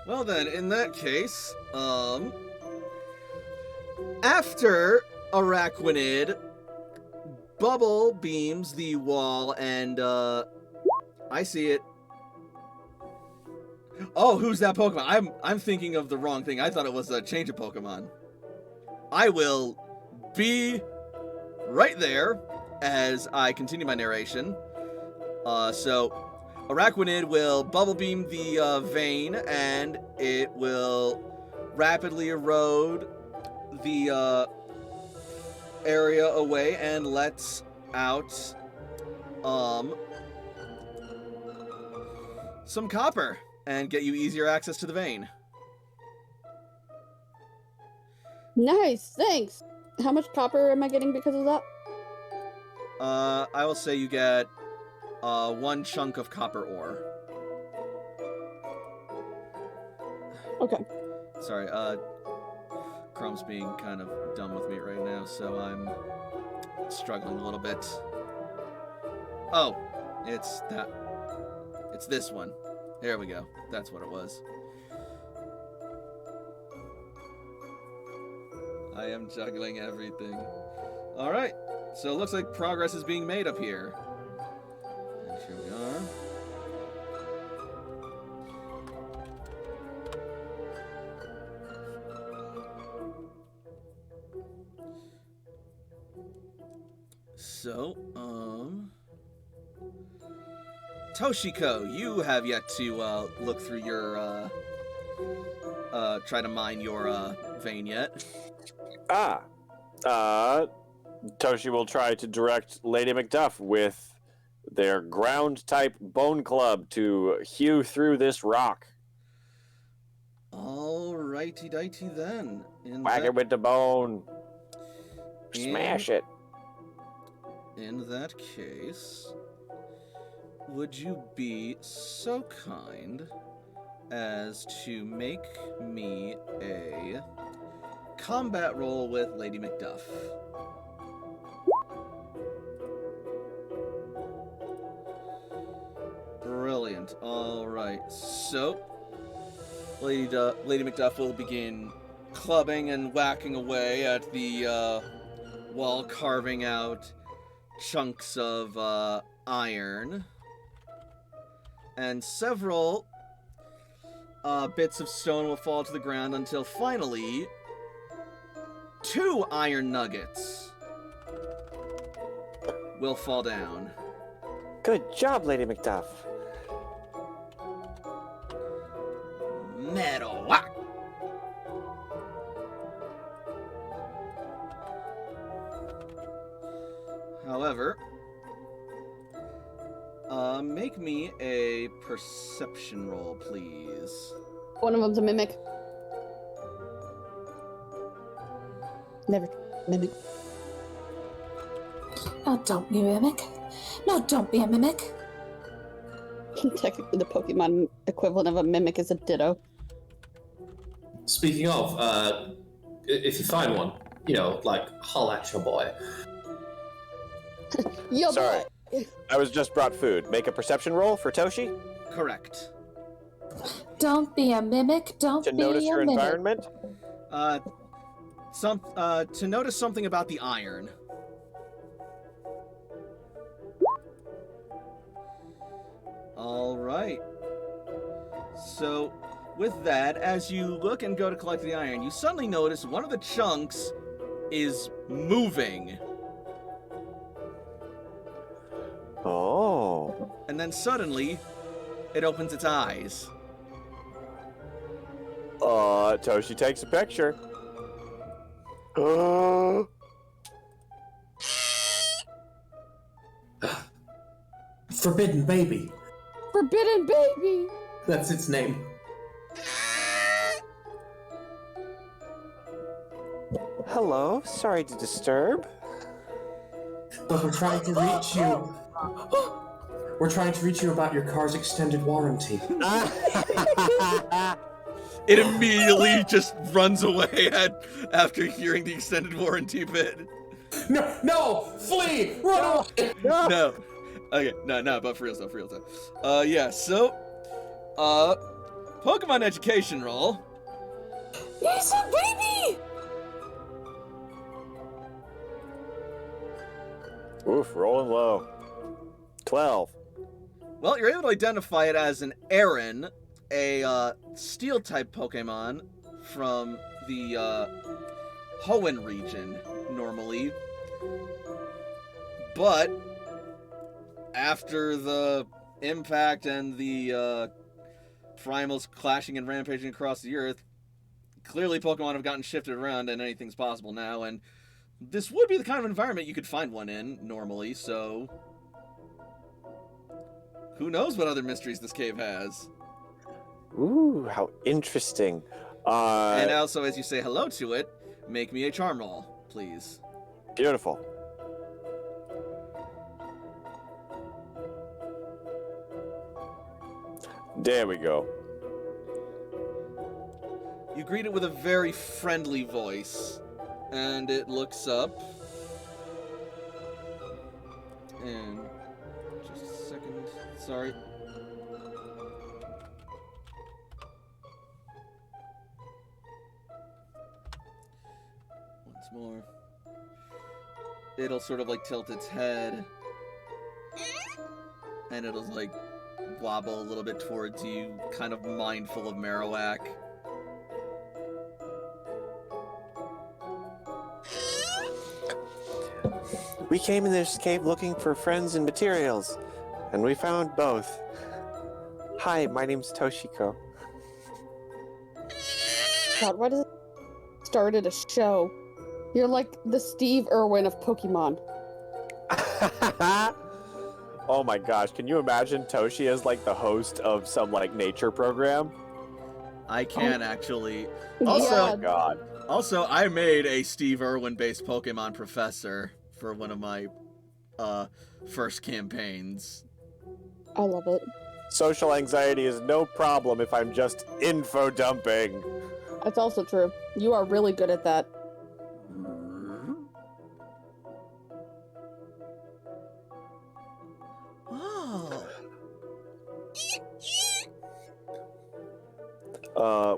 Well then, in that case, after Araquanid bubble beams the wall, and I see it. Oh, who's that Pokemon? I'm thinking of the wrong thing. I thought it was a change of Pokemon. I will be right there as I continue my narration. So Araquanid will bubble beam the vein, and it will rapidly erode the area away and lets out some copper and get you easier access to the vein. Nice, thanks. How much copper am I getting because of that? I will say you get 1 chunk of copper ore. Okay. Sorry, Chrome's being kind of dumb with me right now, so I'm struggling a little bit. Oh, it's that. It's this one. There we go. That's what it was. I am juggling everything. Alright, so it looks like progress is being made up here. And here we are. So, Toshiko, you have yet to look through your try to mine your vein yet. Toshi will try to direct Lady Macduff with their ground-type bone club to hew through this rock. Alrighty-dighty then. Whack it with the bone. Smash it. In that case, would you be so kind as to make me a combat roll with Lady Macduff? Brilliant. Alright, so Lady Macduff will begin clubbing and whacking away at the wall, carving out chunks of iron. And several bits of stone will fall to the ground until finally 2 iron nuggets will fall down. Good job, Lady Macduff. Metal whack! However, make me a perception roll, please. One of them's a mimic. Never mimic. No, don't be a mimic. No, don't be a mimic. Technically, the Pokemon equivalent of a mimic is a Ditto. Speaking of, if you find one, holla at your boy. Yo, Sorry. boy. I was just brought food. Make a perception roll for Toshi Correct. Don't be a mimic. Don't to be notice a your mimic. environment. To notice something about the iron. Alright. So, with that, as you look and go to collect the iron, you suddenly notice one of the chunks is moving. Oh. And then suddenly, it opens its eyes. Toshi takes a picture. Forbidden baby. Forbidden baby! That's its name. Hello, sorry to disturb. But we're trying to reach you. We're trying to reach you about your car's extended warranty. It immediately just runs away after hearing the extended warranty bit. No! Flee! Run away! No. Okay, no, but for real stuff. Yeah, so, Pokemon education roll. He's a baby! Oof, rolling low. 12. Well, you're able to identify it as an Aaron, a steel-type Pokemon from the Hoenn region, normally. But after the impact and the primals clashing and rampaging across the earth, clearly Pokemon have gotten shifted around and anything's possible now, and this would be the kind of environment you could find one in, normally, so who knows what other mysteries this cave has. Ooh, how interesting. And also, as you say hello to it, make me a charm roll, please. Beautiful. There we go. You greet it with a very friendly voice, and it looks up. And just a second, sorry. Once more. It'll sort of like tilt its head, and it'll like wobble a little bit towards you, kind of mindful of Marowak. We came in this cave looking for friends and materials, and we found both. Hi, my name's Toshiko. God, why does it start at a show? You're like the Steve Irwin of Pokemon. Oh my gosh, can you imagine Toshi as like the host of some like nature program? I can actually. Also, Oh my god. Also, I made a Steve Irwin-based Pokemon professor for one of my first campaigns. I love it. Social anxiety is no problem if I'm just info dumping. That's also true. You are really good at that.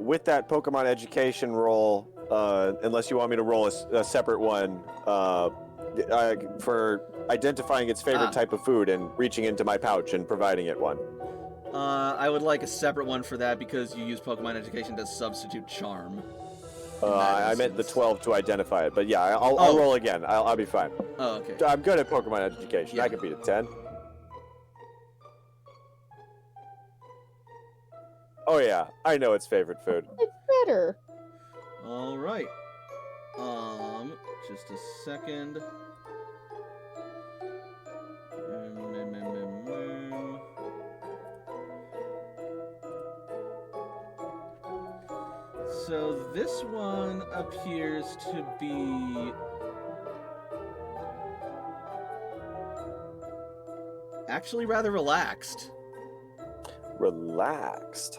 With that Pokemon education roll, unless you want me to roll a separate one, for identifying its favorite type of food and reaching into my pouch and providing it one. I would like a separate one for that because you use Pokemon Education to substitute Charm. I meant the 12 to identify it, but yeah, I'll roll again. I'll be fine. Oh, okay. I'm good at Pokemon Education. Yeah. I can beat a 10. Oh yeah, I know its favorite food. It's better. All right. Just a second. So this one appears to be actually rather relaxed. Relaxed.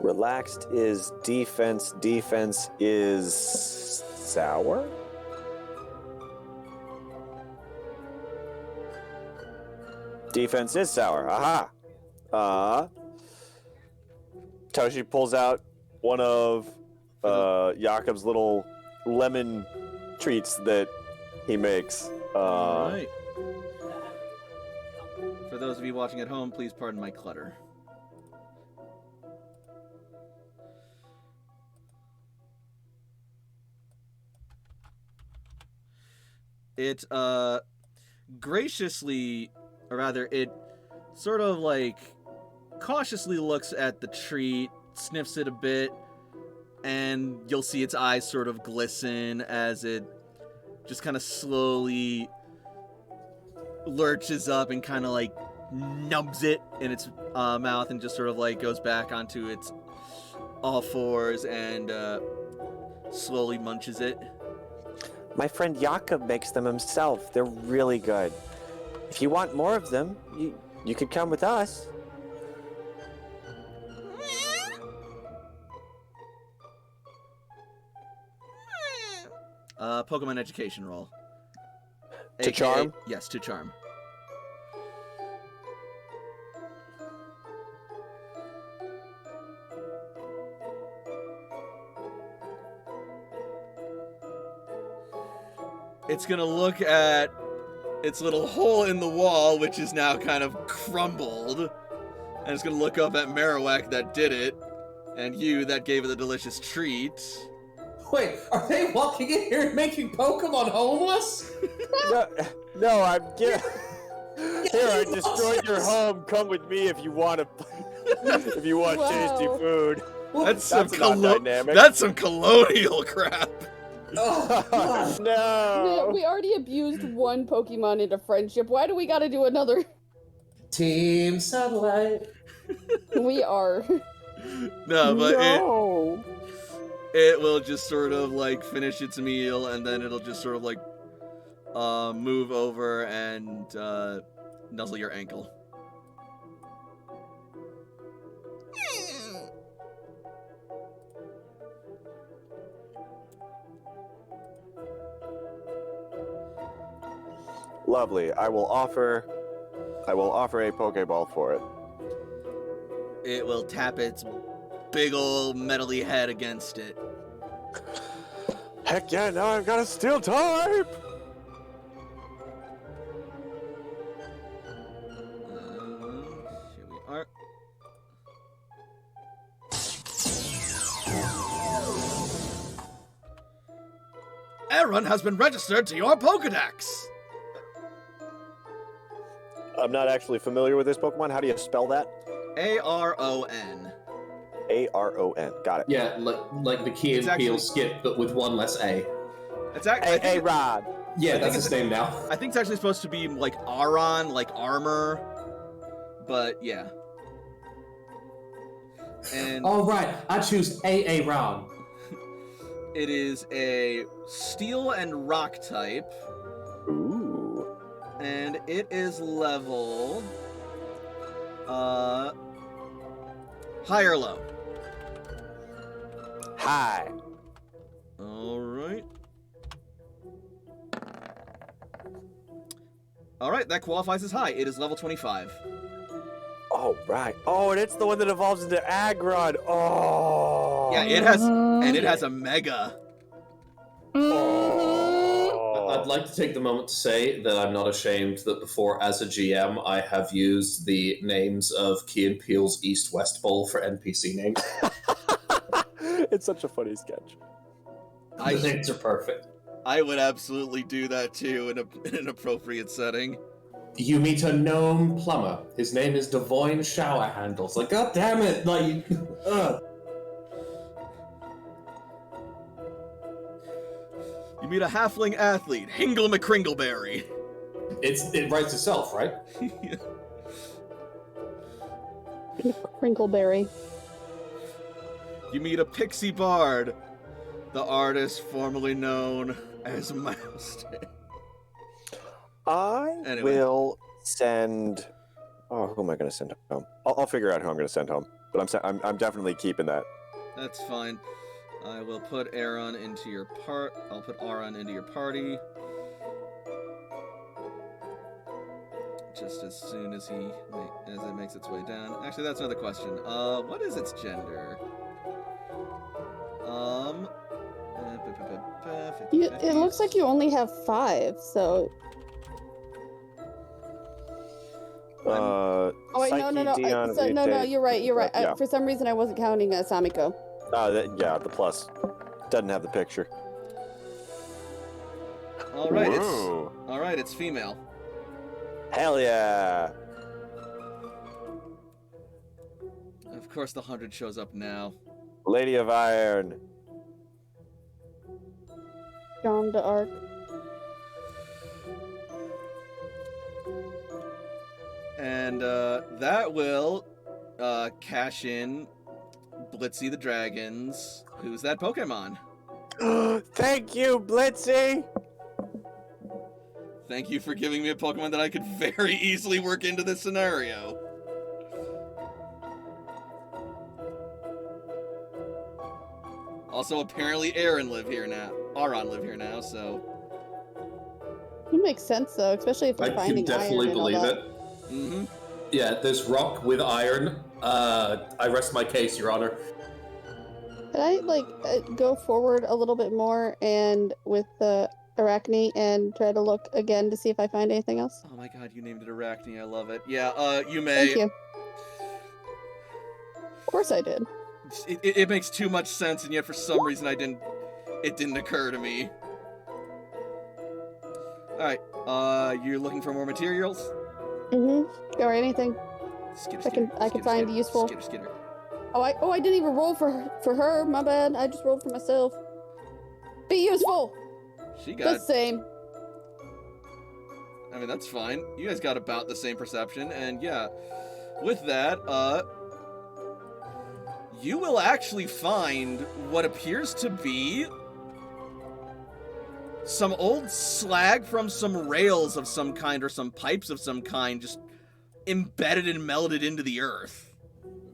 Relaxed is defense. Defense is sour? Defense is sour. Aha! Toshi pulls out one of Jakob's little lemon treats that he makes. All right. For those of you watching at home, please pardon my clutter. It graciously, or rather, it sort of like cautiously looks at the treat, sniffs it a bit, and you'll see its eyes sort of glisten as it just kind of slowly lurches up and kind of like nubs it in its mouth and just sort of like goes back onto its all fours and slowly munches it. My friend Jakob makes them himself. They're really good. If you want more of them, you could come with us. Pokemon education roll. To charm? Yes, to charm. it's gonna look at its little hole in the wall, which is now kind of crumbled, and it's gonna look up at Marowak that did it, and you that gave it the delicious treat. Wait, are they walking in here and making Pokemon homeless? No, I'm here. I destroyed your home. Come with me if you want if you want tasty food. That's dynamic. That's some colonial crap. Oh, No. We already abused one Pokemon into friendship. Why do we gotta do another? Team Satellite. We are. No, but No. it will just sort of like finish its meal, and then it'll just sort of like move over and nuzzle your ankle. Lovely. I will offer a Pokeball for it. It will tap its big ol' metally head against it. Heck yeah, now I've got a steel type! Here we are. Aaron has been registered to your Pokedex! I'm not actually familiar with this Pokemon. How do you spell that? Aron. Aron. Got it. Yeah, like the Key and Peele skit, but with one less A. It's actually Rod. Yeah, that's his name now. I think it's actually supposed to be like Aron, like armor. But yeah. And All right, I choose A round. it is a steel and rock type. Ooh. And it is level high or low? Hi. Alright. Alright, that qualifies as high. It is level 25. Oh, right. Oh, and it's the one that evolves into Aggron. Oh. Yeah, it has a mega. Oh. I'd like to take the moment to say that I'm not ashamed that before, as a GM, I have used the names of Key and Peele's East-West Bowl for NPC names. It's such a funny sketch. The names are perfect. I would absolutely do that too in an appropriate setting. You meet a gnome plumber. His name is Devoyne Shower Handles. Like, god damn it! Like, ugh. You meet a halfling athlete, Hingle McCringleberry. It writes itself, right? Crinkleberry. You meet a pixie bard, the artist formerly known as Milestone. I will send. Oh, who am I going to send home? I'll figure out who I'm going to send home. But I'm definitely keeping that. That's fine. I will put Aaron into your I'll put Aaron into your party. Just as soon as it makes its way down. Actually, that's another question. What is its gender? It looks like you only have 5, so. Oh wait, no. No, you're right. Yeah. For some reason, I wasn't counting Samiko. Yeah, the plus doesn't have the picture. All right, it's female. Hell yeah! Of course, the 100 shows up now. Lady of Iron. Jeanne d'Arc. And that will cash in Blitzy the Dragons. Who's that Pokemon? Thank you, Blitzy! Thank you for giving me a Pokemon that I could very easily work into this scenario. Also, apparently Aron live here now, so... It makes sense, though, especially if I you're finding can definitely iron and all believe that. it. Mm-hmm. Yeah, there's rock with iron. I rest my case, Your Honor. Could I, go forward a little bit more and with the... Arachne and try to look again to see if I find anything else? Oh my god, you named it Arachne. I love it. Yeah, you may. Thank you. Of course I did. It makes too much sense, and yet for some reason it didn't occur to me. Alright, you're looking for more materials? Mm-hmm. Or anything I can find useful. Skitter. Oh, I didn't even roll for her. My bad. I just rolled for myself. Be useful. She got the same. I mean, that's fine. You guys got about the same perception, and yeah, with that, you will actually find what appears to be some old slag from some rails of some kind or some pipes of some kind just embedded and melted into the earth.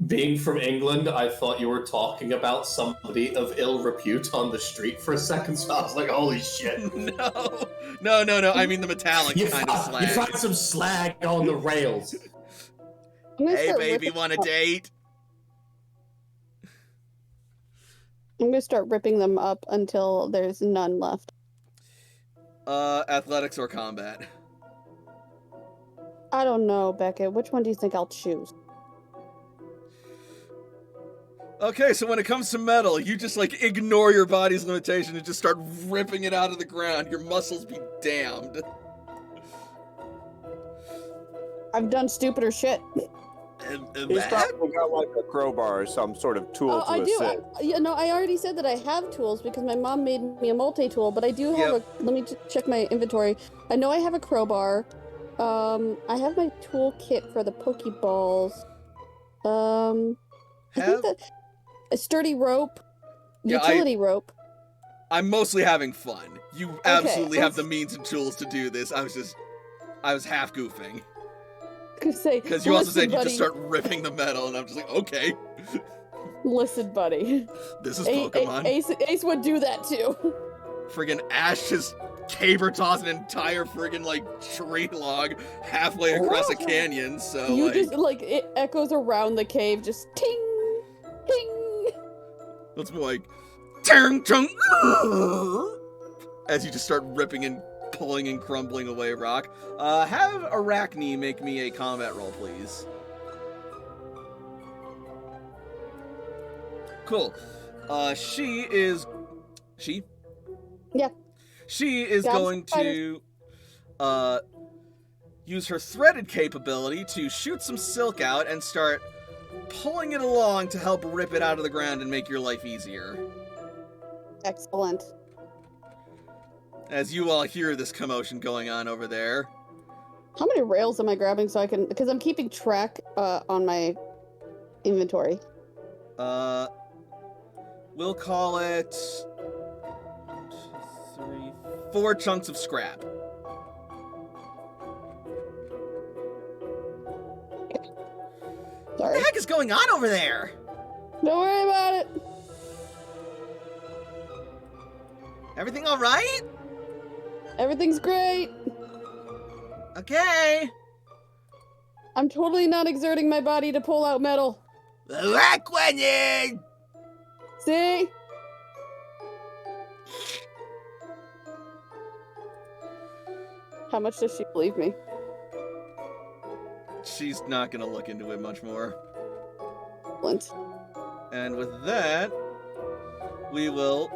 Being from England, I thought you were talking about somebody of ill repute on the street for a second, so I was like, holy shit. No. I mean the metallic You kind of slag. You find some slag on the rails. Hey, baby, want a date? I'm gonna start ripping them up until there's none left. Athletics or combat? I don't know, Beckett. Which one do you think I'll choose? Okay, so when it comes to metal, you just, ignore your body's limitation and just start ripping it out of the ground. Your muscles be damned. I've done stupider shit. And He's that? probably got a crowbar or some sort of tool to I do. assist. I already said that I have tools because my mom made me a multi-tool, but I do have let me check my inventory. I know I have a crowbar. I have my toolkit for the Pokeballs. I think that a sturdy rope, utility rope. I'm mostly having fun. You absolutely have the means and tools to do this. I was half goofing. Because you also said you just start ripping the metal, and I'm just like, okay. Listen, buddy. This is Pokemon. Ace would do that too. Friggin' Ash just caber toss an entire friggin' tree log halfway across a canyon, so you just it echoes around the cave, just ting, ting. It's more like ting, ting, as you just start ripping and pulling and crumbling away rock. Have Arachne make me a combat roll, please. Cool. She? Yeah. She is going to use her threaded capability to shoot some silk out and start pulling it along to help rip it out of the ground and make your life easier. Excellent. As you all hear this commotion going on over there. How many rails am I grabbing so I can... Because I'm keeping track on my inventory. We'll call it... 1, 2, 3, 4 chunks of scrap. Sorry. What the heck is going on over there? Don't worry about it. Everything all right? Everything's great. Okay. I'm totally not exerting my body to pull out metal. Aquanin! See? How much does she believe me? She's not gonna look into it much more. Excellent. And with that, we will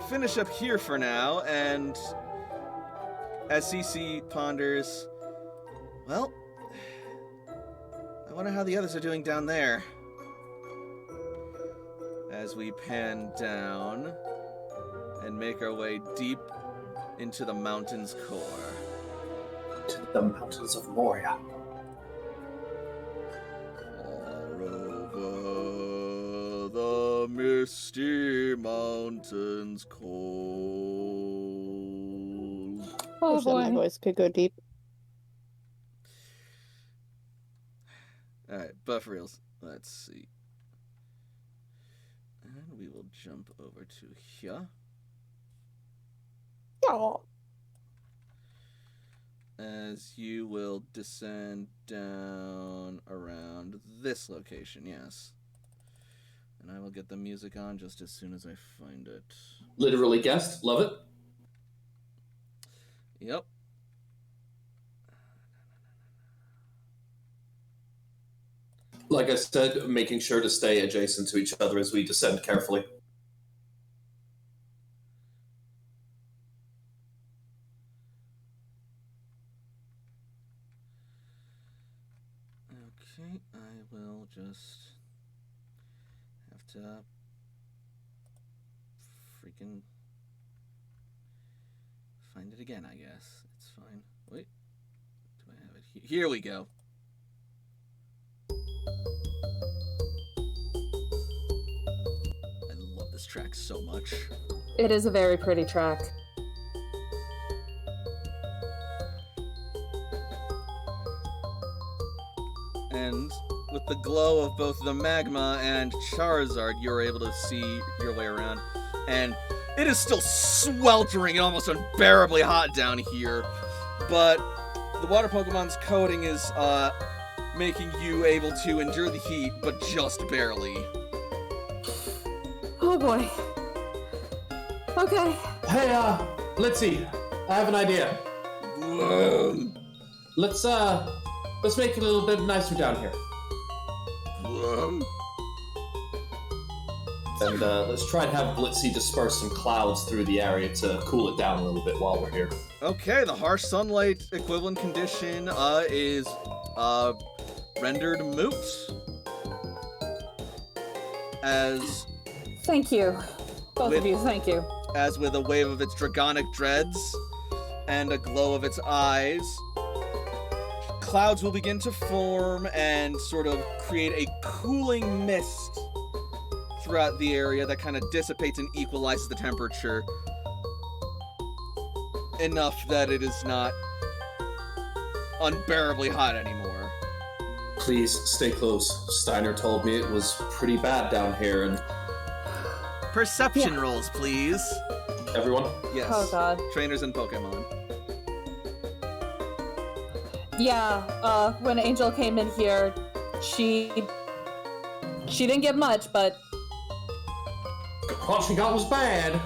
finish up here for now, and as CC ponders, well, I wonder how the others are doing down there. As we pan down and make our way deep into the mountain's core. To the mountains of Moria. Far over the misty mountains cold. Oh Wish that my boy. voice could go deep. Alright, but for reals, let's see. And we will jump over to here. Oh. As you will descend down around this location, yes. And I will get the music on just as soon as I find it. Literally guessed. Love it. Yep. Like I said, making sure to stay adjacent to each other as we descend carefully. Okay, I will just have to freaking find it again, I guess. It's fine. Wait. Do I have it here? Here we go. I love this track so much. It is a very pretty track. And with the glow of both the magma and Charizard, you're able to see your way around. And it is still sweltering and almost unbearably hot down here. But the water Pokemon's coating is making you able to endure the heat, but just barely. Oh boy. Okay. Hey, Blitzy, I have an idea. Let's make it a little bit nicer down here. And let's try and have Blitzy disperse some clouds through the area to cool it down a little bit while we're here. Okay, the harsh sunlight equivalent condition is rendered moot. As Thank you. Both of you, thank you. as with a wave of its dragonic dreads and a glow of its eyes, clouds will begin to form and sort of create a cooling mist throughout the area that kind of dissipates and equalizes the temperature enough that it is not unbearably hot anymore. Please stay close. Steiner told me it was pretty bad down here, and Perception rolls, please. everyone, Yes. Oh god. Trainers and Pokemon. Yeah, when Angel came in here, she didn't get much, but All she got was bad.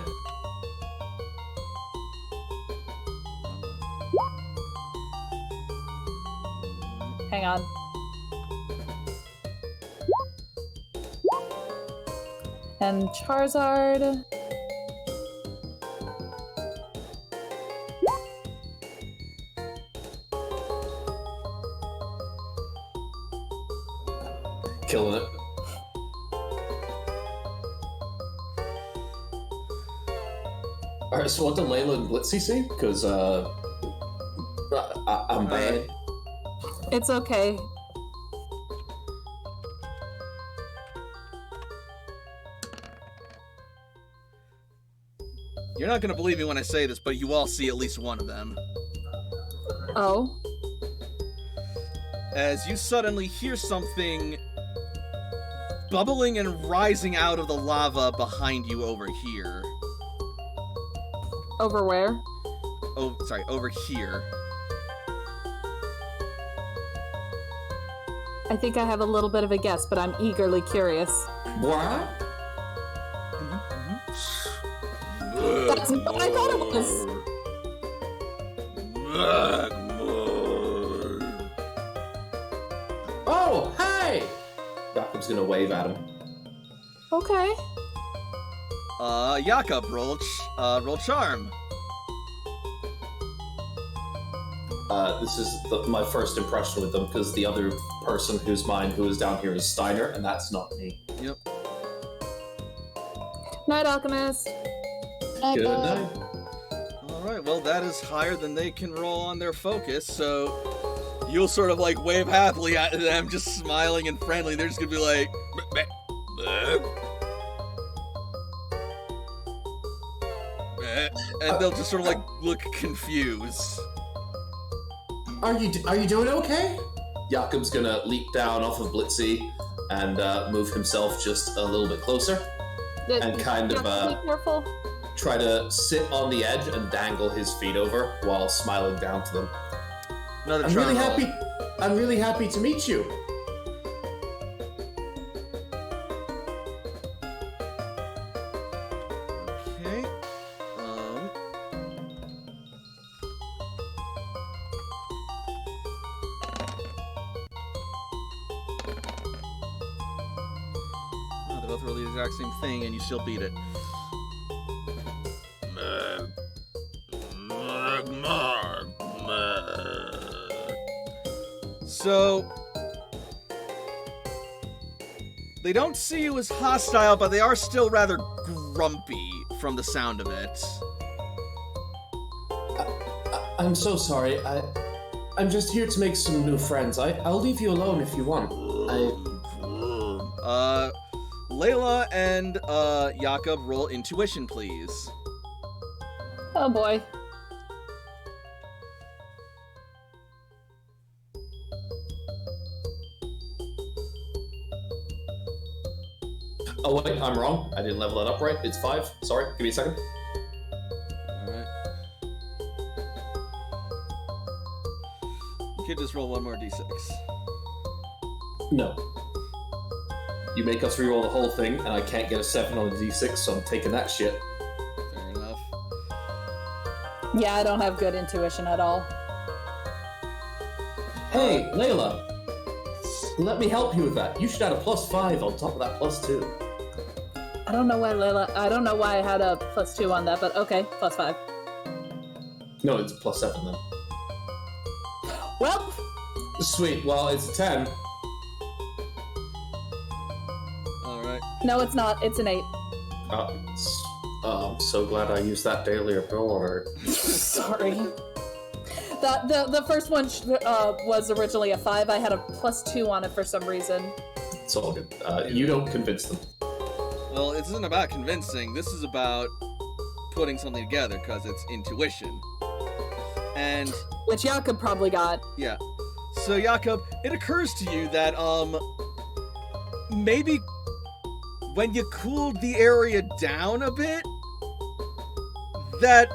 hang on. And Charizard. killing it. Alright, so what do Layla and Blitzy see? Because, I'm bad. It's okay. You're not gonna believe me when I say this, but you all see at least one of them. Oh. As you suddenly hear something bubbling and rising out of the lava behind you over here. Over where? Oh, sorry, over here. I think I have a little bit of a guess, but I'm eagerly curious. What? That's what I thought it was. Oh, hey! Jakob's gonna wave at him. Okay. Jakob, roll charm. This is my first impression with them, because the other person who's mine who is down here is Steiner, and that's not me. Yep. Night, Alchemist. Good night. Alright, well that is higher than they can roll on their focus, so you'll sort of like wave happily at them, just smiling and friendly. They're just gonna be like, "Meh, meh, meh," and they'll just sort of like look confused. Are you doing okay? Jakob's gonna leap down off of Blitzy and move himself just a little bit closer, and kind of Be careful. try to sit on the edge and dangle his feet over while smiling down to them. Another I'm charm really roll. happy. I'm really happy to meet you. Okay. They both roll the exact same thing, and you still beat it. So, they don't see you as hostile, but they are still rather grumpy from the sound of it. I'm so sorry. I'm just here to make some new friends. I'll leave you alone if you want. Layla and Jakob roll intuition, please. Oh boy. Oh wait, I'm wrong. I didn't level that up right. It's 5. Sorry, give me a second. Alright. You could just roll one more d6. No. You make us reroll the whole thing, and I can't get a 7 on a d6, so I'm taking that shit. Fair enough. Yeah, I don't have good intuition at all. Hey, Layla. Let me help you with that. You should add a +5 on top of that +2. I don't know why I had a +2 on that, but okay, +5. No, it's a +7 then. Well, Sweet. Well, it's a 10. Alright. no, it's not. It's an 8. I'm so glad I used that daily ability. Sorry. The first one was originally a 5. I had a +2 on it for some reason. It's all good. You don't convince them. Well, this isn't about convincing. This is about putting something together, because it's intuition. And... Which Jakob probably got. yeah. So, Jakob, it occurs to you that, maybe when you cooled the area down a bit, that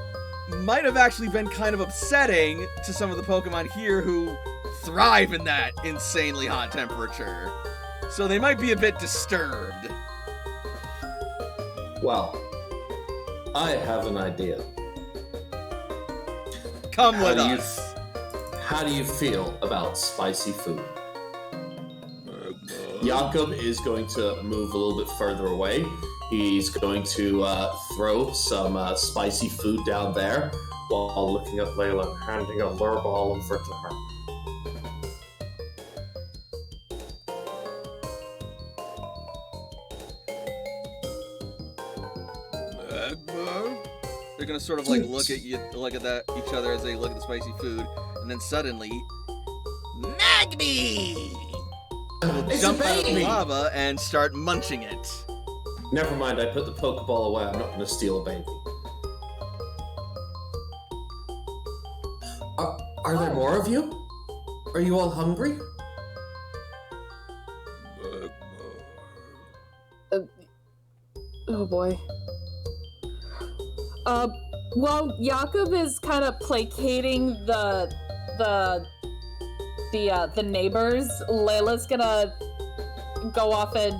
might have actually been kind of upsetting to some of the Pokemon here who thrive in that insanely hot temperature. So they might be a bit disturbed. Well, I have an idea. Come with us. How do you feel about spicy food? Jakob is going to move a little bit further away. He's going to throw some spicy food down there while looking at Layla and handing a lure ball over to her. They're gonna sort of like look at each other as they look at the spicy food, and then suddenly, Magby! Will jump out of the lava and start munching it. Never mind, I put the Pokeball away. I'm not going to steal a baby. Are there more of you? Are you all hungry? Oh boy. Well, Jakob is kind of placating the neighbors. Layla's gonna go off and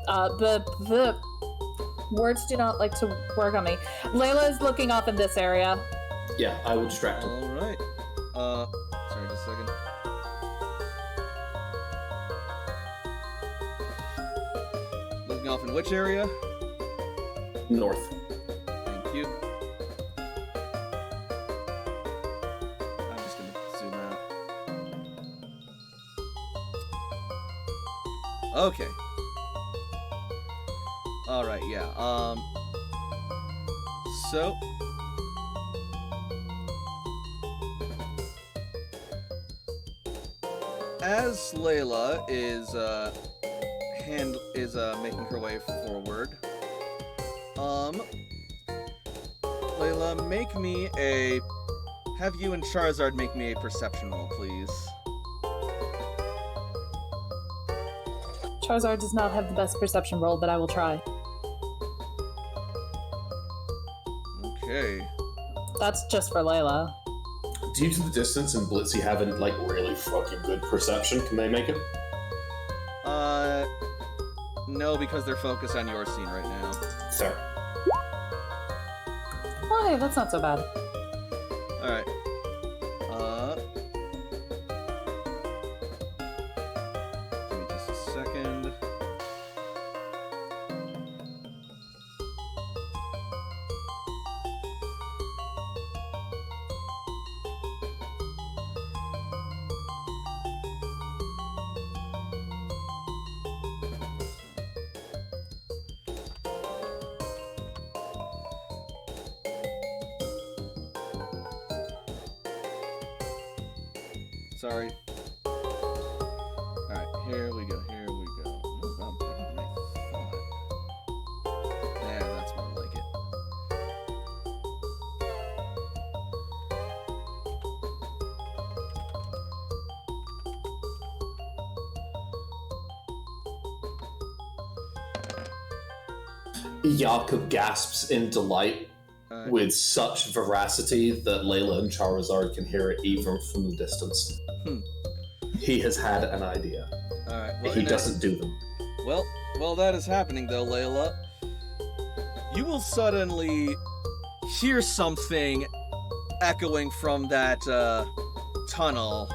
the words do not like to work on me. Layla is looking off in this area. Yeah, I will distract him. All right. Sorry, just a second. Looking off in which area? North. Thank you. I'm just gonna zoom out. Okay. Alright, yeah. So as Layla is making her way forward, Layla, have you and Charizard make me a perception roll, please. Charizard does not have the best perception roll, but I will try. Okay. That's just for Layla. Due to the distance and Blitzy having, really fucking good perception, can they make it? No, because they're focused on your scene right now. Fair. Oh, hey, that's not so bad. Alright. Give me just a sec. Sorry. Alright, here we go, here we go. Oh, wow, better than I thought. Yeah, that's more like it. Jakob gasps in delight with such veracity that Layla and Charizard can hear it even from the distance. He has had an idea. Alright, well, He doesn't do them. Well, while that is happening, though, Layla, you will suddenly hear something echoing from that tunnel.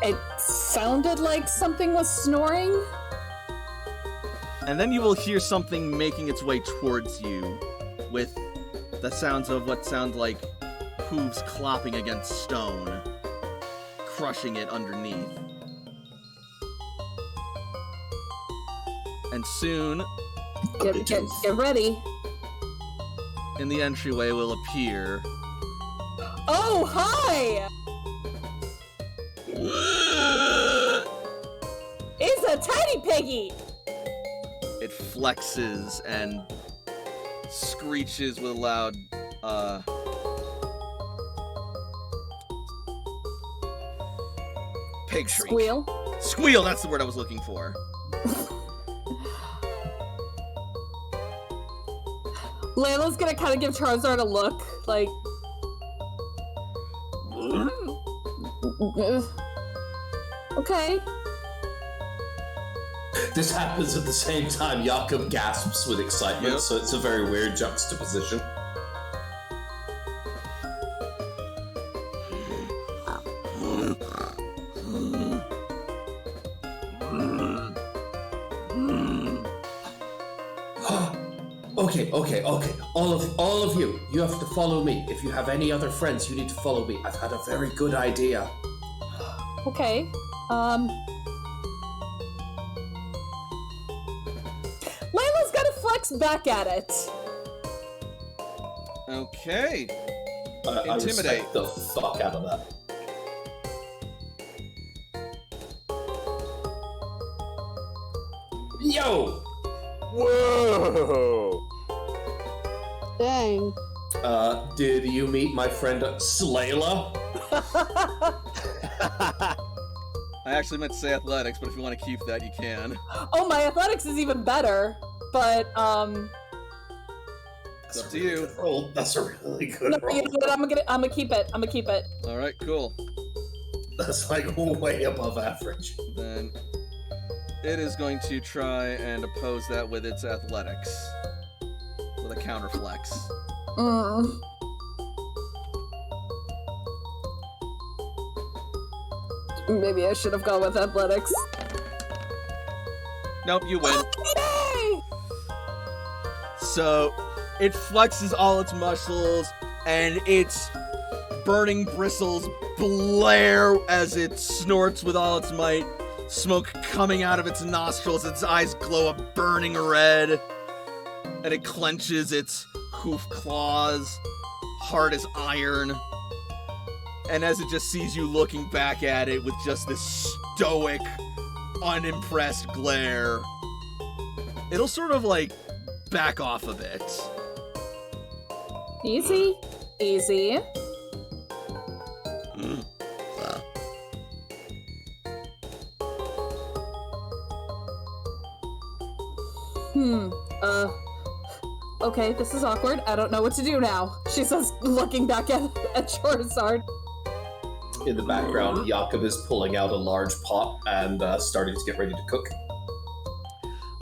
It sounded like something was snoring. And then you will hear something making its way towards you with the sounds of what sound like hooves clopping against stone, crushing it underneath. And soon, Get ready. in the entryway will appear Oh, hi! It's a tiny piggy! it flexes and screeches with a loud, pig shriek. Squeal. Squeal, that's the word I was looking for. Layla's gonna kind of give Charizard a look, like... Okay. This happens at the same time Jakob gasps with excitement, Yep. so it's a very weird juxtaposition. Okay. All of you have to follow me. If you have any other friends, you need to follow me. I've had a very good idea. Okay. Layla's gonna flex back at it. Okay. I Intimidate. respect the fuck out of that. Yo! Whoa! Dang. Did you meet my friend Slayla? I actually meant to say athletics, but if you want to keep that, you can. Oh, my athletics is even better, but, It's up to you. Good roll. That's a really good no, roll. you know what, I'm gonna keep it. I'm gonna keep it. Alright, cool. That's like way above average. Then it is going to try and oppose that with its athletics. With a counter flex. Maybe I should have gone with athletics. Nope, you win. Yay! So it flexes all its muscles and its burning bristles blare as it snorts with all its might. Smoke coming out of its nostrils, its eyes glow a burning red. And it clenches its hoof claws, hard as iron. And as it just sees you looking back at it with just this stoic, unimpressed glare, it'll sort of like back off a bit. Easy. Easy. Okay, this is awkward. I don't know what to do now. She says, looking back at Charizard. In the background, Jakob is pulling out a large pot and starting to get ready to cook.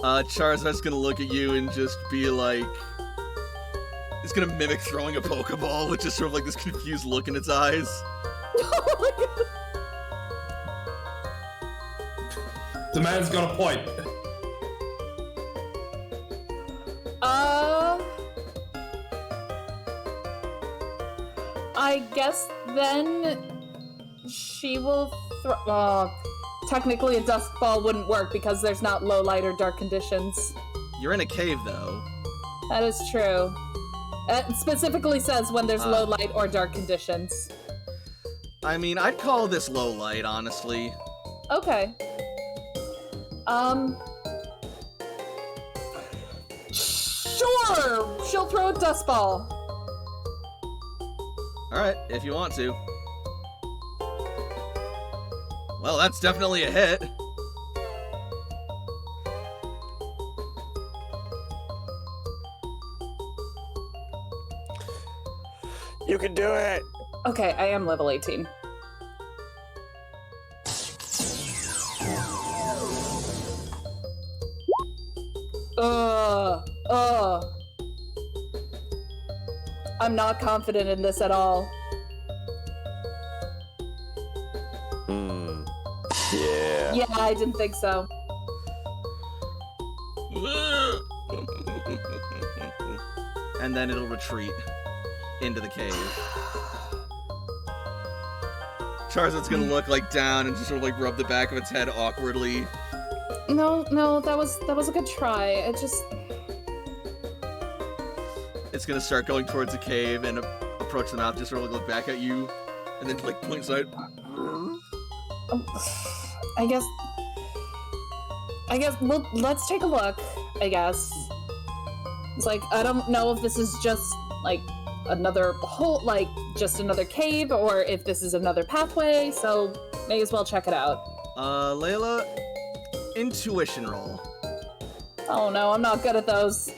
Charizard's gonna look at you and just be like... It's gonna mimic throwing a Pokeball with just sort of like this confused look in its eyes. Oh my god. The man's got a point. I guess then she will technically a dust ball wouldn't work because there's not low light or dark conditions. You're in a cave, though. That is true. It specifically says when there's low light or dark conditions. I mean, I'd call this low light, honestly. Okay. Sure! She'll throw a dust ball. Alright, if you want to. Well, that's definitely a hit. You can do it! Okay, I am level 18. I'm not confident in this at all. Yeah. Yeah, I didn't think so. And then it'll retreat into the cave. Charizard's gonna look like down and just sort of like rub the back of its head awkwardly. No, that was a good try. It just... It's gonna start going towards the cave and approach the mouth, just sort of look back at you, and then like point aside. I guess, well, let's take a look, I guess. It's like, I don't know if this is just, like, another hole, like, just another cave, or if this is another pathway, so may as well check it out. Layla, intuition roll. Oh no, I'm not good at those.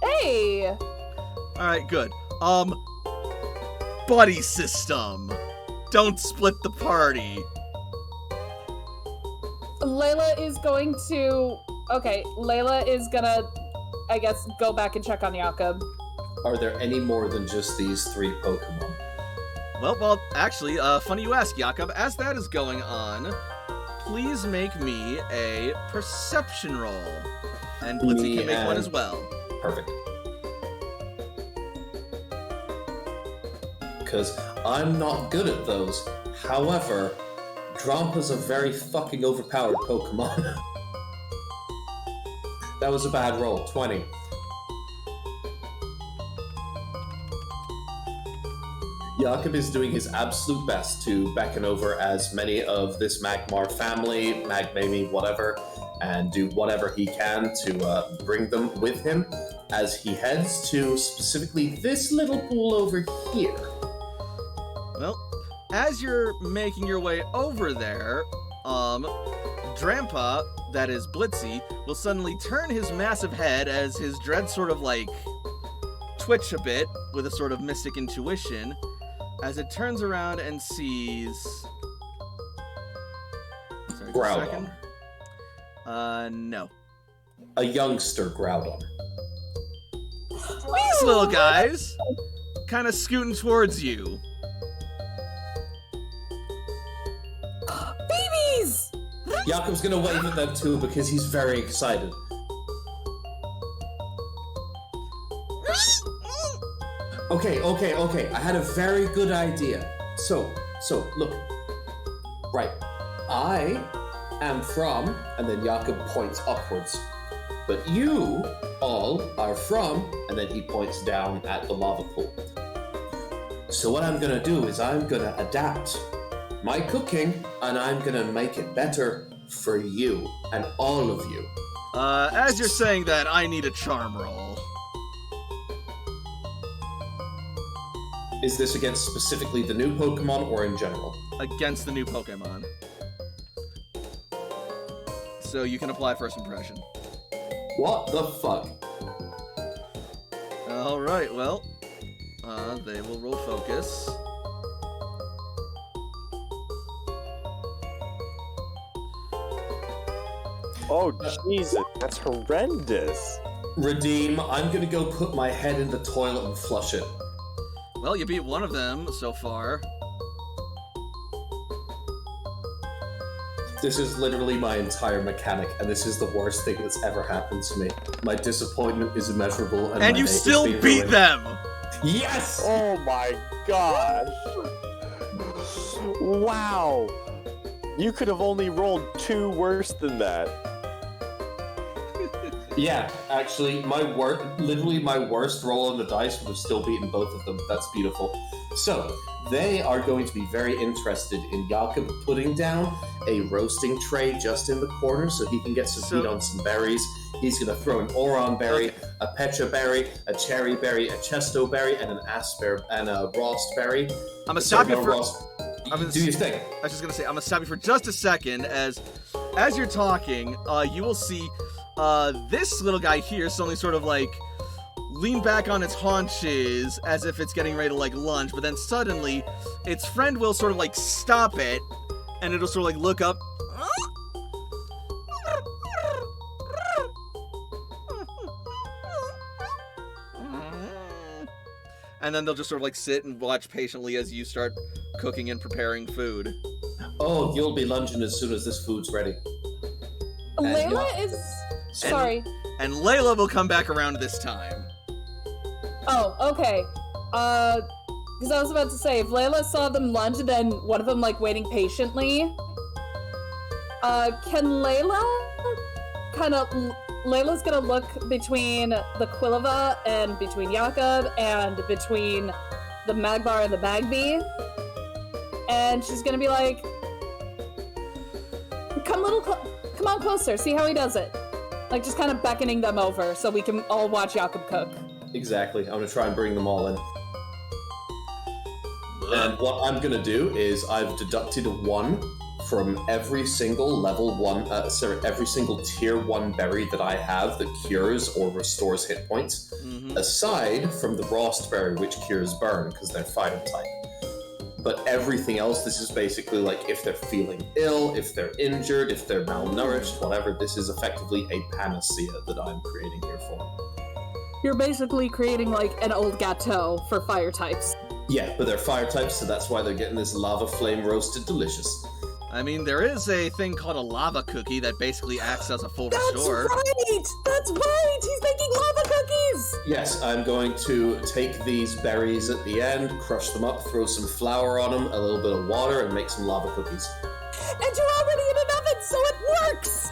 Hey! Alright, good. Buddy system. Don't split the party. Layla is going to... Okay, Layla is gonna, I guess, go back and check on Jakob. Are there any more than just these 3 Pokemon? Well, actually, funny you ask, Jakob. As that is going on, please make me a perception roll. And Blitzy can make one as well. Perfect. Because I'm not good at those. However, Drompa's a very fucking overpowered Pokemon. That was a bad roll. 20. Jakob is doing his absolute best to beckon over as many of this Magmar family, Magmamy, whatever, and do whatever he can to bring them with him as he heads to specifically this little pool over here. Well, as you're making your way over there, Drampa, that is Blitzy, will suddenly turn his massive head as his dreads sort of like twitch a bit with a sort of mystic intuition as it turns around and sees... Sorry, just a second. No. A youngster Groudon. These little guys kind of scooting towards you. Babies! Jakob's gonna wave at them too because he's very excited. Okay. I had a very good idea. So, look. Right. I am from, and then Jakob points upwards. But you all are from, and then he points down at the lava pool. So what I'm gonna do is I'm gonna adapt my cooking, and I'm gonna make it better for you and all of you. As you're saying that, I need a charm roll. Is this against specifically the new Pokemon or in general? Against the new Pokemon. So you can apply first impression. What the fuck? Alright, well, they will roll focus. Oh, Jesus, that's horrendous. Redeem, I'm gonna go put my head in the toilet and flush it. Well, you beat one of them so far. This is literally my entire mechanic, and this is the worst thing that's ever happened to me. My disappointment is immeasurable, and you still beat them! Yes! Oh my gosh. Wow. You could have only rolled 2 worse than that. Yeah, actually, literally my worst roll on the dice would have still beaten both of them. That's beautiful. So, they are going to be very interested in Jakob putting down a roasting tray just in the corner so he can get some feet on some berries. He's going to throw an Oron berry, a Pecha berry, a cherry berry, a Chesto berry, and an asper and a Rost berry. I'm gonna stop you for. Do your thing. I was just gonna say, I'm gonna stop you for just a second. As you're talking, you will see this little guy here suddenly sort of like lean back on its haunches as if it's getting ready to like lunge, but then suddenly its friend will sort of like stop it, and it'll sort of like look up. And then they'll just sort of like sit and watch patiently as you start cooking and preparing food. Oh, you'll be lunging as soon as this food's ready. Layla is... Sorry. And Layla will come back around this time. Oh, okay. Because I was about to say, if Layla saw them lunge and then one of them, like, waiting patiently, can Layla kind of... Layla's gonna look between the Quilliva and between Jakob and between the Magbar and the Bagby, and she's gonna be like, come on closer, see how he does it. Like, just kind of beckoning them over so we can all watch Jakob cook. Exactly. I'm gonna try and bring them all in. And what I'm gonna do is I've deducted 1 from every single every single tier 1 berry that I have that cures or restores hit points, aside from the Rost berry, which cures burn, because they're fighting type. But everything else, this is basically like if they're feeling ill, if they're injured, if they're malnourished, whatever, this is effectively a panacea that I'm creating here for. You're basically creating like an old gâteau for fire types. Yeah, but they're fire types, so that's why they're getting this lava flame roasted delicious. I mean, there is a thing called a lava cookie that basically acts as a full restore. That's right! He's making lava cookies! Yes, I'm going to take these berries at the end, crush them up, throw some flour on them, a little bit of water, and make some lava cookies. And you're already in an oven, so it works!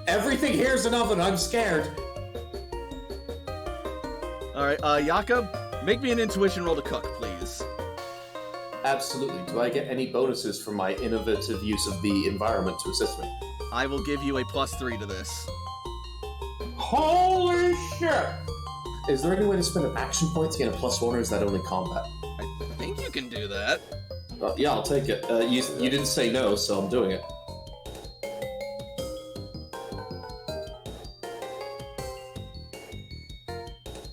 Everything here's an oven, I'm scared. Alright, Jakob, make me an intuition roll to cook, please. Absolutely. Do I get any bonuses from my innovative use of the environment to assist me? I will give you a +3 to this. Holy shit! Is there any way to spend an action point to get a +1, or is that only combat? I think you can do that. Yeah, I'll take it. You didn't say no, so I'm doing it.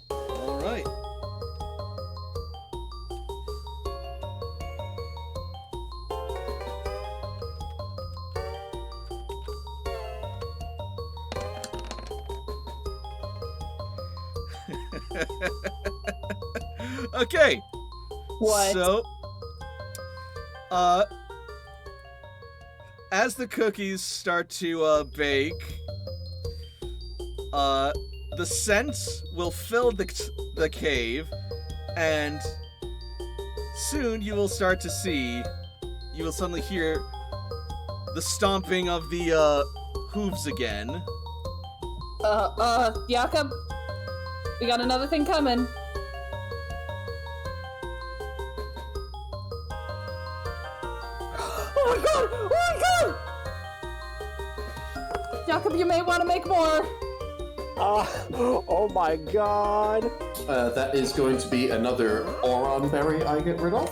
Alright. Okay. What? So, as the cookies start to bake, the scent will fill the cave, and soon you will start to see. You will suddenly hear the stomping of the hooves again. Jakob, we got another thing coming. Oh my god! Oh my god! Jakob, you may want to make more. Oh my god. That is going to be another Oron berry I get rid of.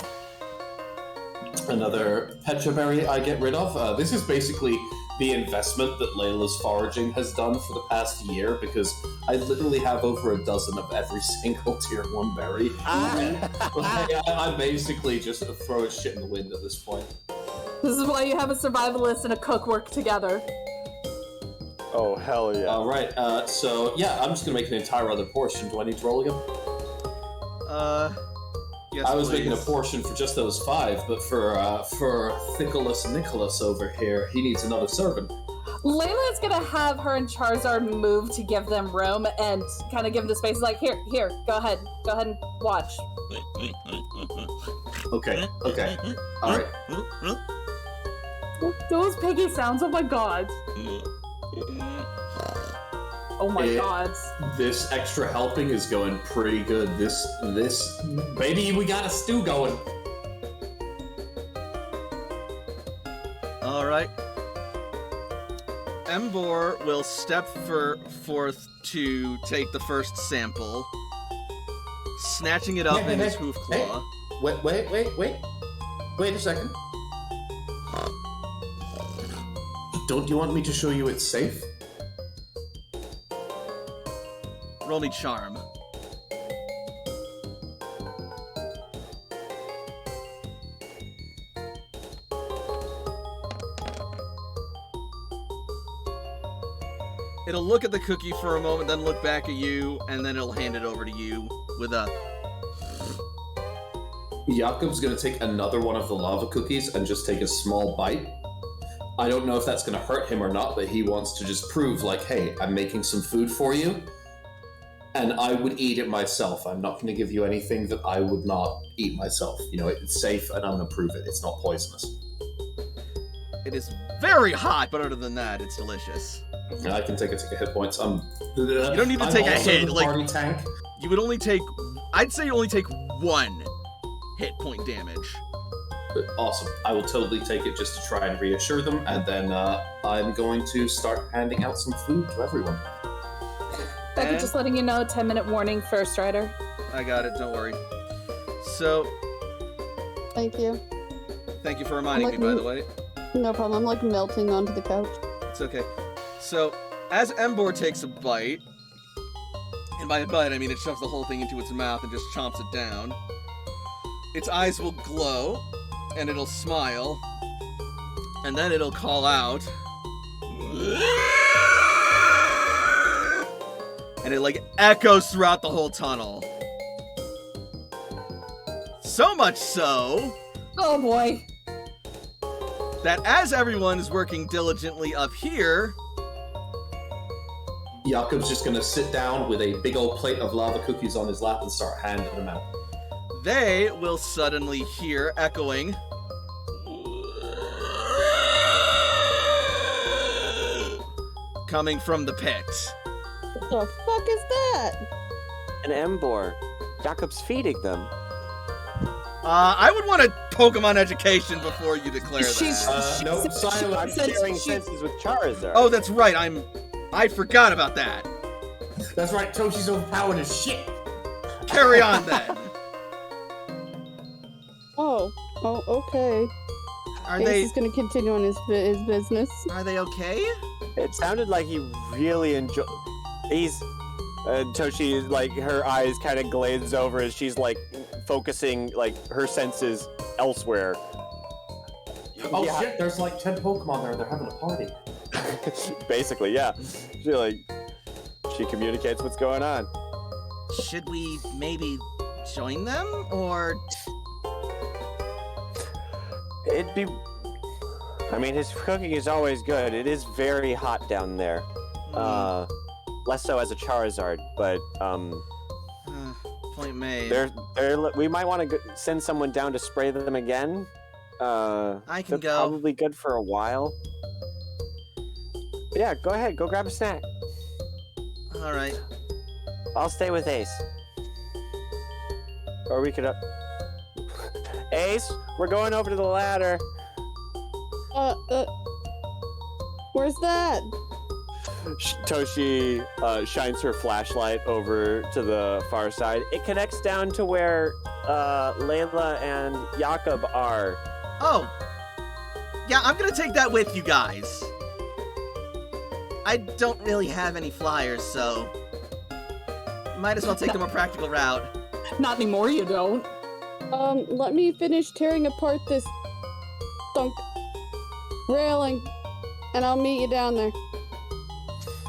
Another Pecha berry I get rid of. This is basically the investment that Layla's foraging has done for the past year, because I literally have over a dozen of every single tier 1 berry. I basically just throw shit in the wind at this point. This is why you have a survivalist and a cook work together. Oh, hell yeah. Alright, so yeah, I'm just gonna make an entire other portion. Do I need to roll again? Yes, I was please. making a portion for just those 5, but for Thickless Nicholas over here, he needs another servant. Layla is gonna have her and Charizard move to give them room and kind of give them the space. Like, here, go ahead and watch. Okay, alright. Those piggy sounds, oh my god. Oh my god. This extra helping is going pretty good. This, maybe we got a stew going. All right. Embor will step forth to take the first sample, snatching it up in his hoof claw. Wait a second. Don't you want me to show you it's safe? Roll me charm. It'll look at the cookie for a moment, then look back at you, and then it'll hand it over to you with a... Jakob's gonna take another one of the lava cookies and just take a small bite. I don't know if that's gonna hurt him or not, but he wants to just prove, like, hey, I'm making some food for you, and I would eat it myself. I'm not gonna give you anything that I would not eat myself. You know, it's safe, and I'm gonna prove it. It's not poisonous. It is very hot, but other than that, it's delicious. And I can take a tick of hit points. You don't need to take a hit. The like party tank. You would only take... I'd say you only take 1 hit point damage. Awesome. I will totally take it just to try and reassure them, and then I'm going to start handing out some food to everyone. Becky, And- just letting you know, 10-minute warning, first rider. I got it, don't worry. So, Thank you. thank you for reminding me, by the way. No problem. I'm like melting onto the couch. It's okay. So, as Embor takes a bite, and by a bite I mean it shoves the whole thing into its mouth and just chomps it down, its eyes will glow, and it'll smile, and then it'll call out, and it like echoes throughout the whole tunnel. So much so Oh boy. that as everyone is working diligently up here, Jakob's just gonna sit down with a big old plate of lava cookies on his lap and start handing them out. they will suddenly hear echoing coming from the pit. What the fuck is that? An Embor. Jakob's feeding them. I would want a Pokemon education before you declare that. Nope, silence. I'm sharing senses with Charizard. Oh, that's right. I forgot about that. That's right, Toshi's overpowered as shit. Carry on then. Oh, okay. Are Ace they is gonna continue on his business. are they okay? It sounded like he really enjoyed. He's Toshi, like her eyes kind of glaze over as she's like focusing like her senses elsewhere. Oh Yeah. shit, there's like 10 Pokemon there, they're having a party. Basically, yeah. She communicates what's going on. Should we maybe join them or It'd be. I mean, his cooking is always good. It is very hot down there. Less so as a Charizard, but point made. we might want to send someone down to spray them again. I can they're go. Probably good for a while. But yeah, go ahead. Go grab a snack. All right. I'll stay with Ace. Or we could Ace, we're going over to the ladder. Where's that? Toshi shines her flashlight over to the far side. It connects down to where Layla and Jakob are. Oh. Yeah, I'm gonna take that with you guys. I don't really have any flyers, so might as well take the more practical route. Not anymore, you don't. Let me finish tearing apart this thunk railing, and I'll meet you down there.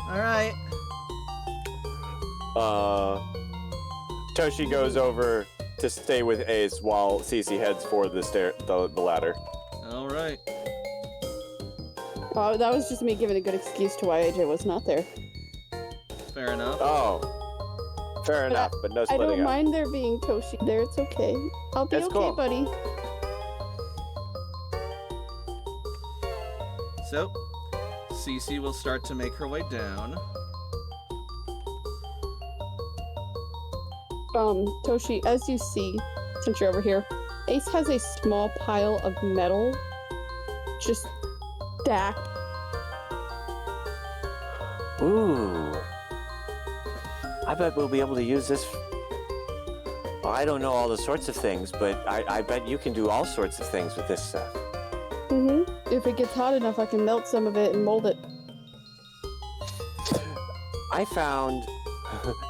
All right. Toshi goes over to stay with Ace while Cece heads for the ladder. All right. Oh, that was just me giving a good excuse to why AJ was not there. Fair enough. Oh, fair enough, but no I splitting don't up. mind there being Toshi there. It's okay. I'll be That's okay, cool. buddy. So, Cece will start to make her way down. Toshi, as you see, since you're over here, Ace has a small pile of metal just stacked. Ooh. I bet we'll be able to use this. Well, I don't know all the sorts of things, but I bet you can do all sorts of things with this stuff. If it gets hot enough, I can melt some of it and mold it. I found,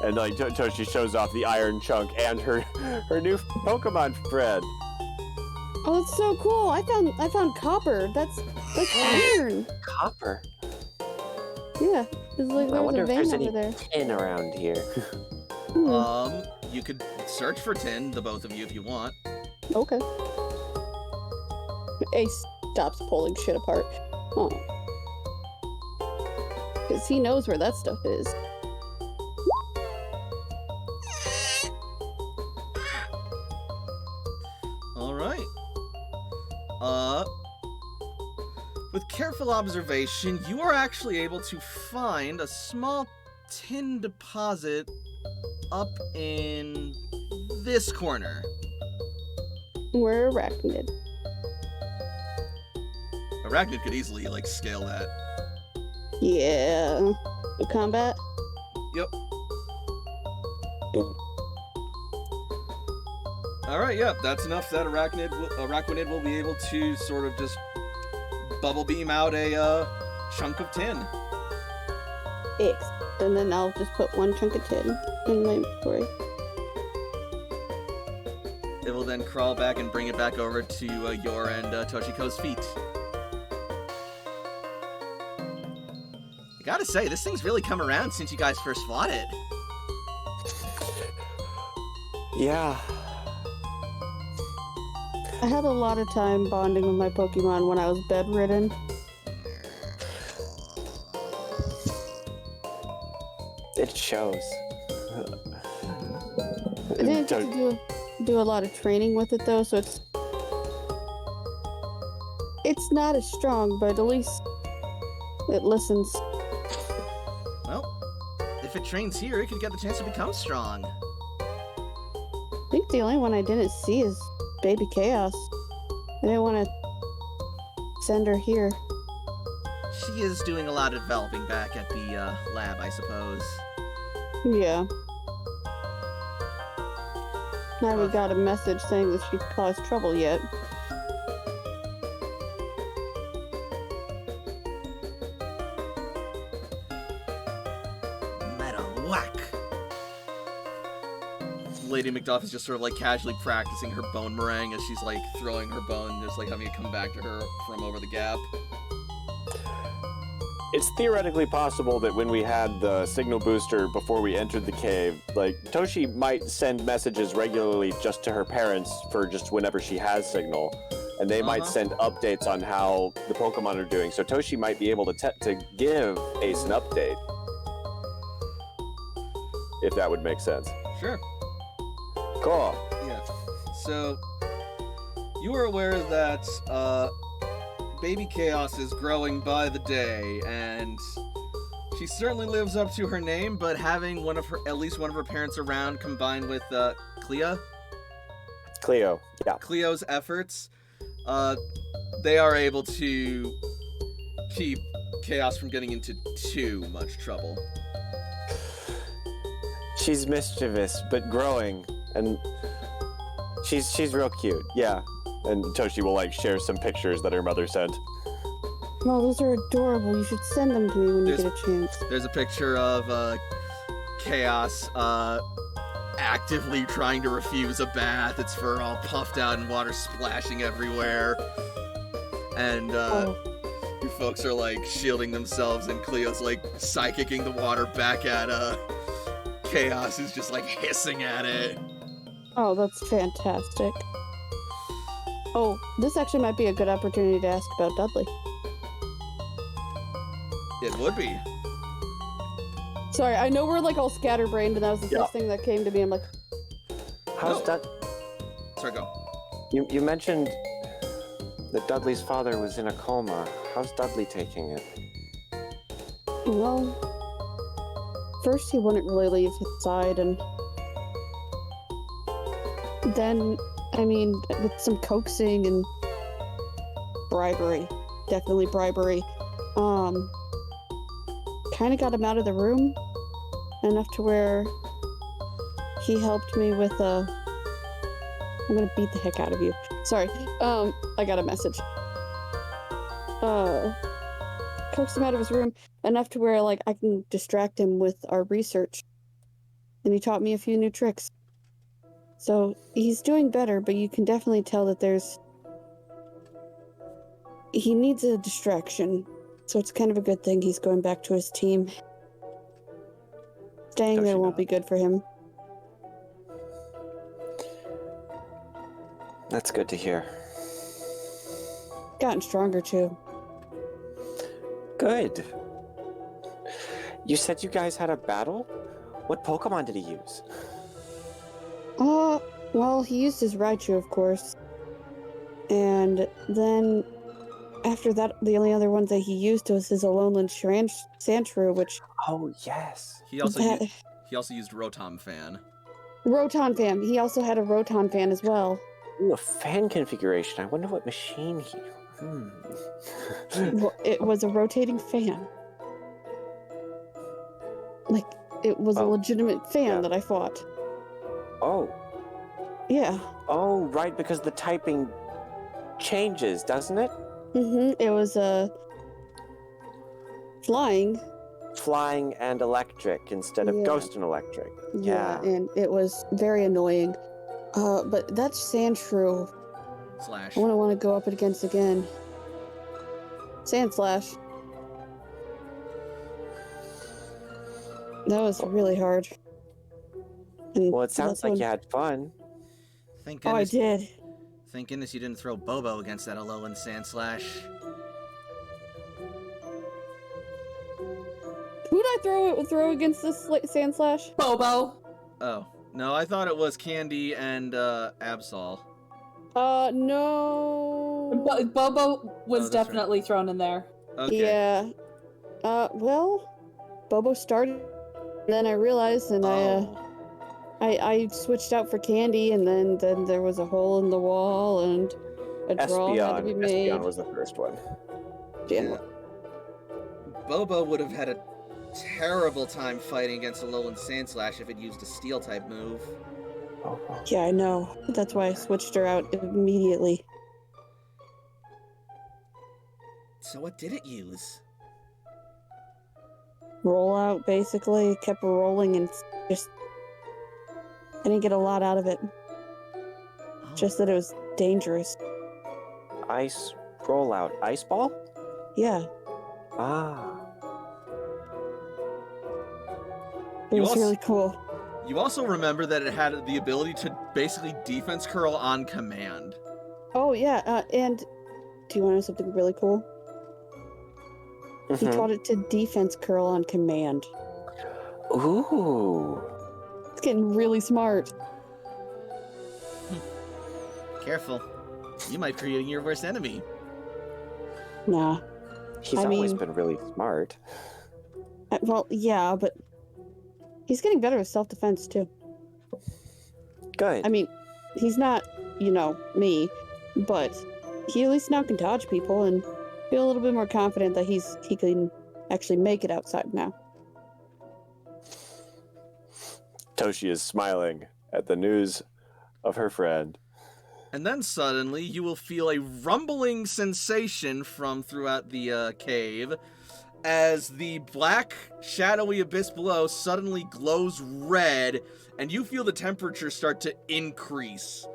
and like Toshi shows off the iron chunk and her new Pokemon friend. Oh, that's so cool! I found copper. That's iron. Copper. Yeah, there's like I there's wonder a if vein there's over any there. tin around here. You could search for tin, the both of you, if you want. Okay. Ace stops pulling shit apart. Oh. Because he knows where that stuff is. Alright. With careful observation, you are actually able to find a small tin deposit up in this corner. We're arachnid. Arachnid could easily, like, scale that. Yeah. The combat? Yep. Alright, yeah, that's enough that Arachnid will be able to sort of just bubble beam out a chunk of tin. X. And then I'll just put one chunk of tin in my inventory. It will then crawl back and bring it back over to your and Toshiko's feet. I gotta say, this thing's really come around since you guys first fought it. Yeah. I had a lot of time bonding with my Pokemon when I was bedridden. It shows. I didn't get to do a lot of training with it though, so it's not as strong, but at least it listens. Well, if it trains here, it could get the chance to become strong. I think the only one I didn't see is Baby Chaos. I didn't want to send her here. She is doing a lot of developing back at the lab, I suppose. Yeah. I haven't got a message saying that she caused trouble yet. Meta whack! Lady Macduff is just sort of like casually practicing her bone meringue as she's like throwing her bone, just like having it come back to her from over the gap. It's theoretically possible that when we had the signal booster before we entered the cave, like, Toshi might send messages regularly just to her parents for just whenever she has signal, and they might send updates on how the Pokemon are doing, so Toshi might be able to give Ace an update. If that would make sense. Sure. Cool. Yeah. So, you are aware that, Baby Chaos is growing by the day, and she certainly lives up to her name, but having at least one of her parents around combined with, Cleo, yeah. Cleo's efforts, they are able to keep Chaos from getting into too much trouble. She's mischievous, but growing, and she's real cute, yeah. And Toshi will, like, share some pictures that her mother sent. No, those are adorable. You should send them to me when you get a chance. There's a picture of, Chaos, actively trying to refuse a bath, its fur all puffed out and water splashing everywhere. And, your folks are, like, shielding themselves, and Cleo's, like, psychicking the water back at, Chaos, who's just, like, hissing at it. Oh, that's fantastic. Oh, this actually might be a good opportunity to ask about Dudley. It would be. Sorry, I know we're like all scatterbrained, and that was the first thing that came to me. I'm like, how's that? Sorry, go. You mentioned that Dudley's father was in a coma. How's Dudley taking it? well, first he wouldn't really leave his side, and then, I mean, with some coaxing and bribery, definitely bribery, kind of got him out of the room enough to where he helped me with I'm gonna beat the heck out of you. Sorry. I got a message. Coaxed him out of his room enough to where, like, I can distract him with our research. And he taught me a few new tricks. So he's doing better, but you can definitely tell that he needs a distraction. So it's kind of a good thing he's going back to his team. Staying there won't be good for him. That's good to hear. Gotten stronger too. Good. You said you guys had a battle? What Pokemon did he use? Well, he used his Raichu, of course. And then, after that, the only other ones that he used was his Alolan Sandshrew, which... Oh, yes. He also used Rotom Fan. Rotom Fan. He also had a Rotom Fan as well. Ooh, a fan configuration. I wonder what machine he... Well, it was a rotating fan. Like, it was a legitimate fan that I fought. Oh. Yeah. Oh, right, because the typing changes, doesn't it? Mm-hmm. It was, flying. Flying and electric instead of ghost and electric. Yeah, and it was very annoying. But that's Sandshrew. Slash. I wouldn't want to go up against again. Sandslash. That was really hard. And well, it sounds like you had fun. Thank I goodness. did. Thank goodness you didn't throw Bobo against that Alolan Sandslash. Who'd I throw against this Sandslash? Bobo. Oh. No, I thought it was Candy and Absol. No. Bobo was that's definitely thrown in there. Okay. Yeah. Well, Bobo started, then I realized, and I switched out for Candy, and then there was a hole in the wall, and a draw had to be made. Espeon was the first one. Damn. Bobo would have had a terrible time fighting against Alolan Sandslash if it used a Steel-type move. Oh. Yeah, I know. That's why I switched her out immediately. So what did it use? Rollout, basically. Kept rolling and just... I didn't get a lot out of it. Oh. Just that it was dangerous. Ice rollout. Ice ball? Yeah. Ah. It was really cool. You also remember that it had the ability to basically defense curl on command. Oh, yeah. And do you want to know something really cool? He taught it to defense curl on command. Ooh. It's getting really smart. Careful. You might be creating your worst enemy. Nah. He's always been really smart. Well, yeah, but he's getting better with self-defense, too. Good. I mean, he's not, me, but he at least now can dodge people and feel a little bit more confident that he can actually make it outside now. Toshi is smiling at the news of her friend. And then suddenly you will feel a rumbling sensation from throughout the cave as the black, shadowy abyss below suddenly glows red, and you feel the temperature start to increase.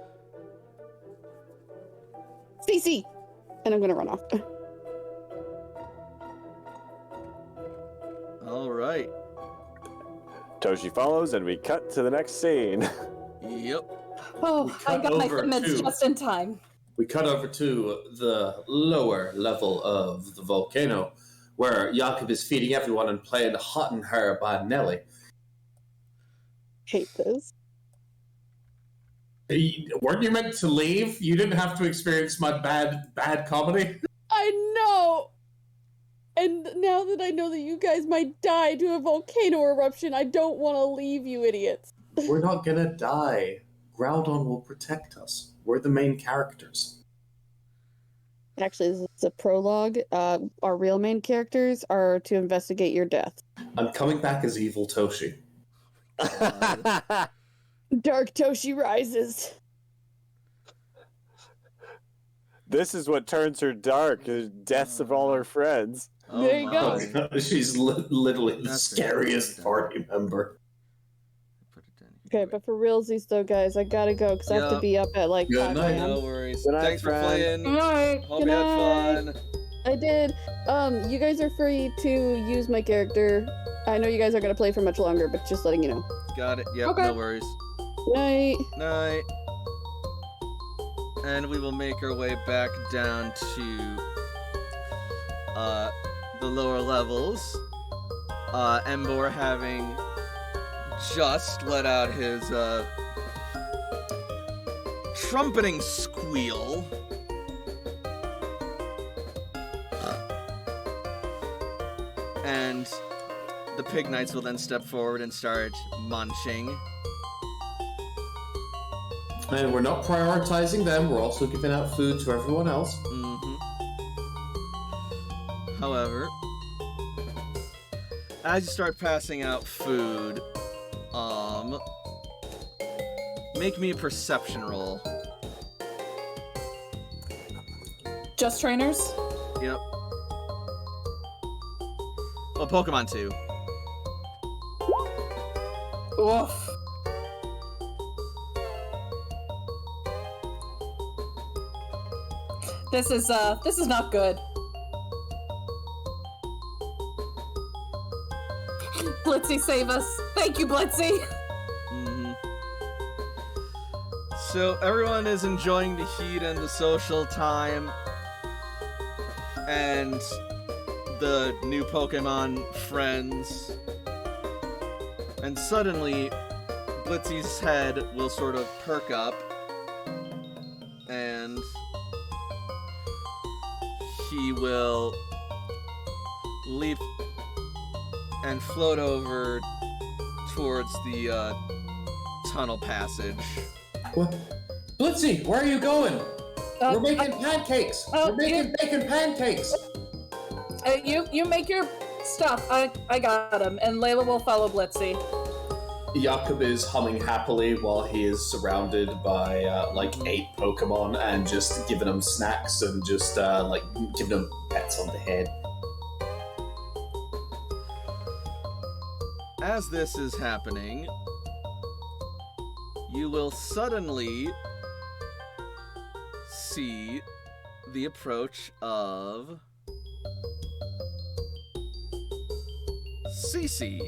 CC! And I'm gonna run off. All right. Toshi follows, and we cut to the next scene. Yep. Oh, I got my fitments just in time. We cut over to the lower level of the volcano, where Jakob is feeding everyone and playing Hot and Her by Nelly. Hate this. Weren't you meant to leave? You didn't have to experience my bad comedy? I know! And now that I know that you guys might die to a volcano eruption, I don't want to leave, you idiots. We're not gonna die. Groudon will protect us. We're the main characters. Actually, this is a prologue. Our real main characters are to investigate your death. I'm coming back as evil Toshi. Dark Toshi rises. This is what turns her dark, the deaths of all her friends. There you go. Oh, God, she's literally the That's scariest it. party member. Put it down Okay, here. but for realsies though, guys, I gotta go because I have to Yeah. be up at like Good 5 night. a.m. No worries. Good night, Thanks for friend. playing. Alright. Hope Good you had night. fun. I did. You guys are free to use my character. I know you guys are gonna play for much longer, but just letting you know. Got it. Yep, Okay. no worries. Night. Night. And we will make our way back down to the lower levels. Embor having just let out his trumpeting squeal. And the pig knights will then step forward and start munching. And we're not prioritizing them, we're also giving out food to everyone else. However, as you start passing out food, make me a perception roll. Just trainers? Yep. Well, Pokemon too. Oof. This is not good. Blitzy, save us. Thank you, Blitzy. So everyone is enjoying the heat and the social time, and the new Pokemon friends. And suddenly, Blitzy's head will sort of perk up, and he will leap and float over towards the tunnel passage. What? Blitzy, where are you going? We're making uh, pancakes! oh, We're making bacon pancakes! you make your stuff. I got him, and Layla will follow Blitzy. Jakob is humming happily while he is surrounded by like 8 Pokemon and just giving them snacks and just like giving them pets on the head. As this is happening, you will suddenly see the approach of Cece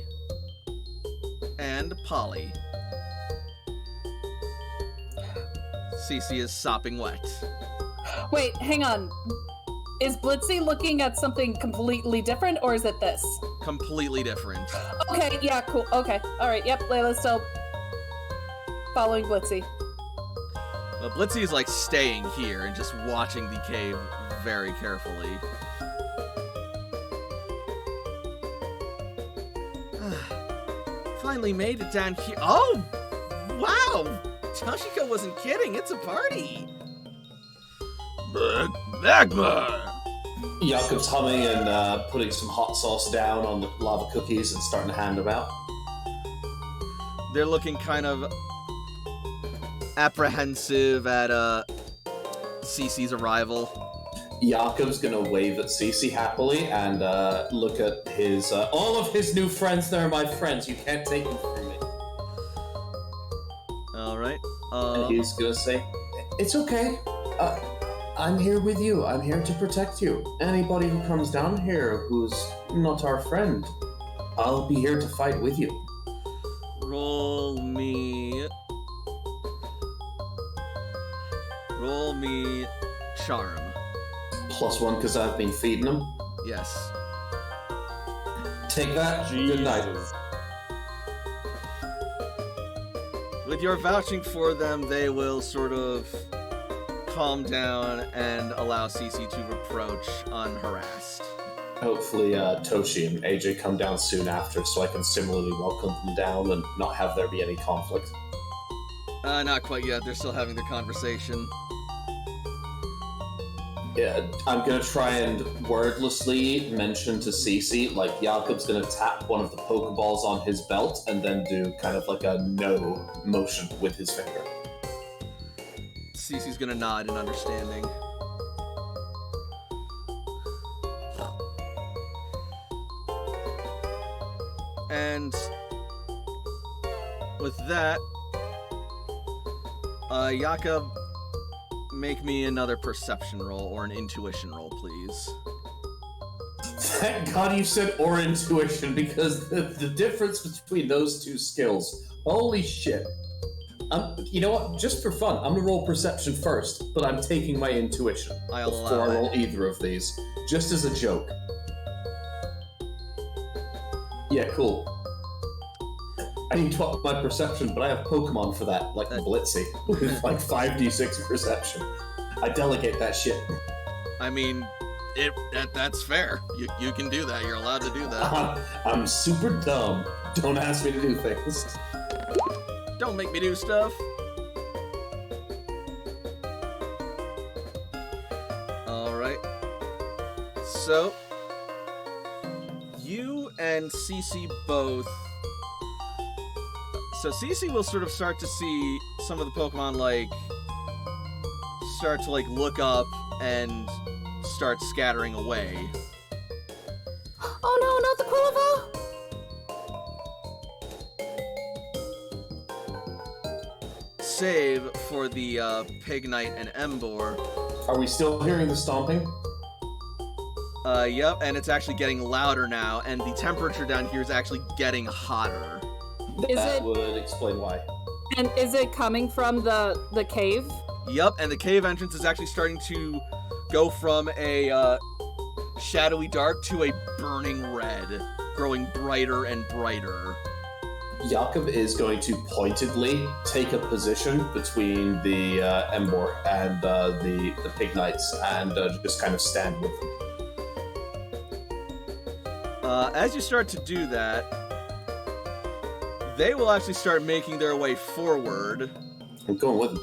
and Polly. Cece is sopping wet. Wait, hang on. Is Blitzy looking at something completely different, or is it this? Completely different. Okay, yeah, cool. Okay, alright, yep, Layla's still following Blitzy. But Blitzy is like staying here and just watching the cave very carefully. Finally made it down here. Oh! Wow! Toshiko wasn't kidding, it's a party! Magma! Jakob's humming and putting some hot sauce down on the lava cookies and starting to hand them out. They're looking kind of apprehensive at Cece's arrival. Jakob's gonna wave at Cece happily and look at his all of his new friends. They're my friends. You can't take them from me. Alright. And he's gonna say, "It's okay. I'm here with you. I'm here to protect you. Anybody who comes down here who's not our friend, I'll be here to fight with you." Roll me charm. +1 because I've been feeding them. Yes. Take that. Good night. With your vouching for them, they will sort of calm down and allow Cece to approach unharassed. Hopefully, Toshi and AJ come down soon after, so I can similarly welcome them down and not have there be any conflict. Not quite yet. They're still having their conversation. Yeah, I'm gonna try and wordlessly mention to Cece, like, Jakob's gonna tap one of the Pokeballs on his belt and then do kind of like a no motion with his finger. Cece's gonna nod in understanding. And with that, Jakob, make me another perception roll or an intuition roll, please. Thank God you said or intuition, because the difference between those two skills, holy shit. You know what? Just for fun, I'm gonna roll perception first, but I'm taking my intuition I'll before I allow roll either of these, just as a joke. Yeah, cool. I need to up my perception, but I have Pokemon for that, like Blitzy, with like 5d6 perception. I delegate that shit. I mean, that's fair. You can do that. You're allowed to do that. I'm super dumb. Don't ask me to do things. Don't make me do stuff. Alright. So, you and Cece both... So Cece will sort of start to see some of the Pokemon, like, start to, like, look up and start scattering away. Oh no, not the Quilava! Save for the Pignite and Embor. Are we still hearing the stomping? Yep, and it's actually getting louder now, and the temperature down here is actually getting hotter. That would explain why. And is it coming from the cave? Yep, and the cave entrance is actually starting to go from a shadowy dark to a burning red, growing brighter and brighter. Jakob is going to pointedly take a position between the Embor and the Pignites and just kind of stand with them. As you start to do that, they will actually start making their way forward. I'm going with them.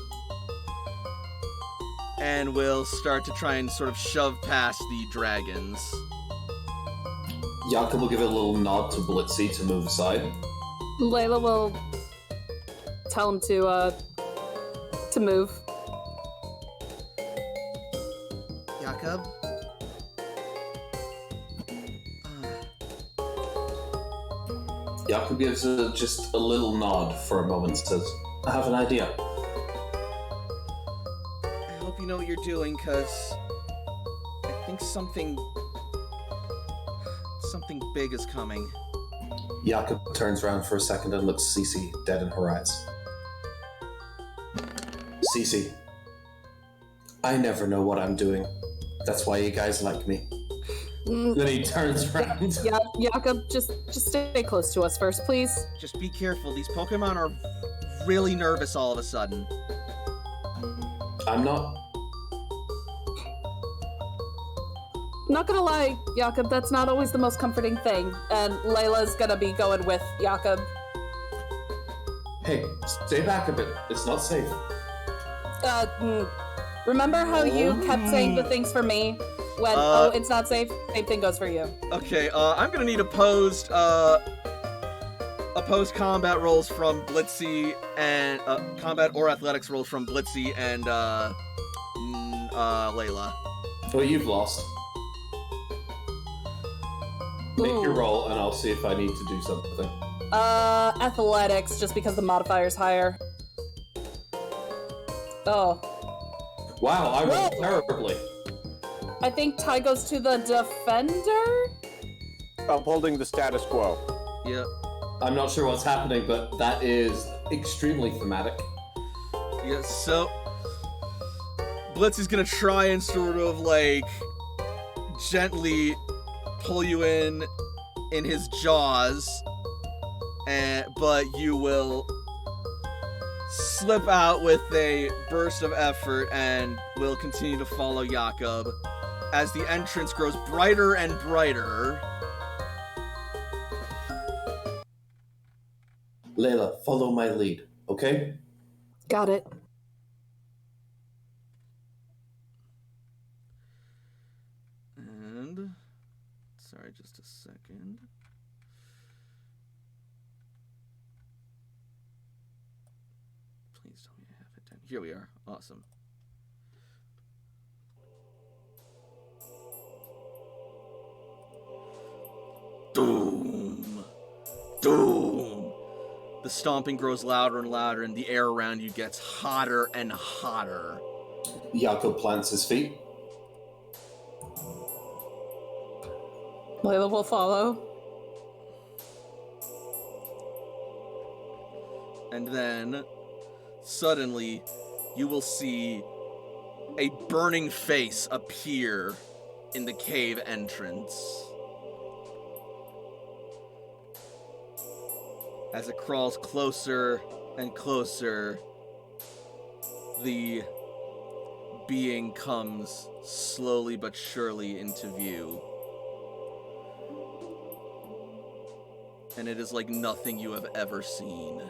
And will start to try and sort of shove past the dragons. Jakob will give a little nod to Blitzy to move aside. Layla will tell him to move. Jakob? Jakob gives just a little nod for a moment, says, I have an idea. I hope you know what you're doing, because I think something big is coming. Jakob turns around for a second and looks Cece dead in her eyes. Cece, I never know what I'm doing. That's why you guys like me. Then he turns around. Yeah, Jakob, just stay close to us first, please. Just be careful. These Pokemon are really nervous all of a sudden. I'm not. Not gonna lie, Jakob, that's not always the most comforting thing. And Layla's gonna be going with Jakob. Hey, stay back a bit. It's not safe. Remember how you kept saying the things for me? When, it's not safe, same thing goes for you. Okay, I'm gonna need opposed combat rolls from Blitzy and, combat or athletics rolls from Blitzy and, Layla. Well, you've lost. Make your roll, and I'll see if I need to do something. Athletics, just because the modifier's higher. Oh. Wow, I rolled terribly. I think Ty goes to the defender? Upholding the status quo. Yeah. I'm not sure what's happening, but that is extremely thematic. Yeah, so Blitz is gonna try and sort of like gently pull you in his jaws, but you will slip out with a burst of effort and will continue to follow Jakob as the entrance grows brighter and brighter. Layla, follow my lead, okay? Got it. And sorry, just a second. Please tell me I have it down. Here we are. Awesome. Doom! Doom! The stomping grows louder and louder, and the air around you gets hotter and hotter. Jakob plants his feet. Layla will follow. And then, suddenly, you will see a burning face appear in the cave entrance. As it crawls closer and closer, the being comes slowly but surely into view. And it is like nothing you have ever seen. We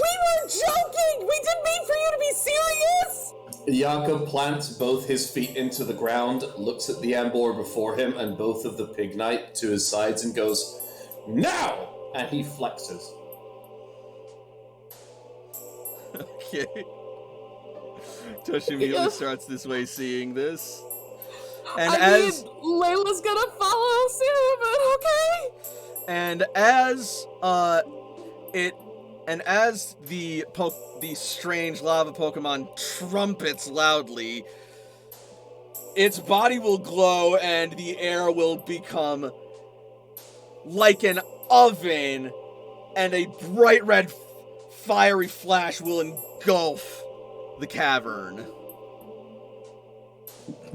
were joking! We didn't mean for you to be serious! Jakob plants both his feet into the ground, looks at the Ambor before him and both of the Pig Knight to his sides and goes, "Now!" And he flexes. Okay. Toshi immediately starts this way, seeing this. And I mean, Layla's gonna follow soon, but okay. And as the strange lava Pokemon trumpets loudly, its body will glow and the air will become like an oven, and a bright red fiery flash will engulf the cavern.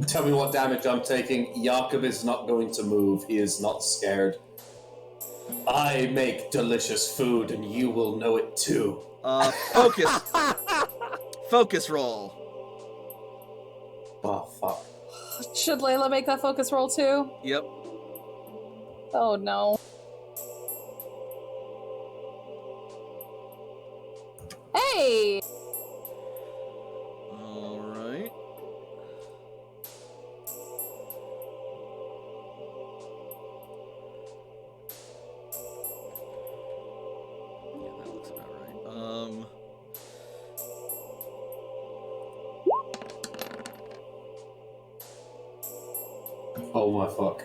Tell me what damage I'm taking. Jakob is not going to move. He is not scared. I make delicious food, and you will know it too. Focus. Focus roll. Oh, fuck. Should Layla make that focus roll too? Yep. Oh no. Hey! Alright. Yeah, that looks about right. Oh my fuck.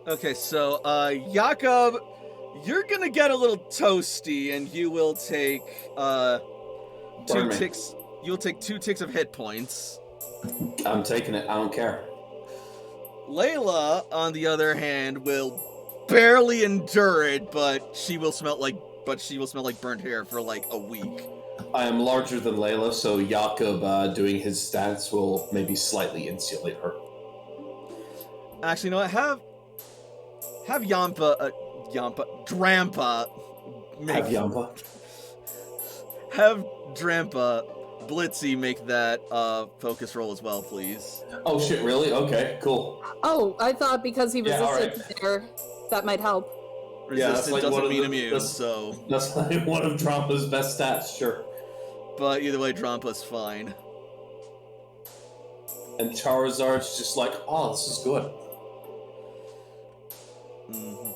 Okay, so, Jakob, you're gonna get a little toasty, and you will take, Burn me. You'll take 2 ticks of hit points. I'm taking it. I don't care. Layla, on the other hand, will barely endure it, but she will smell like burnt hair for like a week. I am larger than Layla, so Jakob doing his stance will maybe slightly insulate her. Actually, you know what? Have Drampa make Have Yampa. have Drampa Blitzy make that focus roll as well, please. Oh shit, really? Okay, cool. Oh, I thought because he Yeah, resisted there, that might help. Yeah, that's Resistant like one doesn't of mean the- immune, that's- so. That's like one of Drampa's best stats, sure. But either way, Drampa's fine. And Charizard's just like, oh, this is good. Mhm.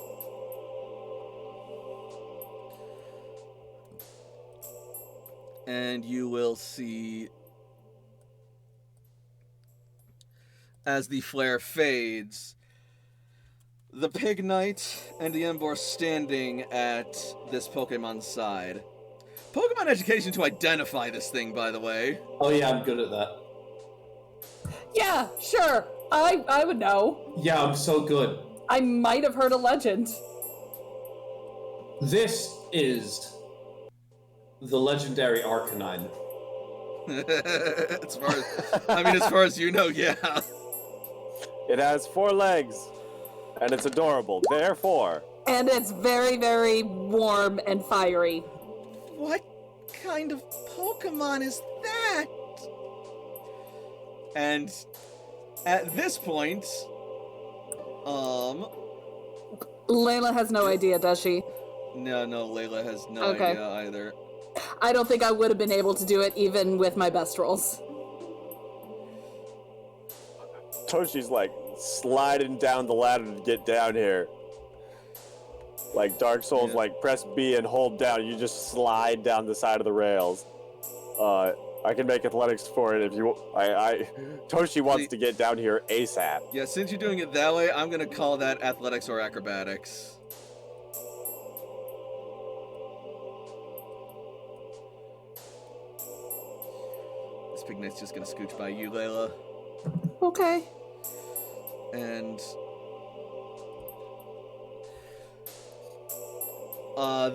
And you will see, as the flare fades, the Pig Knight and the Emboar standing at this Pokemon's side. Pokemon education to identify this thing, by the way. Oh yeah, I'm good at that. Yeah, sure. I would know. Yeah, I'm so good. I might have heard a legend. This is the legendary Arcanine. As far as you know, yeah. It has 4 legs, and it's adorable. Therefore, And it's very, very warm and fiery. What kind of Pokemon is that? And At this point, Layla has no idea, does she? no, Layla has no Okay. idea either. I don't think I would have been able to do it even with my best rolls. Toshi's like sliding down the ladder to get down here. Like Dark Souls, Yeah. like press B and hold down. You just slide down the side of the rails. I can make athletics for it if you. Toshi wants to get down here ASAP. Yeah, since you're doing it that way, I'm gonna call that athletics or acrobatics. This pig knight's just gonna scooch by you, Layla. Okay. And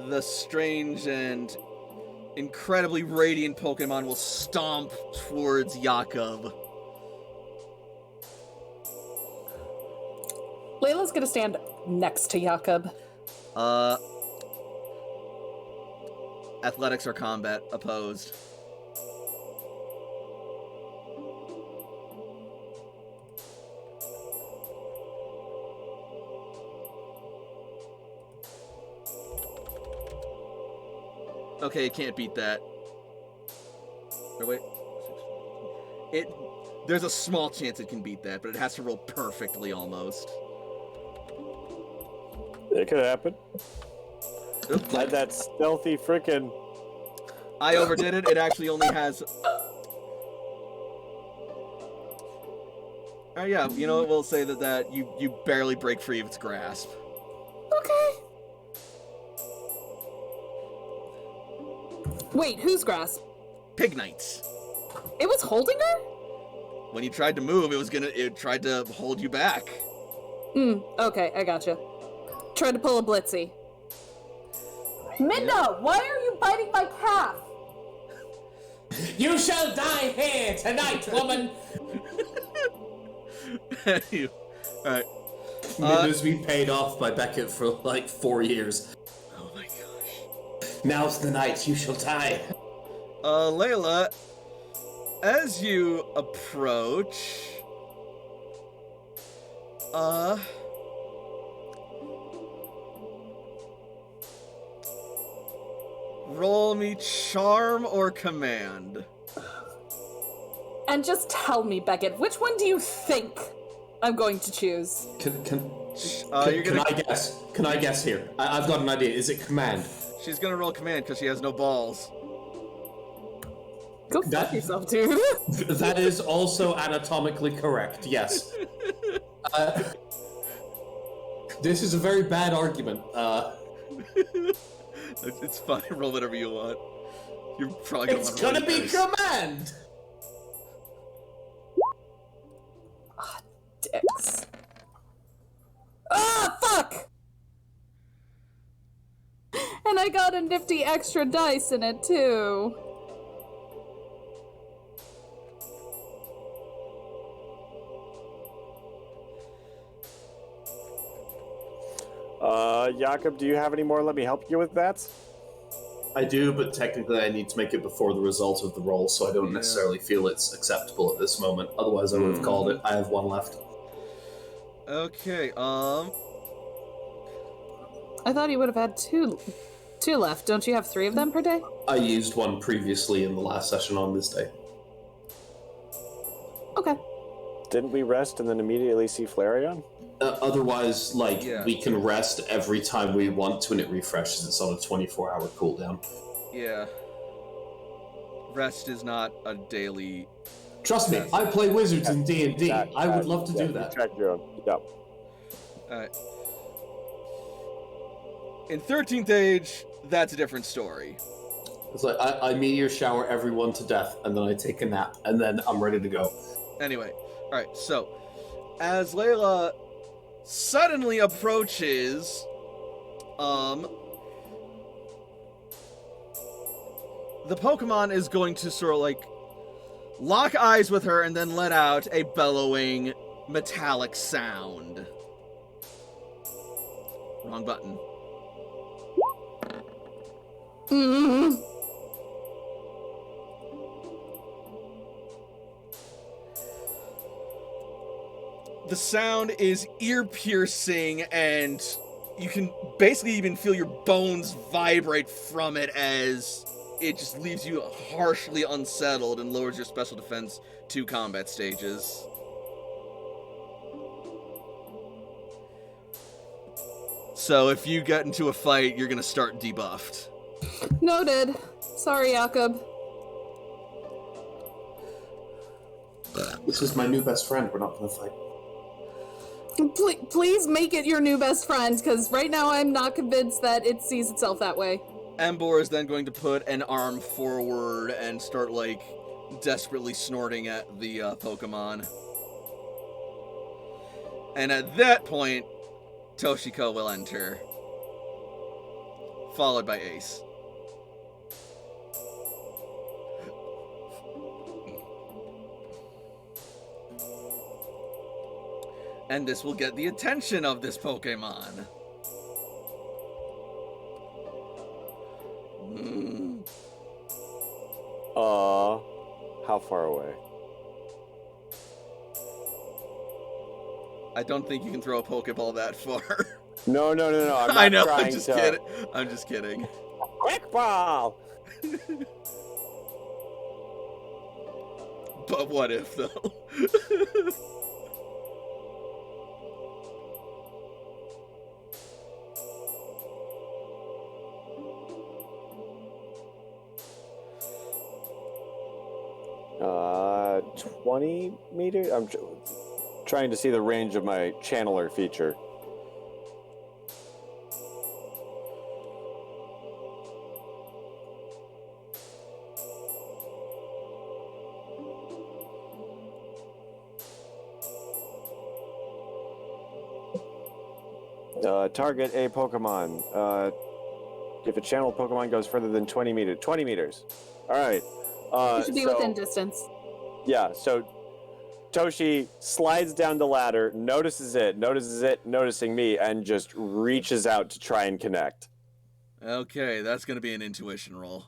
the strange and incredibly radiant Pokemon will stomp towards Jakob. Layla's gonna stand next to Jakob. Athletics or combat opposed. Okay, it can't beat that. Or wait. There's a small chance it can beat that, but it has to roll perfectly almost. It could happen. Oops. Like that stealthy frickin'. I overdid it. It actually only has... yeah, you know what? We'll say that you barely break free of its grasp. Okay. Wait, whose grasp? Pig Knights. It was holding her? When you tried to move, it tried to hold you back. Okay, I gotcha. Tried to pull a Blitzy. Midna, why are you biting my calf? You shall die here tonight, woman! Alright. Midna's been paid off by Beckett for like 4 years. Oh my gosh. Now's the night you shall die. Layla, as you approach, roll me charm or command. And just tell me, Beckett, which one do you think I'm going to choose? Can You're gonna... I guess? Can I guess here? I've got an idea. Is it command? She's gonna roll command because she has no balls. Go fuck yourself, dude. That is also anatomically correct, yes. This is a very bad argument. It's fine. Roll whatever you want. You're probably gonna It's want to roll gonna be yours. command! Dicks. Ah, fuck! And I got a nifty extra dice in it, too. Jakob, do you have any more? Let me help you with that. I do, but technically I need to make it before the result of the roll, so I don't necessarily feel it's acceptable at this moment. Otherwise I would have called it. I have one left. Okay, I thought you would have had two left. Don't you have 3 of them per day? I used one previously in the last session on this day. Okay. Didn't we rest and then immediately see Flareon? Otherwise, Yeah. we can rest every time we want to and it refreshes. It's on a 24-hour cooldown. yeah. Rest is not a daily... Trust me, I play wizards in D&D. I would love to do You that. checked your own. Yep. Alright. In 13th Age, that's a different story. It's like, I meteor shower everyone to death, and then I take a nap, and then I'm ready to go. Anyway, alright, so, as Layla suddenly approaches, the Pokemon is going to sort of like lock eyes with her and then let out a bellowing metallic sound. Wrong button. Mm-hmm. The sound is ear-piercing, and you can basically even feel your bones vibrate from it as it just leaves you harshly unsettled and lowers your special defense 2 combat stages. So if you get into a fight, you're gonna start debuffed. Noted. Sorry, Jakob. This is my new best friend. We're not gonna fight. Please make it your new best friend, because right now I'm not convinced that it sees itself that way. Embor is then going to put an arm forward and start, like, desperately snorting at the Pokemon. And at that point, Toshiko will enter, followed by Ace. And this will get the attention of this Pokemon. How far away? I don't think you can throw a Pokeball that far. No. I'm not I know, trying I'm just to... kidding. I'm just kidding. Quick ball! But what if, though? 20 meters? I'm trying to see the range of my channeler feature. Target a Pokemon. If a channeled Pokemon goes further than 20 meters. 20 meters. All right. It should be within distance. Yeah, so Toshi slides down the ladder, notices it, noticing me, and just reaches out to try and connect. Okay, that's going to be an intuition roll.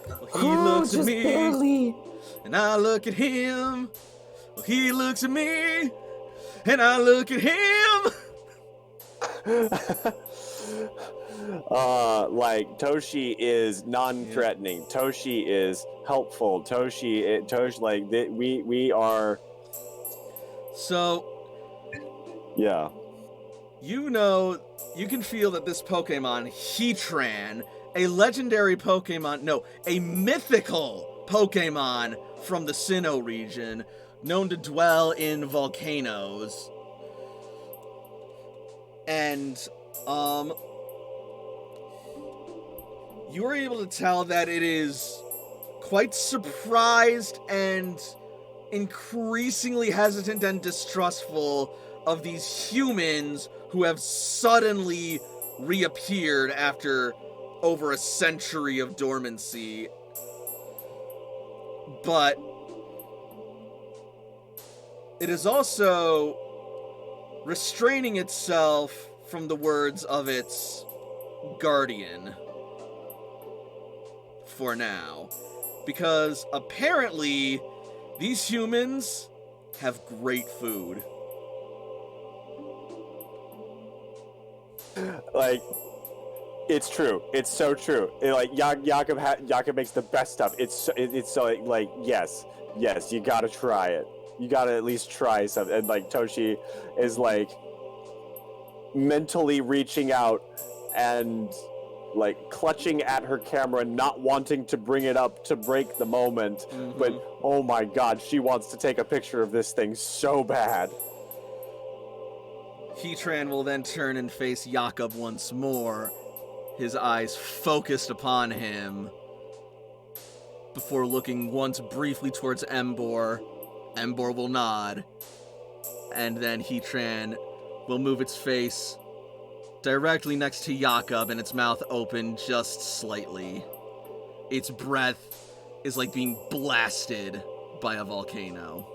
Well, he looks at me, barely. and I look at him. Well, he looks at me, and I look at him. Like Toshi is non-threatening. Yeah. Toshi is helpful. Toshi, like we are. So. Yeah. You know, you can feel that this Pokemon, Heatran, a legendary Pokemon, no, a mythical Pokemon from the Sinnoh region, known to dwell in volcanoes. And, you were able to tell that it is quite surprised and increasingly hesitant and distrustful of these humans who have suddenly reappeared after over a century of dormancy. But it is also restraining itself from the words of its guardian for now. Because apparently these humans have great food. Like, it's true. It's so true. Jakob makes the best stuff. It's so like yes, you gotta try it. You gotta at least try something. And like Toshi is like mentally reaching out and like clutching at her camera, not wanting to bring it up to break the moment. Mm-hmm. But oh my god, she wants to take a picture of this thing so bad. Heatran will then turn and face Jakob once more, his eyes focused upon him, before looking once briefly towards Embor. Embor will nod, and then Heatran will move its face directly next to Jakob and its mouth open just slightly. Its breath is like being blasted by a volcano.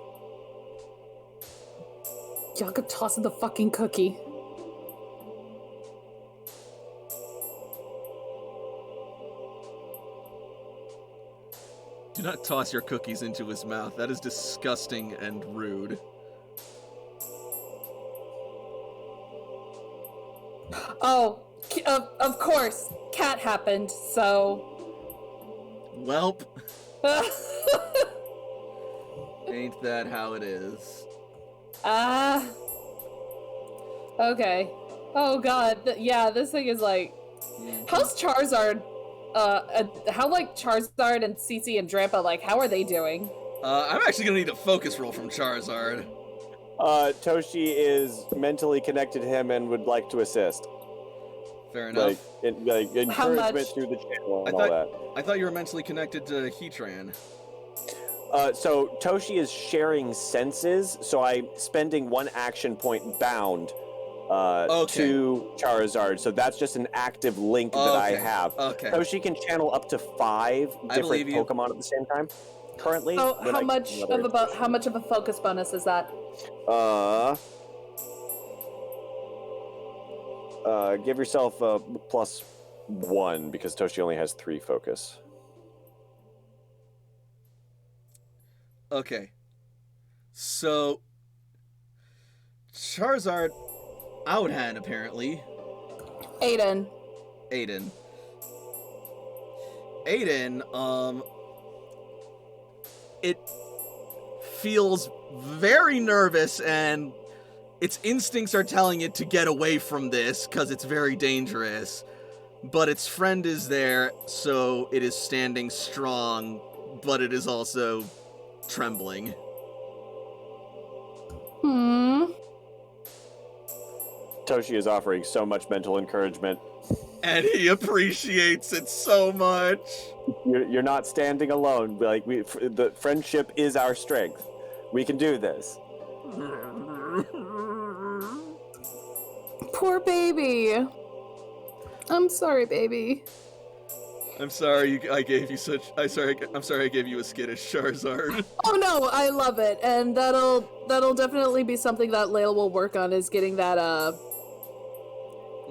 Jakob tosses the fucking cookie. Do not toss your cookies into his mouth. That is disgusting and rude. Oh, of course. Cat happened, so... Welp. Ain't that how it is? Okay. Oh god, yeah, this thing is like... How's Charizard? How like Charizard and Cece and Drampa, like, how are they doing? I'm actually gonna need a focus roll from Charizard. Toshi is mentally connected to him and would like to assist. Fair enough. Like encouragement through the channel and all that. I thought you were mentally connected to Heatran. So Toshi is sharing senses, so I'm spending 1 action point bound to Charizard. So that's just an active link that I have. Okay. Toshi can channel up to 5 different Pokemon at the same time. Currently. Oh, how much of a focus bonus is that? Give yourself a +1 because Toshi only has 3 focus. Okay. So Charizard outhand apparently. Aiden, it feels very nervous and its instincts are telling it to get away from this because it's very dangerous. But its friend is there, so it is standing strong, but it is also trembling. Toshi is offering so much mental encouragement. And he appreciates it so much. You're not standing alone. Like the friendship is our strength. We can do this. poor baby. I'm sorry, baby. I'm sorry I gave you I'm sorry I gave you a skittish Charizard. Oh no, I love it, and that'll definitely be something that Layla will work on, is getting that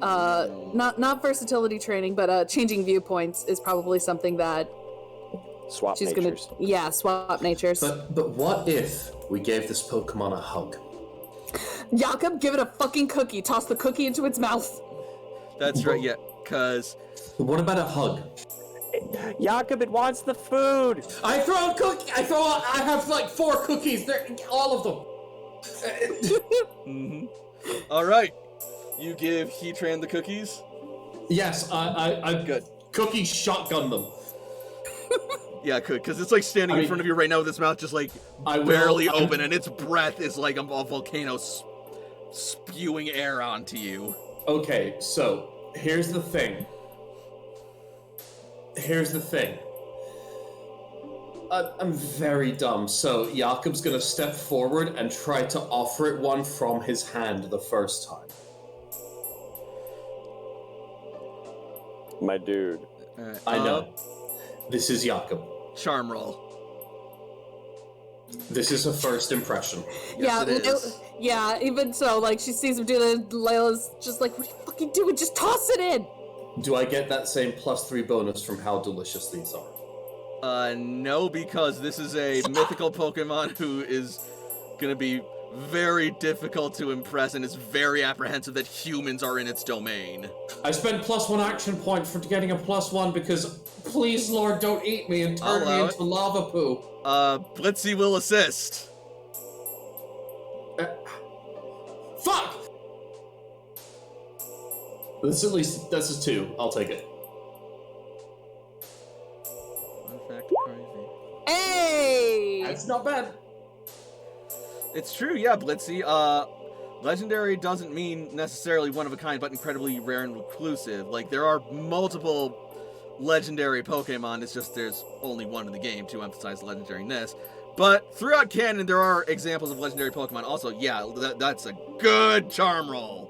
not versatility training, but changing viewpoints is probably something that she's gonna swap natures. But what if we gave this Pokemon a hug? Jakob, give it a fucking cookie. Toss the cookie into its mouth. That's right, yeah, cause What about a hug? Jakob, it wants the food. I throw a cookie. I have like 4 cookies. They're all of them. mm-hmm. All right, you give Heatran the cookies. Yes, I good. Cookie shotgun them. Yeah, good, because it's like standing in front of you right now with its mouth just like barely open, and its breath is like a volcano spewing air onto you. Okay, so here's the thing. I'm very dumb, so Jakob's gonna step forward and try to offer it one from his hand the first time. My dude. I know. This is Jakob. Charm roll. This is a first impression. Yes, it is. Yeah, even so, like, she sees him do that, Layla's just like, what are you fucking doing? Just toss it in! Do I get that same +3 bonus from how delicious these are? No, because this is a mythical Pokemon who is gonna be very difficult to impress and is very apprehensive that humans are in its domain. I spent +1 action point for getting a +1 because, please, Lord, don't eat me and turn me into lava poo. Blitzy will assist. Fuck! This is 2. I'll take it. Hey! That's not bad. It's true, yeah, Blitzy. Legendary doesn't mean necessarily one of a kind, but incredibly rare and reclusive. Like, there are multiple legendary Pokemon, it's just there's only one in the game to emphasize legendariness. But throughout canon, there are examples of legendary Pokemon also. Yeah, that's a good charm roll.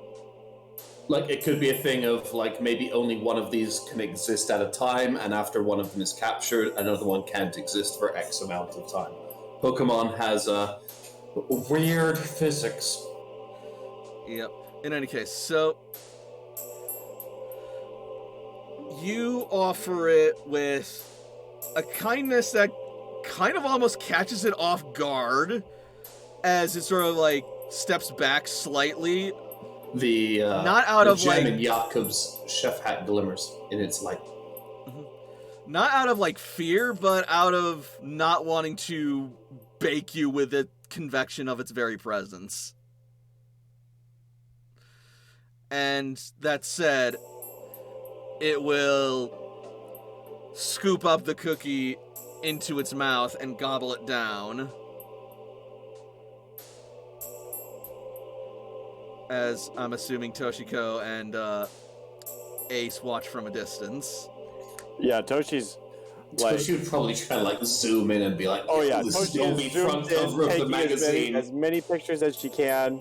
Like, it could be a thing of, like, maybe only one of these can exist at a time, and after one of them is captured, another one can't exist for X amount of time. Pokemon has weird physics. Yep. In any case, so you offer it with a kindness that kind of almost catches it off guard as it sort of like steps back slightly. The not out the of gem like in Jakob's chef hat glimmers in its light. not out of like fear, but out of not wanting to bake you with the convection of its very presence. And that said, it will scoop up the cookie into its mouth and gobble it down. As I'm assuming Toshiko and Ace watch from a distance. Yeah, Toshi's like... Toshi would probably try to like zoom in and be like, Oh yeah, this is the Toshi only is front zoomed in, cover of the taking magazine. as many pictures as she can.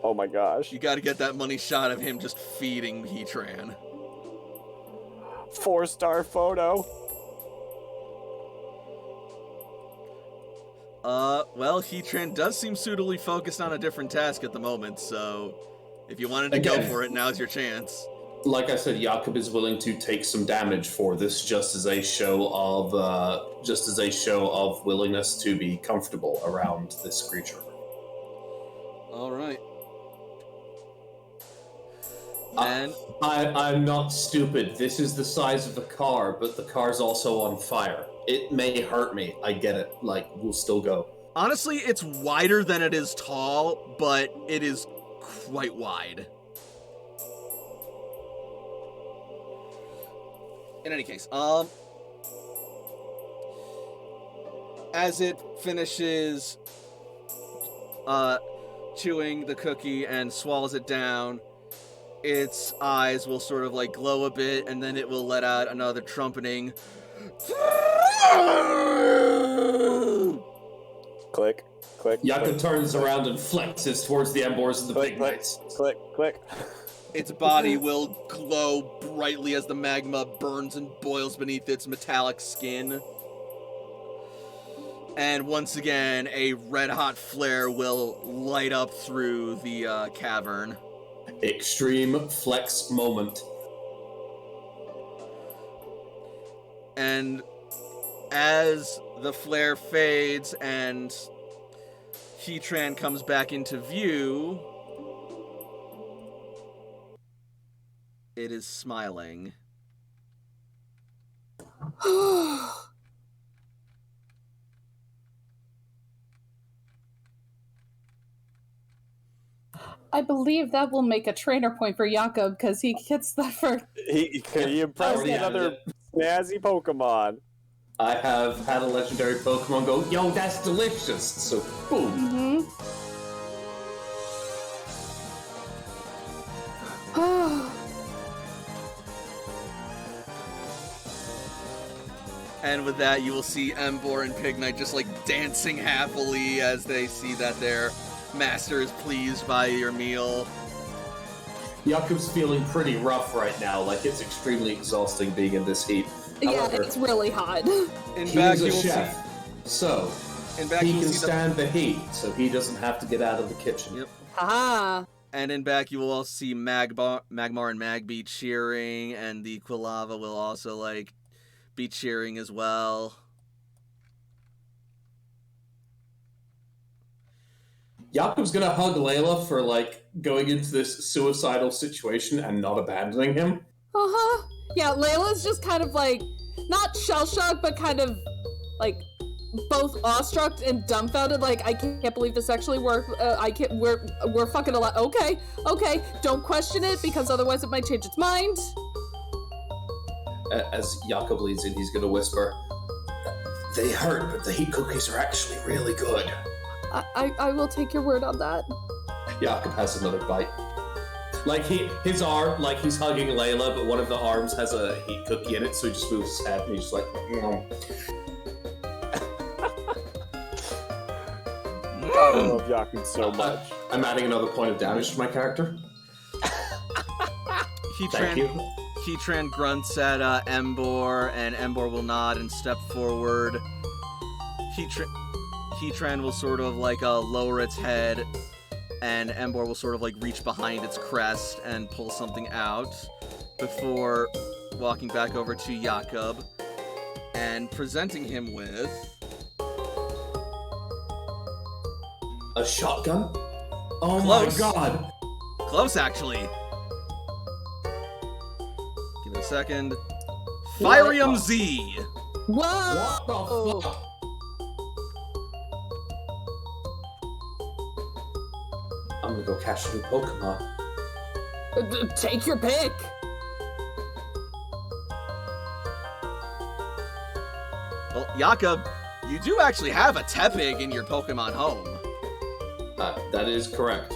Oh my gosh. You gotta get that money shot of him just feeding Heatran. 4-star photo. Well, Heatran does seem suitably focused on a different task at the moment, so if you wanted to go Again. for it, now's your chance. Like I said, Jakob is willing to take some damage for this, just as a show of willingness to be comfortable around this creature. All right. And I'm not stupid. This is the size of the car, but the car's also on fire. It may hurt me. I get it. Like, we'll still go. honestly, it's wider than it is tall, but it is quite wide. In any case, as it finishes chewing the cookie and swallows it down, its eyes will sort of like glow a bit, and then it will let out another trumpeting. Click, click. Jakob turns around and flexes towards the embers of the Click, big click, knights. click, click. Its body will glow brightly as the magma burns and boils beneath its metallic skin. And once again, a red-hot flare will light up through the cavern. Extreme flex moment. And as the flare fades and Heatran comes back into view, it is smiling. I believe that will make a trainer point for Jakob because he gets that for. He impressed already added another snazzy Pokemon. I have had a legendary Pokemon go, yo, that's delicious. So, boom. And with that, you will see Emboar and Pignite just like dancing happily as they see that their master is pleased by your meal. Jakob's feeling pretty rough right now. Like, it's extremely exhausting being in this heat. Yeah, However, it's really hot. In back, he's you a will chef, so see. In back, he you will can see stand the heat, so he doesn't have to get out of the kitchen. Yep. Haha. And in back, you will also see Magmar and Magby cheering, and the Quilava will also like be cheering as well. Jakob's gonna hug Layla for, like, going into this suicidal situation and not abandoning him. Uh-huh. Yeah, Layla's just kind of like, not shell-shocked, but kind of like both awestruck and dumbfounded. Like, I can't believe this actually worked. We're fucking alive. Okay, don't question it because otherwise it might change its mind. As Jakob leads in, he's gonna whisper, "They hurt, but the heat cookies are actually really good." I will take your word on that. Jakob has another bite. Like, his arm, like he's hugging Layla, but one of the arms has a heat cookie in it, so he just moves his head and he's just like, I love Jakub so much. I'm adding another point of damage to my character. Thank you. Heatran grunts at Emboar, and Emboar will nod and step forward. Heatran will sort of like lower its head, and Emboar will sort of like reach behind its crest and pull something out before walking back over to Jakob and presenting him with A shotgun? Oh Close. my god! close, actually. Give it a second. Firium Z. What the fuck? I'm gonna go catch a new Pokemon. Take your pick. Well, Jakob, you do actually have a Tepig in your Pokemon home. That is correct.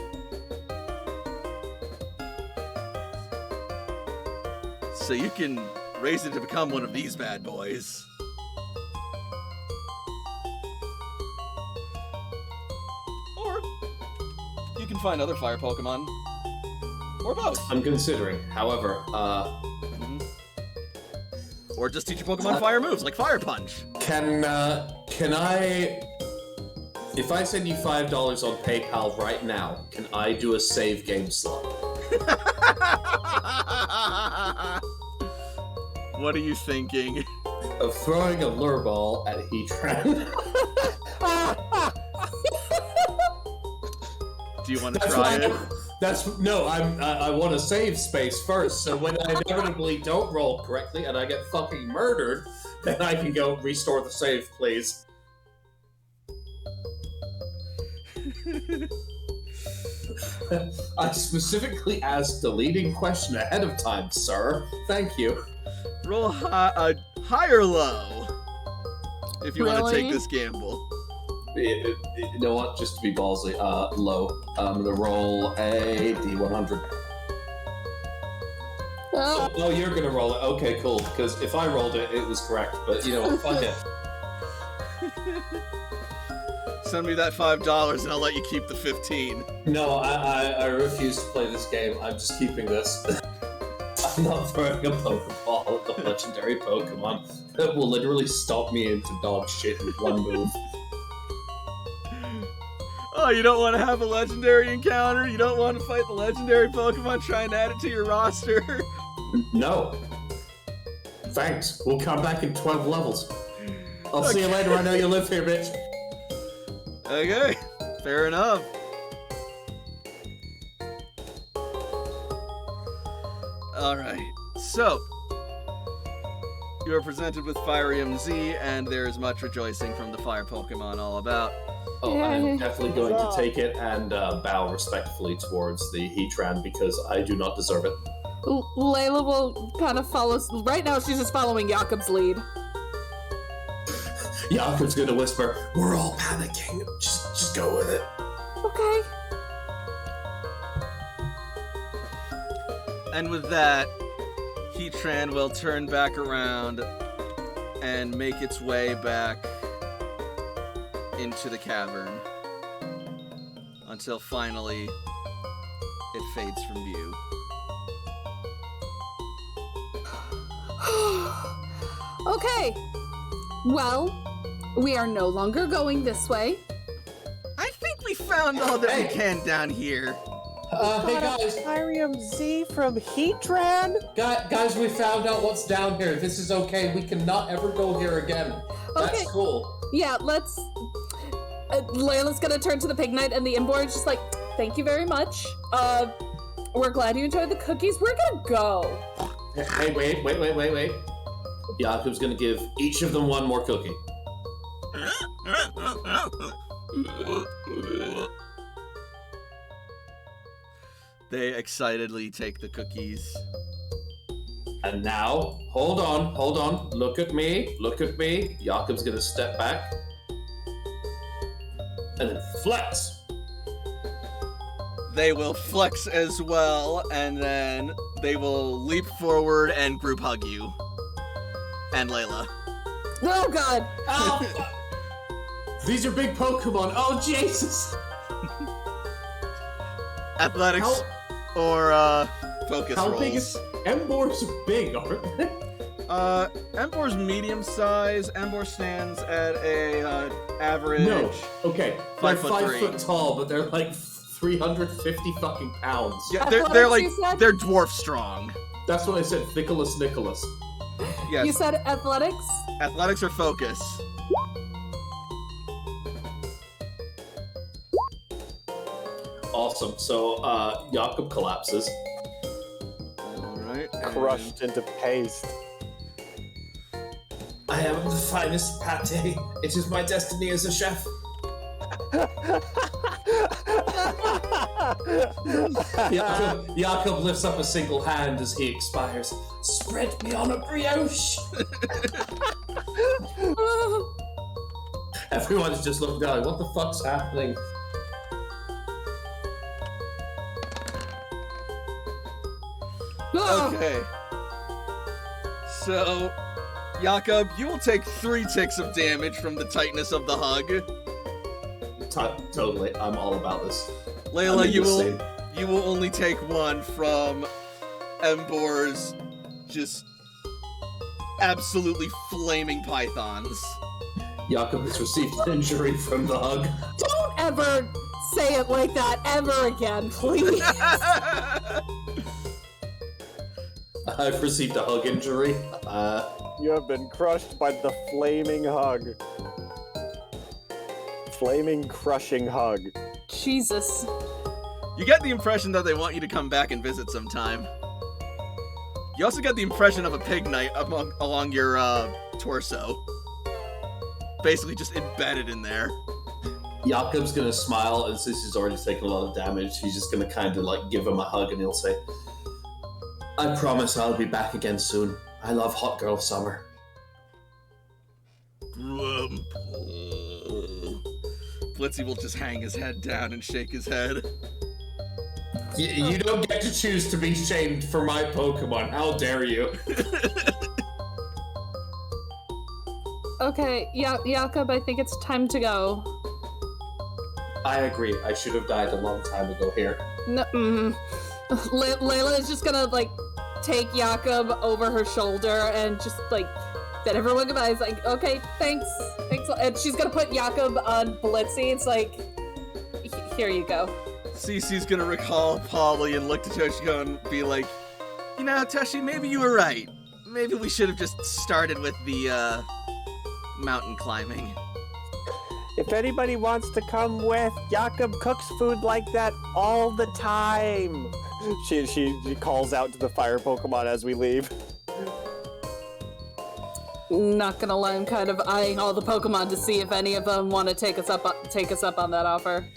So you can raise it to become one of these bad boys. Or you can find other fire Pokemon. Or both. I'm considering. However, Or just teach your Pokemon fire moves, like Fire Punch. can I... If I send you $5 on PayPal right now, can I do a save game slot? What are you thinking? Of throwing a lure ball at Heatran. Do you want to try it? I want to save space first, so when I inevitably don't roll correctly and I get fucking murdered, then I can go restore the save, please. I specifically asked the leading question ahead of time, sir. Thank you. Roll high or low if you want to take Really? this gamble. You know what? Just to be ballsy, low. I'm gonna roll a D100. Oh, you're gonna roll it. Okay, cool. Because if I rolled it, it was correct. But you know what? Fuck it. Send me that $5 and I'll let you keep the 15. No, I refuse to play this game. I'm just keeping this. I'm not throwing a Pokeball at the legendary Pokemon that will literally stomp me into dog shit with one move. Oh, you don't want to have a legendary encounter? You don't want to fight the legendary Pokemon, try and add it to your roster? No. Thanks. We'll come back in 12 levels. I'll see you later. I know you live here, bitch. Okay, fair enough. Alright, so you are presented with Firium Z, and there is much rejoicing from the fire Pokemon all about. Oh, I'm definitely going to take it and bow respectfully towards the Heatran because I do not deserve it. Layla will kind of follow. Right now, she's just following Jakob's lead. Jakob's gonna whisper, "We're all panicking. Just go with it." Okay. And with that, Heatran will turn back around and make its way back into the cavern until finally it fades from view. Okay. Well, we are no longer going this way. I think we found all that we can down here. Hey guys, Firium Z from Heatran? guys, we found out what's down here. This is okay. We cannot ever go here again. That's Okay. cool. Yeah, let's. Layla's gonna turn to the pig knight, and the inboard's just like, "Thank you very much. We're glad you enjoyed the cookies. We're gonna go." Hey, wait. Jakob's gonna give each of them one more cookie. They excitedly take the cookies. And now, hold on. Look at me. Jakob's gonna step back. And then flex. They will flex as well, and then they will leap forward and group hug you. And Layla. Oh God! Oh, these are big Pokemon. Oh, Jesus. Athletics or focus How rolls. big is... Emboars are big, aren't they? Embor's medium size. Embor stands at a average. No. Okay. They're 5'3". 5 foot tall, but they're like 350 fucking pounds. Yeah, Athletics, they're like you said? they're dwarf strong. That's what I said, Nicholas. Yes. You said athletics? Athletics or focus? Awesome. So, Jakob collapses. Alright. Crushed into paste. I am the finest pate. It is my destiny as a chef. Jakob lifts up a single hand as he expires. Spread me on a brioche. Everyone's just looking down like, what the fuck's happening? Okay. So, Jakob, you will take 3 ticks of damage from the tightness of the hug. Totally, I'm all about this. Layla, you will only take 1 from Embor's just absolutely flaming pythons. Jakob has received an injury from the hug. Don't ever say it like that ever again, please. I've received a hug injury. You have been crushed by the flaming hug. Flaming, crushing hug. Jesus. You get the impression that they want you to come back and visit sometime. You also get the impression of a pig knight along your torso. Basically just embedded in there. Jakob's gonna smile, and since he's already taken a lot of damage, he's just gonna kind of like give him a hug, and he'll say, I promise I'll be back again soon. I love hot girl summer. Blitzy will just hang his head down and shake his head. You don't get to choose to be shamed for my Pokemon. How dare you? Okay, Jakob, I think it's time to go. I agree. I should have died a long time ago here. No, Layla is just gonna, like, take Jakob over her shoulder and just, like, bid everyone goodbye. It's like, okay, thanks. And she's gonna put Jakob on Blitzy. It's like, here you go. Cece's gonna recall Polly and look to Toshiko and be like, you know, Toshi, maybe you were right. Maybe we should have just started with the, mountain climbing. If anybody wants to come with, Jakob cooks food like that all the time. She calls out to the fire Pokemon as we leave. Not gonna lie, I'm kind of eyeing all the Pokemon to see if any of them want to take us up on that offer.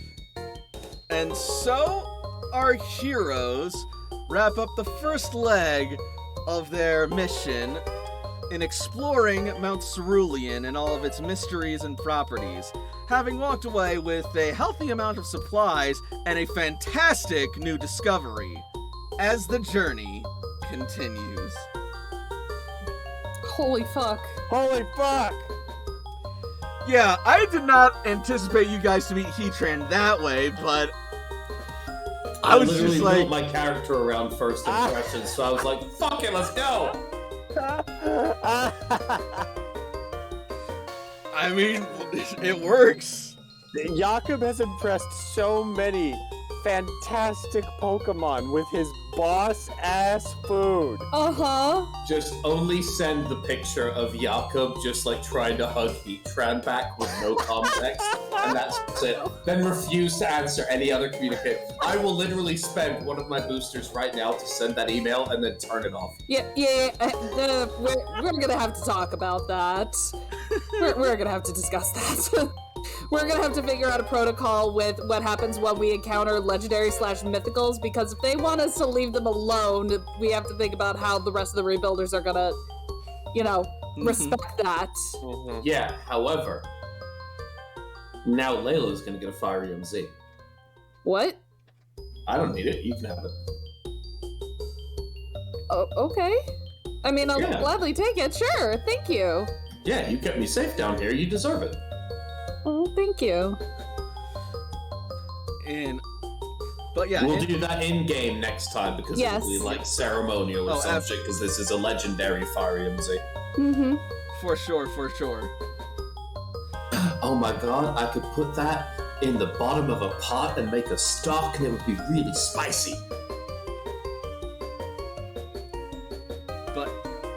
And so, our heroes wrap up the first leg of their mission in exploring Mount Cerulean and all of its mysteries and properties, having walked away with a healthy amount of supplies and a fantastic new discovery as the journey continues. Holy fuck. Holy fuck! Yeah, I did not anticipate you guys to meet Heatran that way, but I was literally just like, built my character around first impressions, so I was like, fuck it, let's go! I mean, it works. Jakob has impressed so many fantastic Pokemon with his boss-ass food. Uh-huh. Just only send the picture of Jakob just like trying to hug Heatran back with no context, and that's it. Then refuse to answer any other communication. I will literally spend one of my boosters right now to send that email and then turn it off. Yeah. We're gonna have to talk about that. We're gonna have to discuss that. We're gonna have to figure out a protocol with what happens when we encounter legendary/mythicals, because if they want us to leave them alone, we have to think about how the rest of the rebuilders are gonna, respect that. Mm-hmm. Yeah, however, now Layla's gonna get a Fire EMZ. What? I don't need it, you can have it. Oh, okay. I mean, I'll Yeah. gladly take it, sure, thank you. Yeah, you kept me safe down here, you deserve it. Oh, thank you. But yeah, We'll do that in game next time because Yes. it'll be like ceremonial or Oh, some shit because this is a legendary Fire EMZ. Mm-hmm. for sure. Oh my god, I could put that in the bottom of a pot and make a stock and it would be really spicy.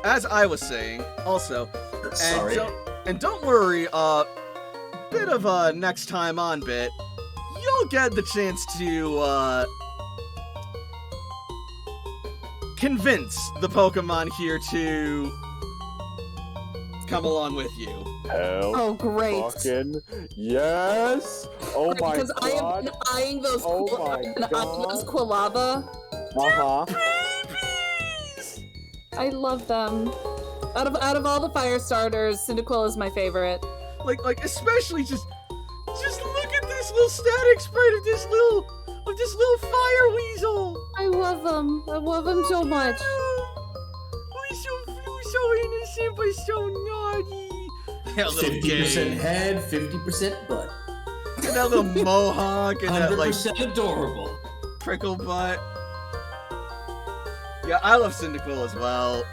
as I was saying, also, Sorry. and don't worry, bit of a next time on bit, you'll get the chance to, convince the Pokemon here to come along with you. Hell Oh, great. fucking yes! Oh my Because I have god! been eyeing those, Oh my I've been eyeing those God. Quilava. Uh-huh. I love them. Out of all the fire starters, Cyndaquil is my favorite. Like, especially just look at this little static sprite of this little fire weasel. I love them. I love them so much. He's so innocent but so naughty. That little 50% gay. head, 50% butt. And that little mohawk and that like 100% adorable. prickle butt. Yeah, I love Cyndaquil as well.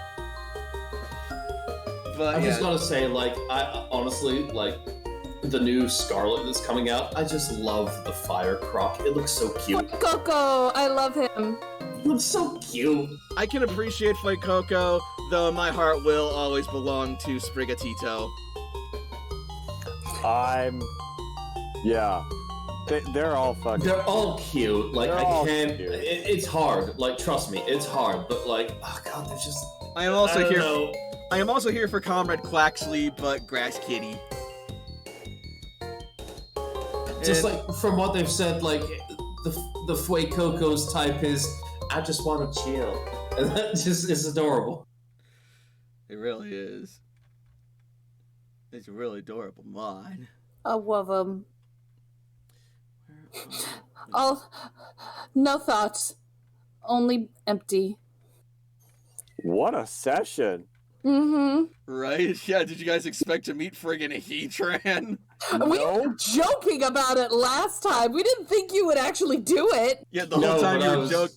But I yeah, just gotta say, like, I honestly, like, the new Scarlet that's coming out, I just love the fire croc. It looks so cute. Coco, I love him. It looks so cute. I can appreciate Fight Coco, though my heart will always belong to Sprigatito. Yeah. They're all fucking. They're all cute. Like, They're I all can't. cute. It's hard. Like, trust me, it's hard. But like, oh god, they're just. I am I also don't here. know. I am also here for Comrade Quaxley, but Grass Kitty. Just And- like from what they've said, like the Fue Coco's type is, I just want to chill, and that just is adorable. It really is. It's a really adorable mod. I love him. Oh, no thoughts. Only empty. What a session! Mm-hmm. Right? Yeah, did you guys expect to meet friggin' Heatran? We were joking about it last time. We didn't think you would actually do it. Yeah, the whole time you were joking.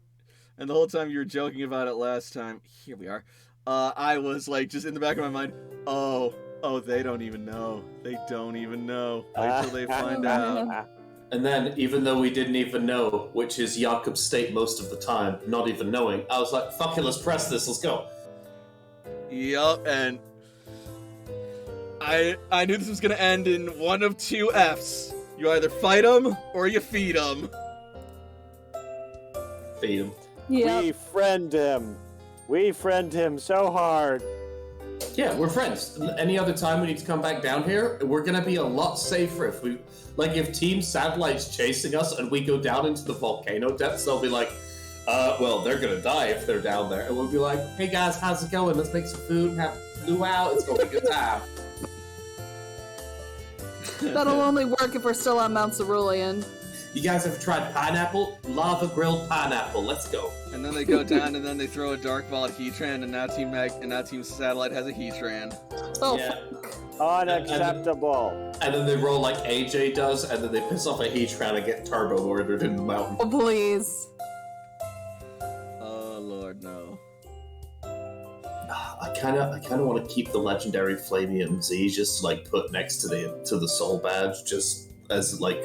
And the whole time you were joking about it last time, here we are. I was like, just in the back of my mind, oh, they don't even know. They don't even know. Wait till they find out. And then, even though we didn't even know, which is Jakob's state most of the time, not even knowing, I was like, fuck it, let's press this, let's go. Yup, and I knew this was gonna end in one of two Fs. You either fight them or you feed them. Feed him. Yeah. We friend him. We friend him so hard. Yeah, we're friends. Any other time we need to come back down here, we're gonna be a lot safer if we... Like, if Team Satellite's chasing us and we go down into the volcano depths, they'll be like, well, they're gonna die if they're down there. And we'll be like, hey guys, how's it going? Let's make some food and have luau. It's gonna be a good time. That'll only work if we're still on Mount Cerulean. You guys ever tried pineapple? Lava grilled pineapple. Let's go. And then they go down and then they throw a dark ball at Heatran, and now Team Satellite has a Heatran. Oh, Yeah. Unacceptable. And then they roll like AJ does, and then they piss off a Heatran and get turbo murdered in the mountain. oh, please. Oh lord, no. I kind of want to keep the legendary Flavium Z just like put next to the soul badge, just as like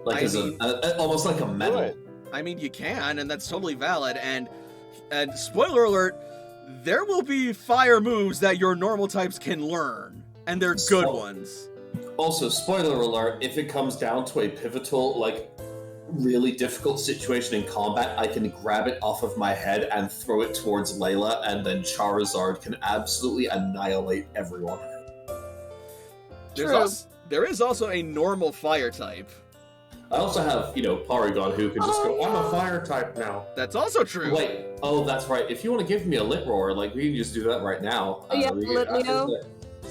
I as mean- almost like a medal. it. I mean, you can, and that's totally valid. And spoiler alert, there will be fire moves that your normal types can learn, and they're good So- ones. Also, spoiler alert: if it comes down to a pivotal, like really difficult situation in combat, I can grab it off of my head and throw it towards Layla, and then Charizard can absolutely annihilate everyone. True. There is also a normal fire type. I also have, Porygon who can just go, I'm a fire type now. That's also true. Wait, oh, that's right. If you want to give me a Lit Roar, like, we can just do that right now. Yeah, we can- Litleo.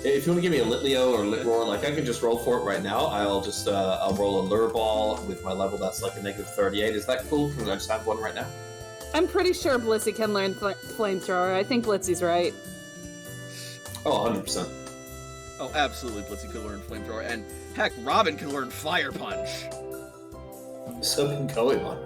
If you want to give me a Litleo or Lit Roar, like, I can just roll for it right now. I'll just, I'll roll a Lure Ball with my level that's like a -38. Is that cool? Can I just have one right now? I'm pretty sure Blissey can learn Flamethrower. I think Blitzy's right. Oh, 100%. Oh, absolutely, Blitzy could learn Flamethrower, and heck, Robin can learn Fire Punch. So can Koemon.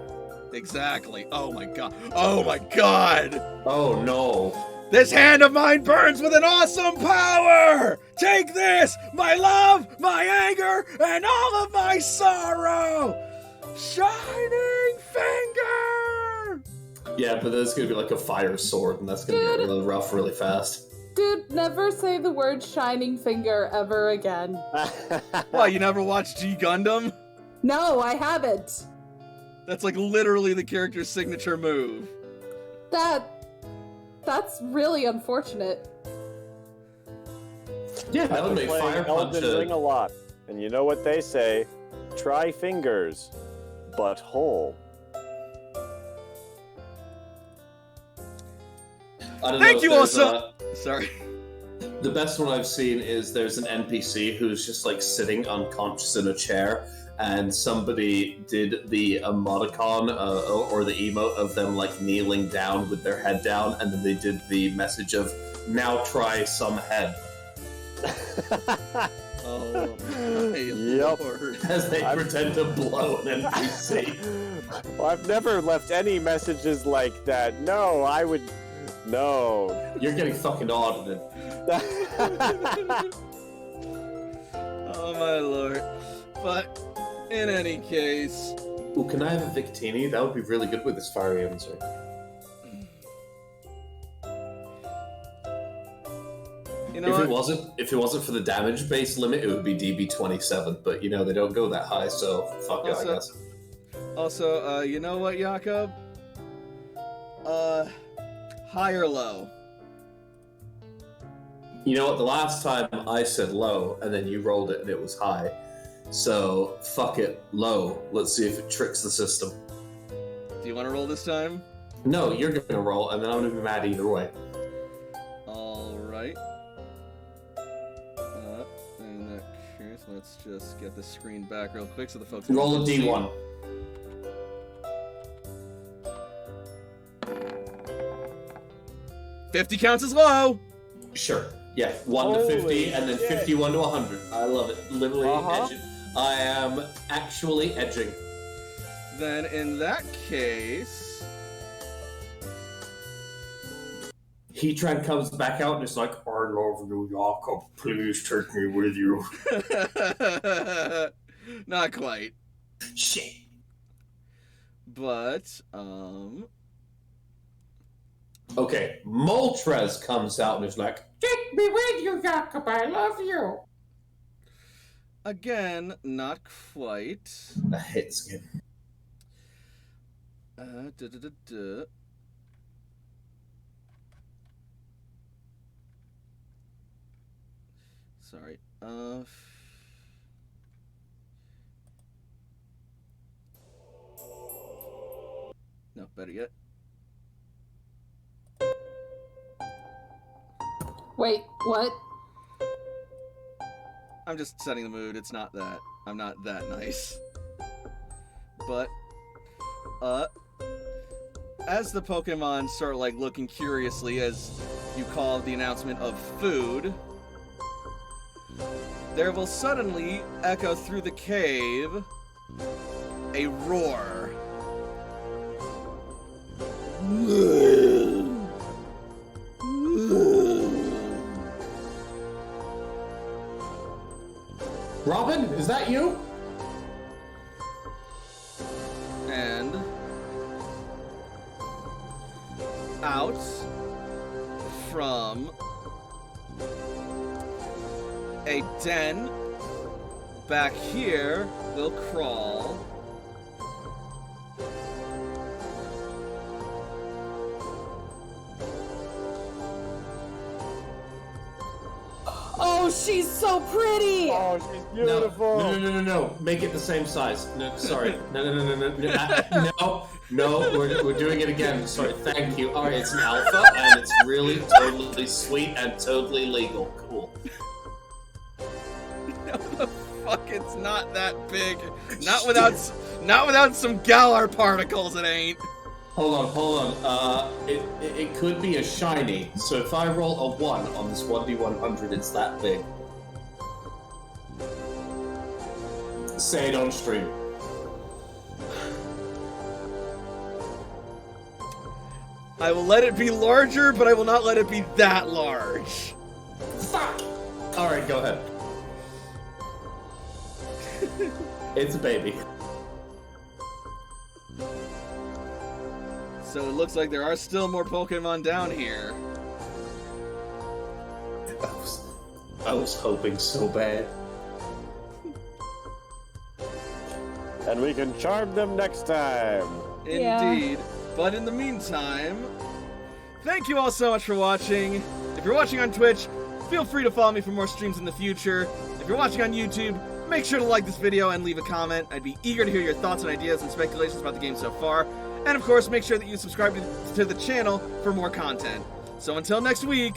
Exactly. Oh my god. Oh my god! Oh, no. This hand of mine burns with an awesome power! Take this, my love, my anger, and all of my sorrow! Shining Finger! Yeah, but there's gonna be like a fire sword, and that's gonna get really rough really fast. Dude, never say the word shining finger ever again. Why, you never watched G Gundam? No, I haven't. That's like literally the character's signature move. That's really unfortunate. Yeah, that would make Fire Punch Elden Ring a lot. And you know what they say? Try fingers, but whole. I don't Thank know, you there's, also. Sorry. The best one I've seen is there's an NPC who's just like sitting unconscious in a chair, and somebody did the emoticon or the emote of them like kneeling down with their head down, and then they did the message of "Now try some head" Oh my Yep. lord. as they pretend to blow an NPC. Well, I've never left any messages like that. No, I would. No. You're getting fucking audited. Oh my lord. But in any case, Ooh, can I have a Victini? That would be really good with this fiery answer. you know If it wasn't for the damage base limit, it would be DB27. But you know they don't go that high, so fuck it, I guess. Also, you know what, Jakob? High or low? You know what? The last time I said low, and then you rolled it, and it was high. So fuck it, low. Let's see if it tricks the system. Do you want to roll this time? No, you're gonna roll, and then I'm gonna be mad either way. Alright. In that case, let's just get the screen back real quick so the folks Roll a can see. D1. $50 counts as low! Sure. Yeah, 1 to Holy 50, and then shit. 51 to 100. I love it. Literally Uh-huh. edging. I am actually edging. Then in that case... Heatran comes back out and is like, I love you, Jakob. Please take me with you. Not quite. Shit. But, Okay, Moltres comes out and is like, take me with you, Jakob. I love you. again, not quite. A hit skin. Da-da-da-da. Sorry. No, better yet. Wait, what? I'm just setting the mood. It's not that. I'm not that nice. But, as the Pokemon start, like, looking curiously as you call the announcement of food, there will suddenly echo through the cave a roar. Robin, is that you? And out from a den back here will crawl Oh, she's so pretty! Oh, she's beautiful. No. Make it the same size. No, sorry. No, we're doing it again. Sorry, thank you. Alright, it's an alpha, and it's really totally sweet and totally legal. Cool. No, the fuck, it's not that big. Not without some Galar particles, it ain't. Hold on. It could be a shiny, so if I roll a 1 on this 1d100, it's that big. Say it on stream. I will let it be larger, but I will not let it be that large. Fuck! Alright, go ahead. It's a baby. So it looks like there are still more Pokemon down here. I was hoping so bad. And we can charm them next time. Indeed. But in the meantime, thank you all so much for watching. If you're watching on Twitch, feel free to follow me for more streams in the future. If you're watching on YouTube, make sure to like this video and leave a comment. I'd be eager to hear your thoughts and ideas and speculations about the game so far. And of course, make sure that you subscribe to the channel for more content. So until next week,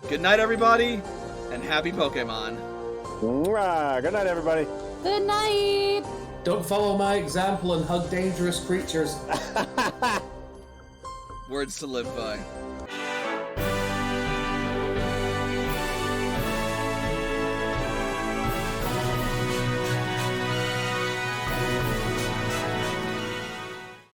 good night everybody, and happy Pokemon. Mwah. Good night, everybody. Good night. Don't follow my example and hug dangerous creatures. Words to live by.